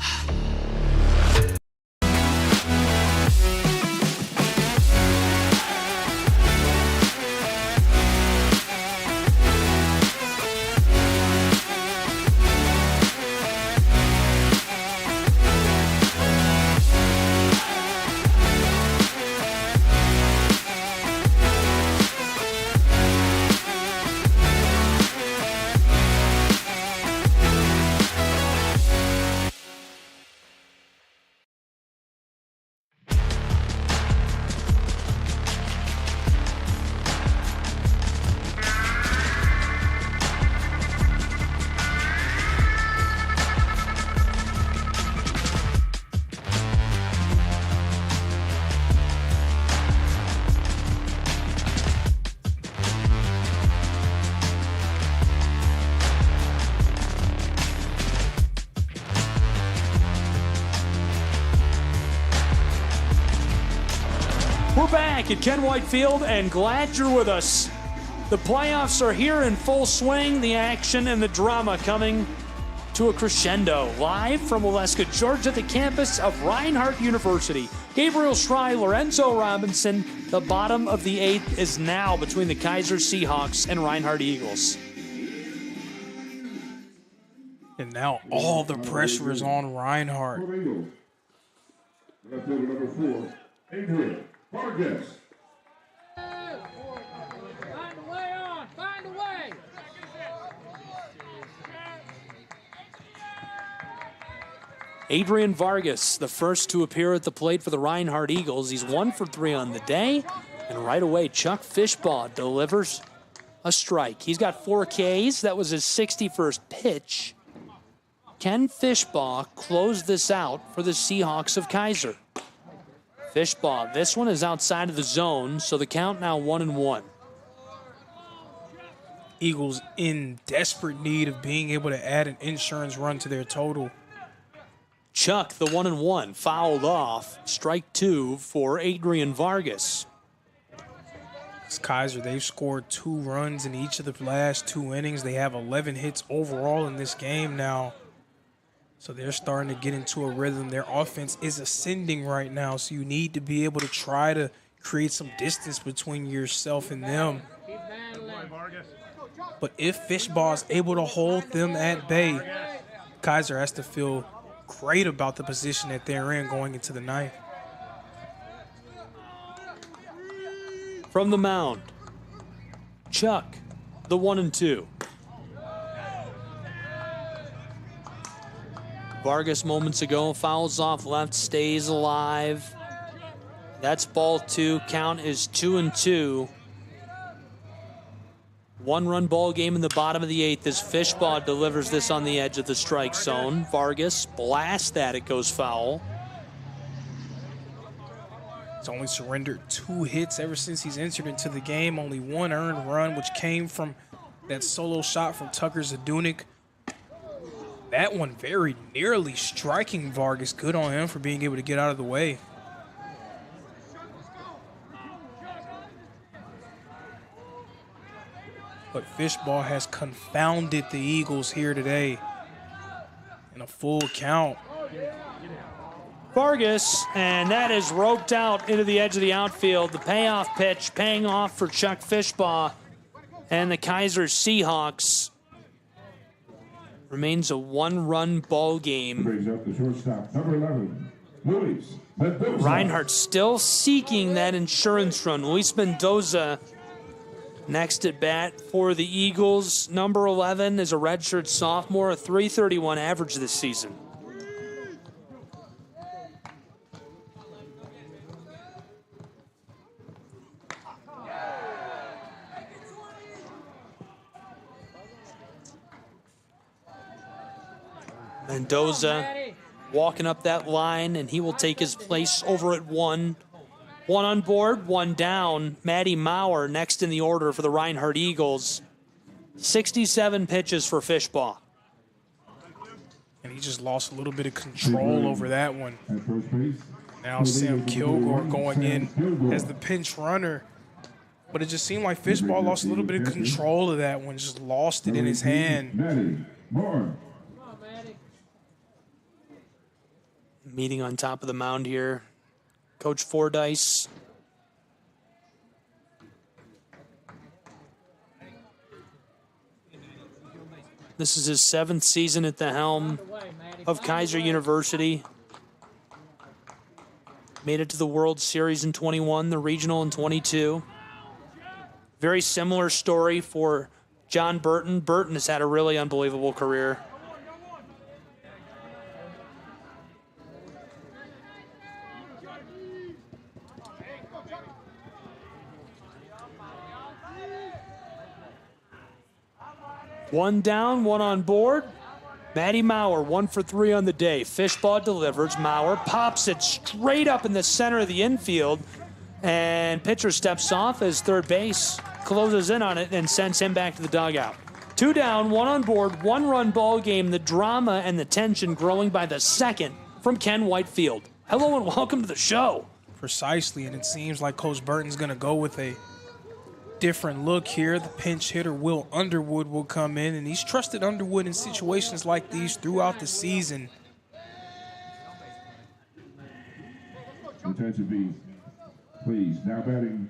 We're back at Ken White Field and glad you're with us. The playoffs are here in full swing, the action and the drama coming to a crescendo. Live from Waleska, Georgia, the campus of Reinhardt University. Gabriel Schrei, Lorenzo Robinson. The bottom of the 8th is now between the Kaiser Seahawks and Reinhardt Eagles. And now all the pressure is on Reinhardt. Right fielder, number 4, Adrian Vargas. Find a way on! Find a way! Adrian Vargas, the first to appear at the plate for the Reinhardt Eagles. He's 1 for 3 on the day. And right away, Chuck Fishbaugh delivers a strike. He's got 4 Ks. That was his 61st pitch. Can Fishbaugh close this out for the Seahawks of Kaiser? Fishbaugh, this one is outside of the zone, so the count now 1-1. Eagles in desperate need of being able to add an insurance run to their total. Chuck, the 1-1, fouled off. Strike 2 for Adrian Vargas. It's Kaiser, they've scored 2 runs in each of the last 2 innings. They have 11 hits overall in this game now. So they're starting to get into a rhythm. Their offense is ascending right now, so you need to be able to try to create some distance between yourself and them. But if Fishball is able to hold them at bay, Kaiser has to feel great about the position that they're in going into the ninth. From the mound, Chuck, the 1-2. Vargas moments ago fouls off left, stays alive. That's ball 2. Count is 2-2. 1-run ball game in the bottom of the 8th as Fishbaugh delivers this on the edge of the strike zone. Vargas blasts that, it goes foul. He's only surrendered 2 hits ever since he's entered into the game. Only 1 earned run, which came from that solo shot from Tucker Zadunik. That one very nearly striking Vargas. Good on him for being able to get out of the way. But Fishbaugh has confounded the Eagles here today in a full count. Vargas, and that is roped out into the edge of the outfield. The payoff pitch paying off for Chuck Fishbaugh and the Keiser Seahawks. Remains a 1-run ball game. Brings up the shortstop, number 11, Luis Mendoza. Reinhardt still seeking that insurance run. Luis Mendoza next at bat for the Eagles. Number 11 is a redshirt sophomore, a .331 average this season. Mendoza walking up that line, and he will take his place over at 1. 1 on board, 1 down. Matty Maurer next in the order for the Reinhardt Eagles. 67 pitches for Fishbaugh. And he just lost a little bit of control over that one. Now Sam Kilgore going in as the pinch runner. But it just seemed like Fishbaugh lost a little bit of control of that one, just lost it in his hand. Meeting on top of the mound here, Coach Fordyce. This is his 7th season at the helm of Keiser University. Made it to the World Series in 21, the regional in 22. Very similar story for John Burton. Burton has had a really unbelievable career. One down, 1 on board. Matty Maurer, 1 for 3 on the day. Fishbaugh delivers. Maurer pops it straight up in the center of the infield. And pitcher steps off as third base closes in on it and sends him back to the dugout. 2 down, 1 on board, 1-run ball game. The drama and the tension growing by the second from Ken Whitefield. Hello and welcome to the show. Precisely, and it seems like Coach Burton's going to go with a different look here. The pinch hitter, Will Underwood, will come in, and he's trusted Underwood in situations like these throughout the season. Attention, please. Now batting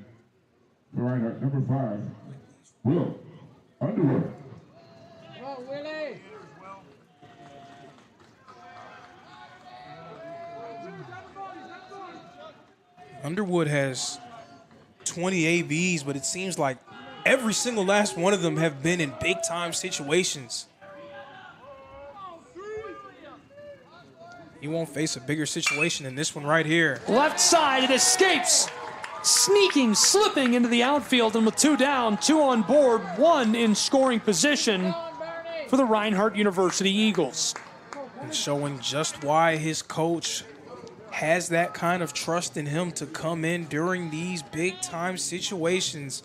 for Reinhardt, number 5, Will Underwood. Go, Willie. Underwood has 20 ABs, but it seems like every single last one of them have been in big-time situations. He won't face a bigger situation than this one right here. Left side, it escapes. Sneaking, slipping into the outfield, and with 2 down, 2 on board, 1 in scoring position for the Reinhardt University Eagles. And showing just why his coach has that kind of trust in him to come in during these big-time situations.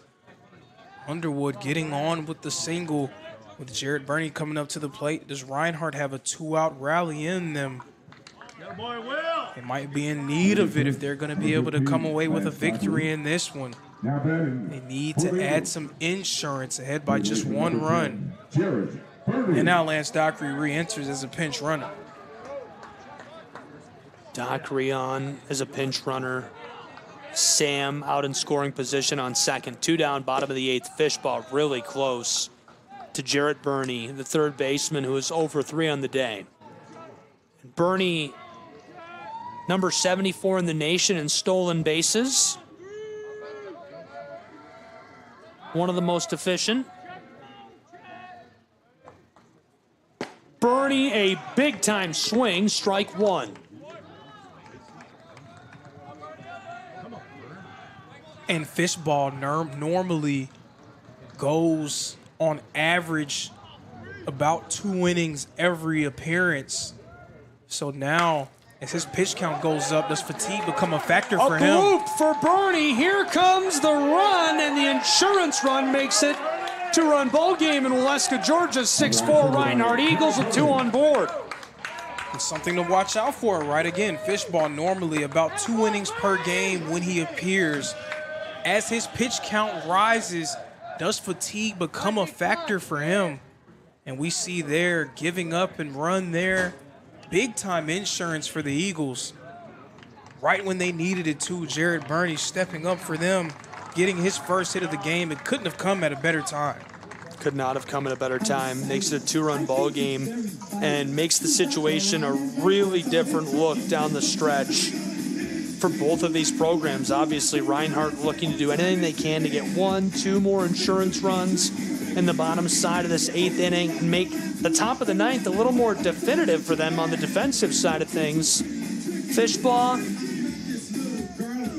Underwood getting on with the single with Jared Burney coming up to the plate. Does Reinhardt have a 2-out rally in them? They might be in need of it if they're going to be able to come away with a victory in this one. Now batting. They need to add some insurance ahead by just 1 run. And now Lance Dockery re-enters as a pinch runner. Dockery on as a pinch runner. Sam out in scoring position on second. 2 down, bottom of the 8th. Fishball really close to Jarrett Burney, the third baseman, who is 0 for 3 on the day. Burney, number 74 in the nation in stolen bases. One of the most efficient. Burney, a big-time swing, strike 1. And Fishball normally goes on average about 2 innings every appearance. So now, as his pitch count goes up, does fatigue become a factor for him? A bloop for Burney. Here comes the run, and the insurance run makes it 2-run ball game in Waleska, Georgia. 6-4 Reinhardt Eagles with 2 on board. It's something to watch out for, right? Again, Fishball normally about 2 innings per game when he appears. As his pitch count rises, does fatigue become a factor for him? And we see there, giving up and run there. Big-time insurance for the Eagles. Right when they needed it too, Jarrett Burney stepping up for them, getting his first hit of the game. It couldn't have come at a better time. Could not have come at a better time. Makes it a 2-run ball game and makes the situation a really different look down the stretch for both of these programs. Obviously, Reinhardt looking to do anything they can to get 1-2 more insurance runs in the bottom side of this 8th inning and make the top of the 9th a little more definitive for them on the defensive side of things. Fishbaugh,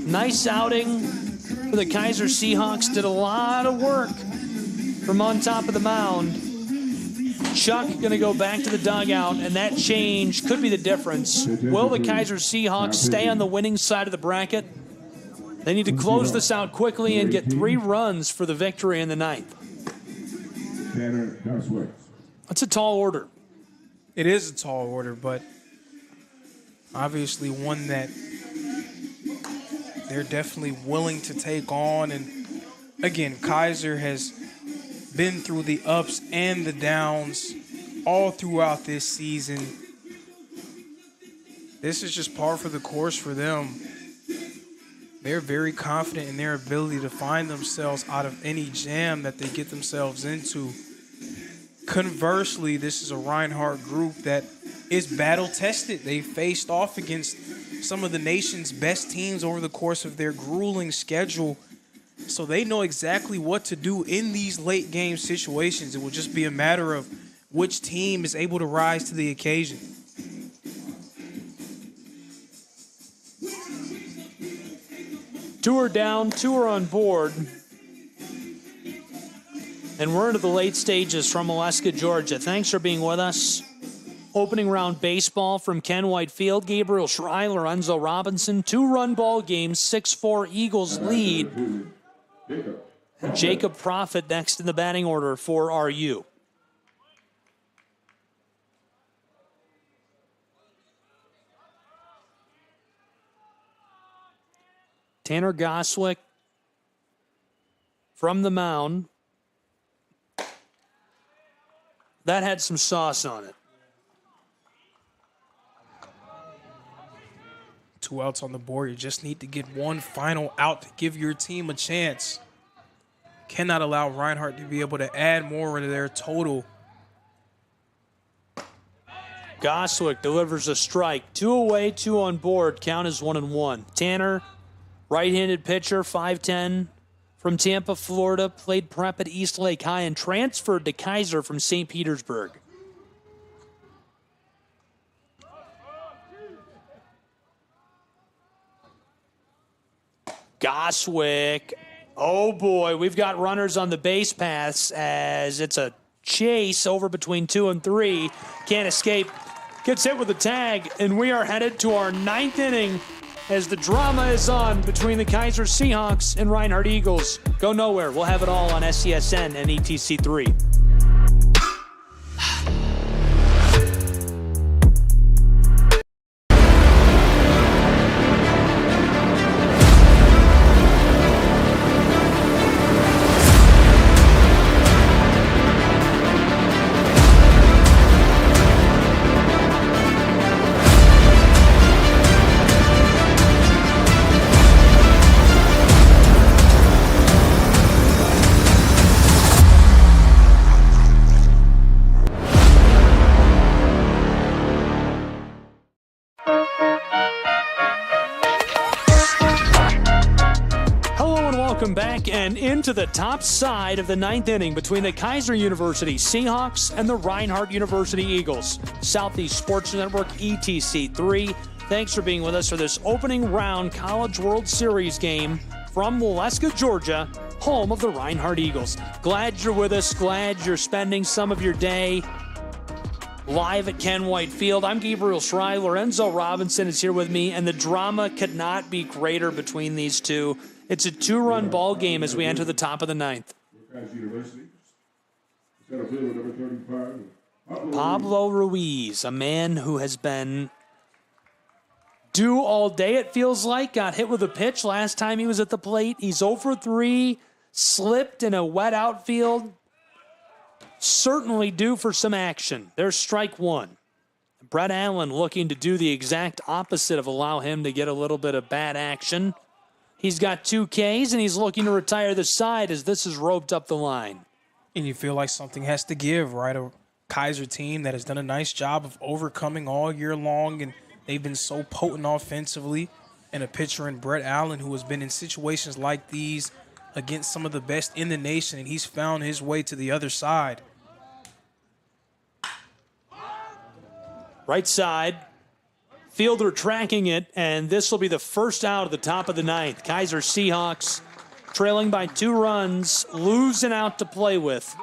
nice outing for the Keiser Seahawks. Did a lot of work from on top of the mound. Chuck going to go back to the dugout, and that change could be the difference. Will the Keiser Seahawks stay on the winning side of the bracket? They need to close this out quickly and get 3 runs for the victory in the 9th. That's a tall order. It is a tall order, but obviously one that they're definitely willing to take on. And again, Kaiser has been through the ups and the downs all throughout this season. This is just par for the course for them. They're very confident in their ability to find themselves out of any jam that they get themselves into. Conversely, this is a Reinhardt group that is battle-tested. They faced off against some of the nation's best teams over the course of their grueling schedule. So they know exactly what to do in these late game situations. It will just be a matter of which team is able to rise to the occasion. Two are down, 2 are on board. And we're into the late stages from Waleska, Georgia. Thanks for being with us. Opening round baseball from Ken White Field. Gabriel Schreier, Lorenzo Robinson. 2-run ball game, 6-4 Eagles lead. Jacob Profit next in the batting order for RU. Tanner Goswick from the mound. That had some sauce on it. 2 outs on the board. You just need to get one final out to give your team a chance. Cannot allow Reinhardt to be able to add more to their total. Goswick delivers a strike. 2 away, 2 on board. Count is 1-1. Tanner, right-handed pitcher, 5'10", from Tampa, Florida. Played prep at East Lake High and transferred to Kaiser from St. Petersburg. Goswick. Oh, boy. We've got runners on the base paths as it's a chase over between 2 and 3. Can't escape. Gets hit with a tag, and we are headed to our 9th inning as the drama is on between the Keiser Seahawks and Reinhardt Eagles. Go nowhere. We'll have it all on SCSN and ETC3. And into the top side of the 9th inning between the Keiser University Seahawks and the Reinhardt University Eagles. Southeast Sports Network ETC3. Thanks for being with us for this opening round College World Series game from Waleska, Georgia, home of the Reinhardt Eagles. Glad you're with us. Glad you're spending some of your day live at Ken White Field. I'm Gabriel Schrei. Lorenzo Robinson is here with me, and the drama could not be greater between these two. It's a 2-run ball game as we enter the top of the 9th. Pablo Ruiz, a man who has been due all day, it feels like. Got hit with a pitch last time he was at the plate. He's 0 for 3, slipped in a wet outfield. Certainly due for some action. There's strike one. Brett Allen looking to do the exact opposite of allow him to get a little bit of bad action. He's got 2 Ks, and he's looking to retire the side as this is roped up the line. And you feel like something has to give, right? A Kaiser team that has done a nice job of overcoming all year long, and they've been so potent offensively. And a pitcher in Brett Allen who has been in situations like these against some of the best in the nation, and he's found his way to the other side. Right side. Fielder tracking it, and this will be the first out of the top of the 9th. Kaiser Seahawks trailing by 2 runs, losing out to play with.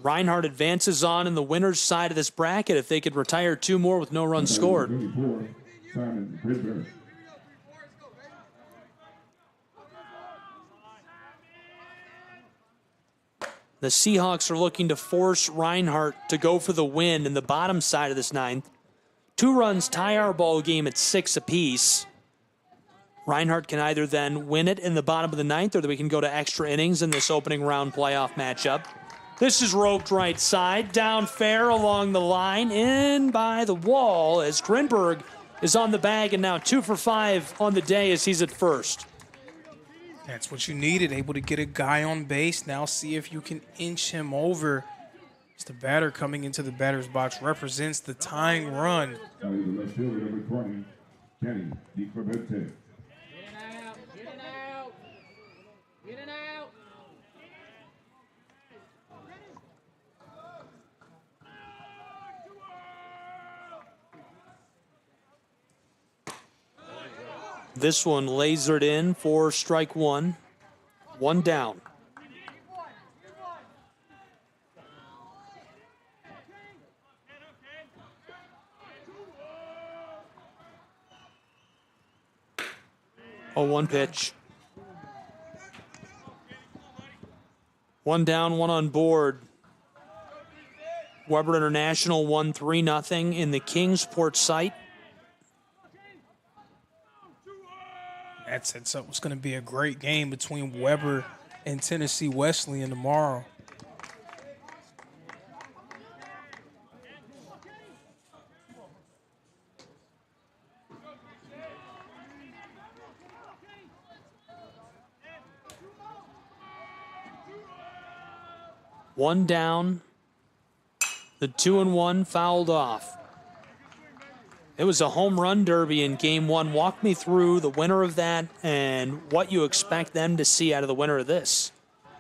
Reinhardt advances on in the winner's side of this bracket if they could retire 2 more with no runs scored. The Seahawks are looking to force Reinhardt to go for the win in the bottom side of this 9th. 2 runs tie our ball game at 6 apiece. Reinhardt can either then win it in the bottom of the 9th, or we can go to extra innings in this opening round playoff matchup. This is roped right side, down fair along the line, in by the wall as Grinberg is on the bag, and now 2 for 5 on the day as he's at first. That's what you needed, able to get a guy on base. Now see if you can inch him over. As the batter coming into the batter's box represents the tying run. This one lasered in for strike one. 1 down. Oh, 1 pitch. 1 down, 1 on board. Weber International won 3-0 in the Kingsport site. That sets up what's going to be a great game between Weber and Tennessee Wesleyan tomorrow. One down. The 2-1 fouled off. It was a home run derby in game 1. Walk me through the winner of that and what you expect them to see out of the winner of this.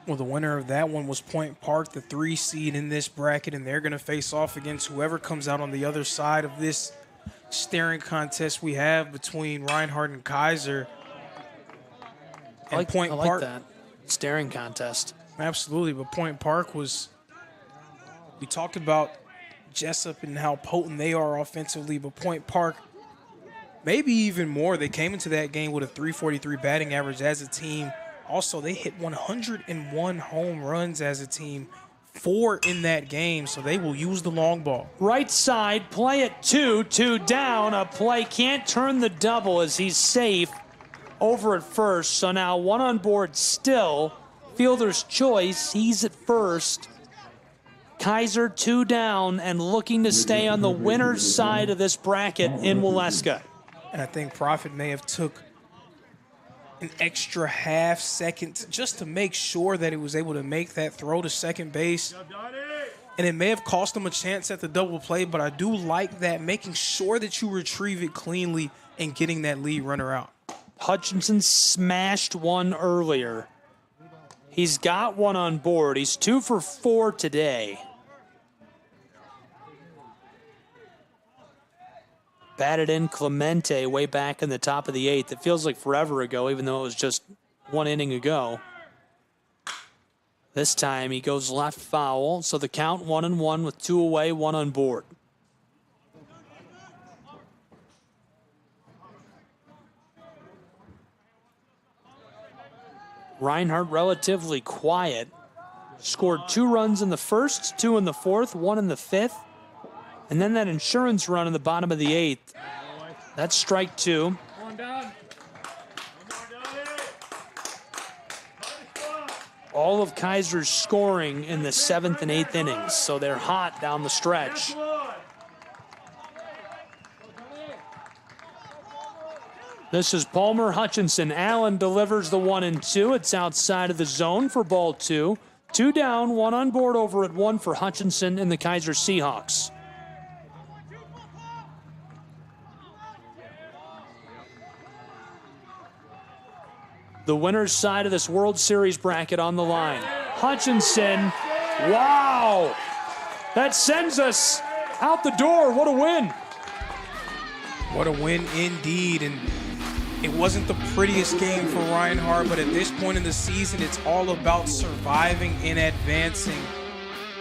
Well, the winner of that one was Point Park, the 3 seed in this bracket, and they're going to face off against whoever comes out on the other side of this staring contest we have between Reinhardt and Kaiser. I like that. Staring contest. Absolutely, but Point Park was, we talked about Jessup and how potent they are offensively, but Point Park, maybe even more. They came into that game with a .343 batting average as a team. Also, they hit 101 home runs as a team, 4 in that game, so they will use the long ball. Right side, play at 2 down. A play can't turn the double as he's safe over at first. So now 1 on board still. Fielder's choice, he's at first. Kaiser 2 down and looking to stay on the winner's side of this bracket in Waleska. And I think Profit may have took an extra half second just to make sure that he was able to make that throw to second base. And it may have cost him a chance at the double play, but I do like that, making sure that you retrieve it cleanly and getting that lead runner out. Hutchinson smashed one earlier. He's got one on board. He's 2 for 4 today. Batted in Clemente way back in the top of the 8th. It feels like forever ago, even though it was just one inning ago. This time he goes left foul, so the count 1-1 with 2 away, 1 on board. Reinhardt relatively quiet. Scored 2 runs in the first, 2 in the 4th, 1 in the 5th. And then that insurance run in the bottom of the 8th. That's strike 2. All of Kaiser's scoring in the 7th and 8th innings, so they're hot down the stretch. This is Palmer Hutchinson. Allen delivers the 1-2. It's outside of the zone for ball 2. 2 down, 1 on board over at 1 for Hutchinson and the Kaiser Seahawks. The winner's side of this World Series bracket on the line. Hutchinson, wow! That sends us out the door. What a win. What a win indeed. And it wasn't the prettiest game for Reinhardt, but at this point in the season, it's all about surviving and advancing.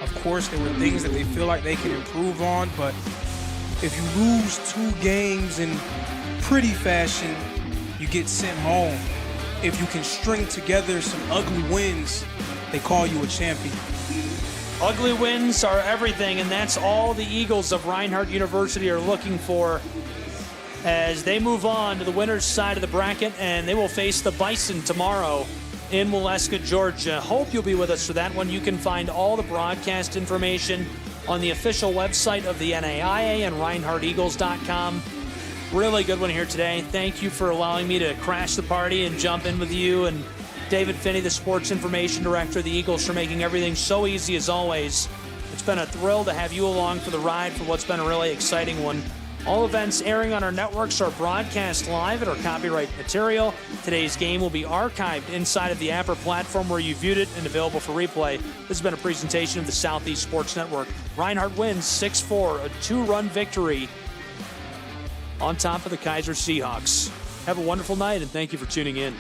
Of course, there were things that they feel like they can improve on, but if you lose 2 games in pretty fashion, you get sent home. If you can string together some ugly wins, they call you a champion. Ugly wins are everything, and that's all the Eagles of Reinhardt University are looking for as they move on to the winner's side of the bracket, and they will face the Bison tomorrow in Waleska, Georgia. Hope you'll be with us for that one. You can find all the broadcast information on the official website of the NAIA and ReinhardtEagles.com. Really good one here today. Thank you for allowing me to crash the party and jump in with you, and David Finney, the sports information director of the Eagles, for making everything so easy as always. It's been a thrill to have you along for the ride for what's been a really exciting one. All events airing on our networks are broadcast live at our copyright material. Today's game will be archived inside of the Apper platform where you viewed it and available for replay. This has been a presentation of the Southeast Sports Network. Reinhardt wins 6-4, a 2-run victory on top of the Kaiser Seahawks. Have a wonderful night, and thank you for tuning in.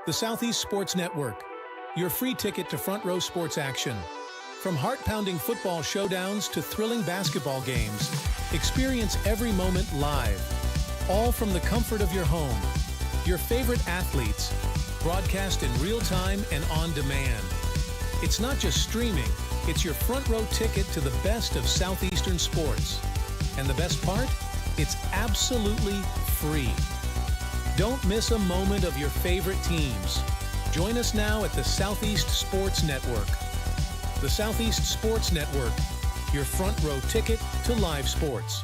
The Southeast Sports Network, your free ticket to front row sports action. From heart-pounding football showdowns to thrilling basketball games, experience every moment live. All from the comfort of your home. Your favorite athletes, broadcast in real time and on demand. It's not just streaming, it's your front row ticket to the best of Southeastern sports. And the best part? It's absolutely free. Don't miss a moment of your favorite teams. Join us now at the Southeast Sports Network. The Southeast Sports Network, your front row ticket to live sports.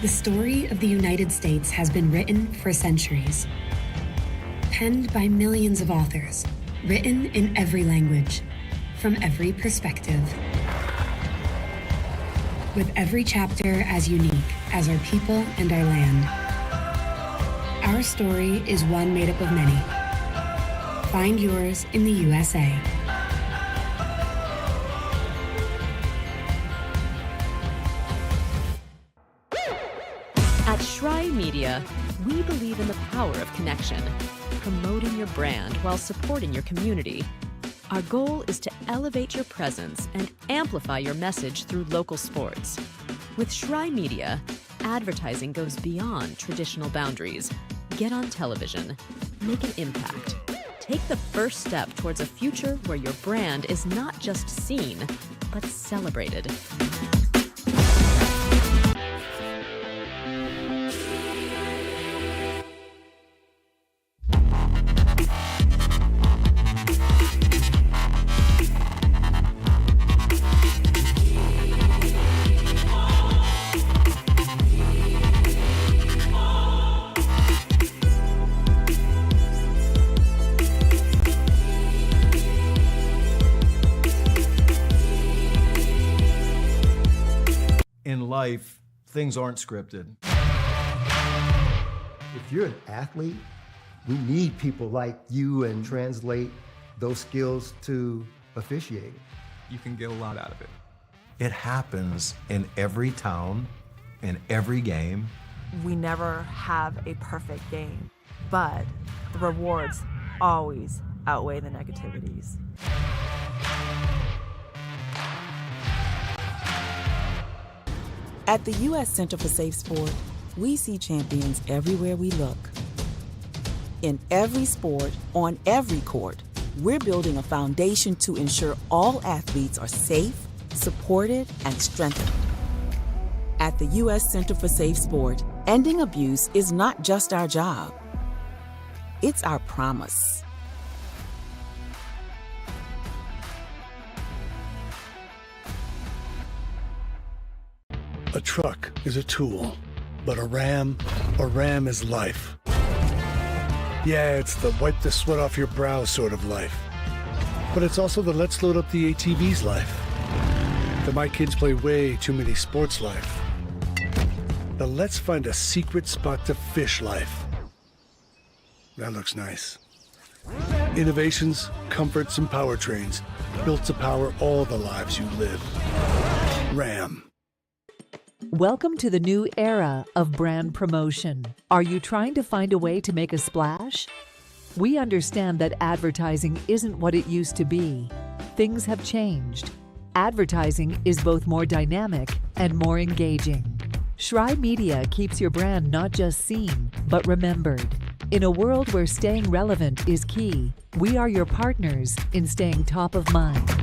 The story of the United States has been written for centuries. Penned by millions of authors, written in every language, from every perspective. With every chapter as unique as our people and our land. Our story is one made up of many. Find yours in the USA. At Schrei Media, we believe in the power of connection, promoting your brand while supporting your community. Our goal is to elevate your presence and amplify your message through local sports. With Schrei Media, advertising goes beyond traditional boundaries. Get on television, make an impact. Take the first step towards a future where your brand is not just seen, but celebrated. In life, things aren't scripted. If you're an athlete, we need people like you and translate those skills to officiating. You can get a lot out of it. It happens in every town, in every game. We never have a perfect game, but the rewards always outweigh the negativities. At the U.S. Center for Safe Sport, we see champions everywhere we look. In every sport, on every court, we're building a foundation to ensure all athletes are safe, supported, and strengthened. At the U.S. Center for Safe Sport, ending abuse is not just our job. It's our promise. A truck is a tool, but a ram is life. Yeah, it's the wipe the sweat off your brow sort of life. But it's also the let's load up the ATV's life. The my kids play way too many sports life. The let's find a secret spot to fish life. That looks nice. Innovations, comforts, and powertrains built to power all the lives you live. Ram. Welcome to the new era of brand promotion. Are you trying to find a way to make a splash? We understand that advertising isn't what it used to be. Things have changed. Advertising is both more dynamic and more engaging. Schrei Media keeps your brand not just seen, but remembered. In a world where staying relevant is key, we are your partners in staying top of mind.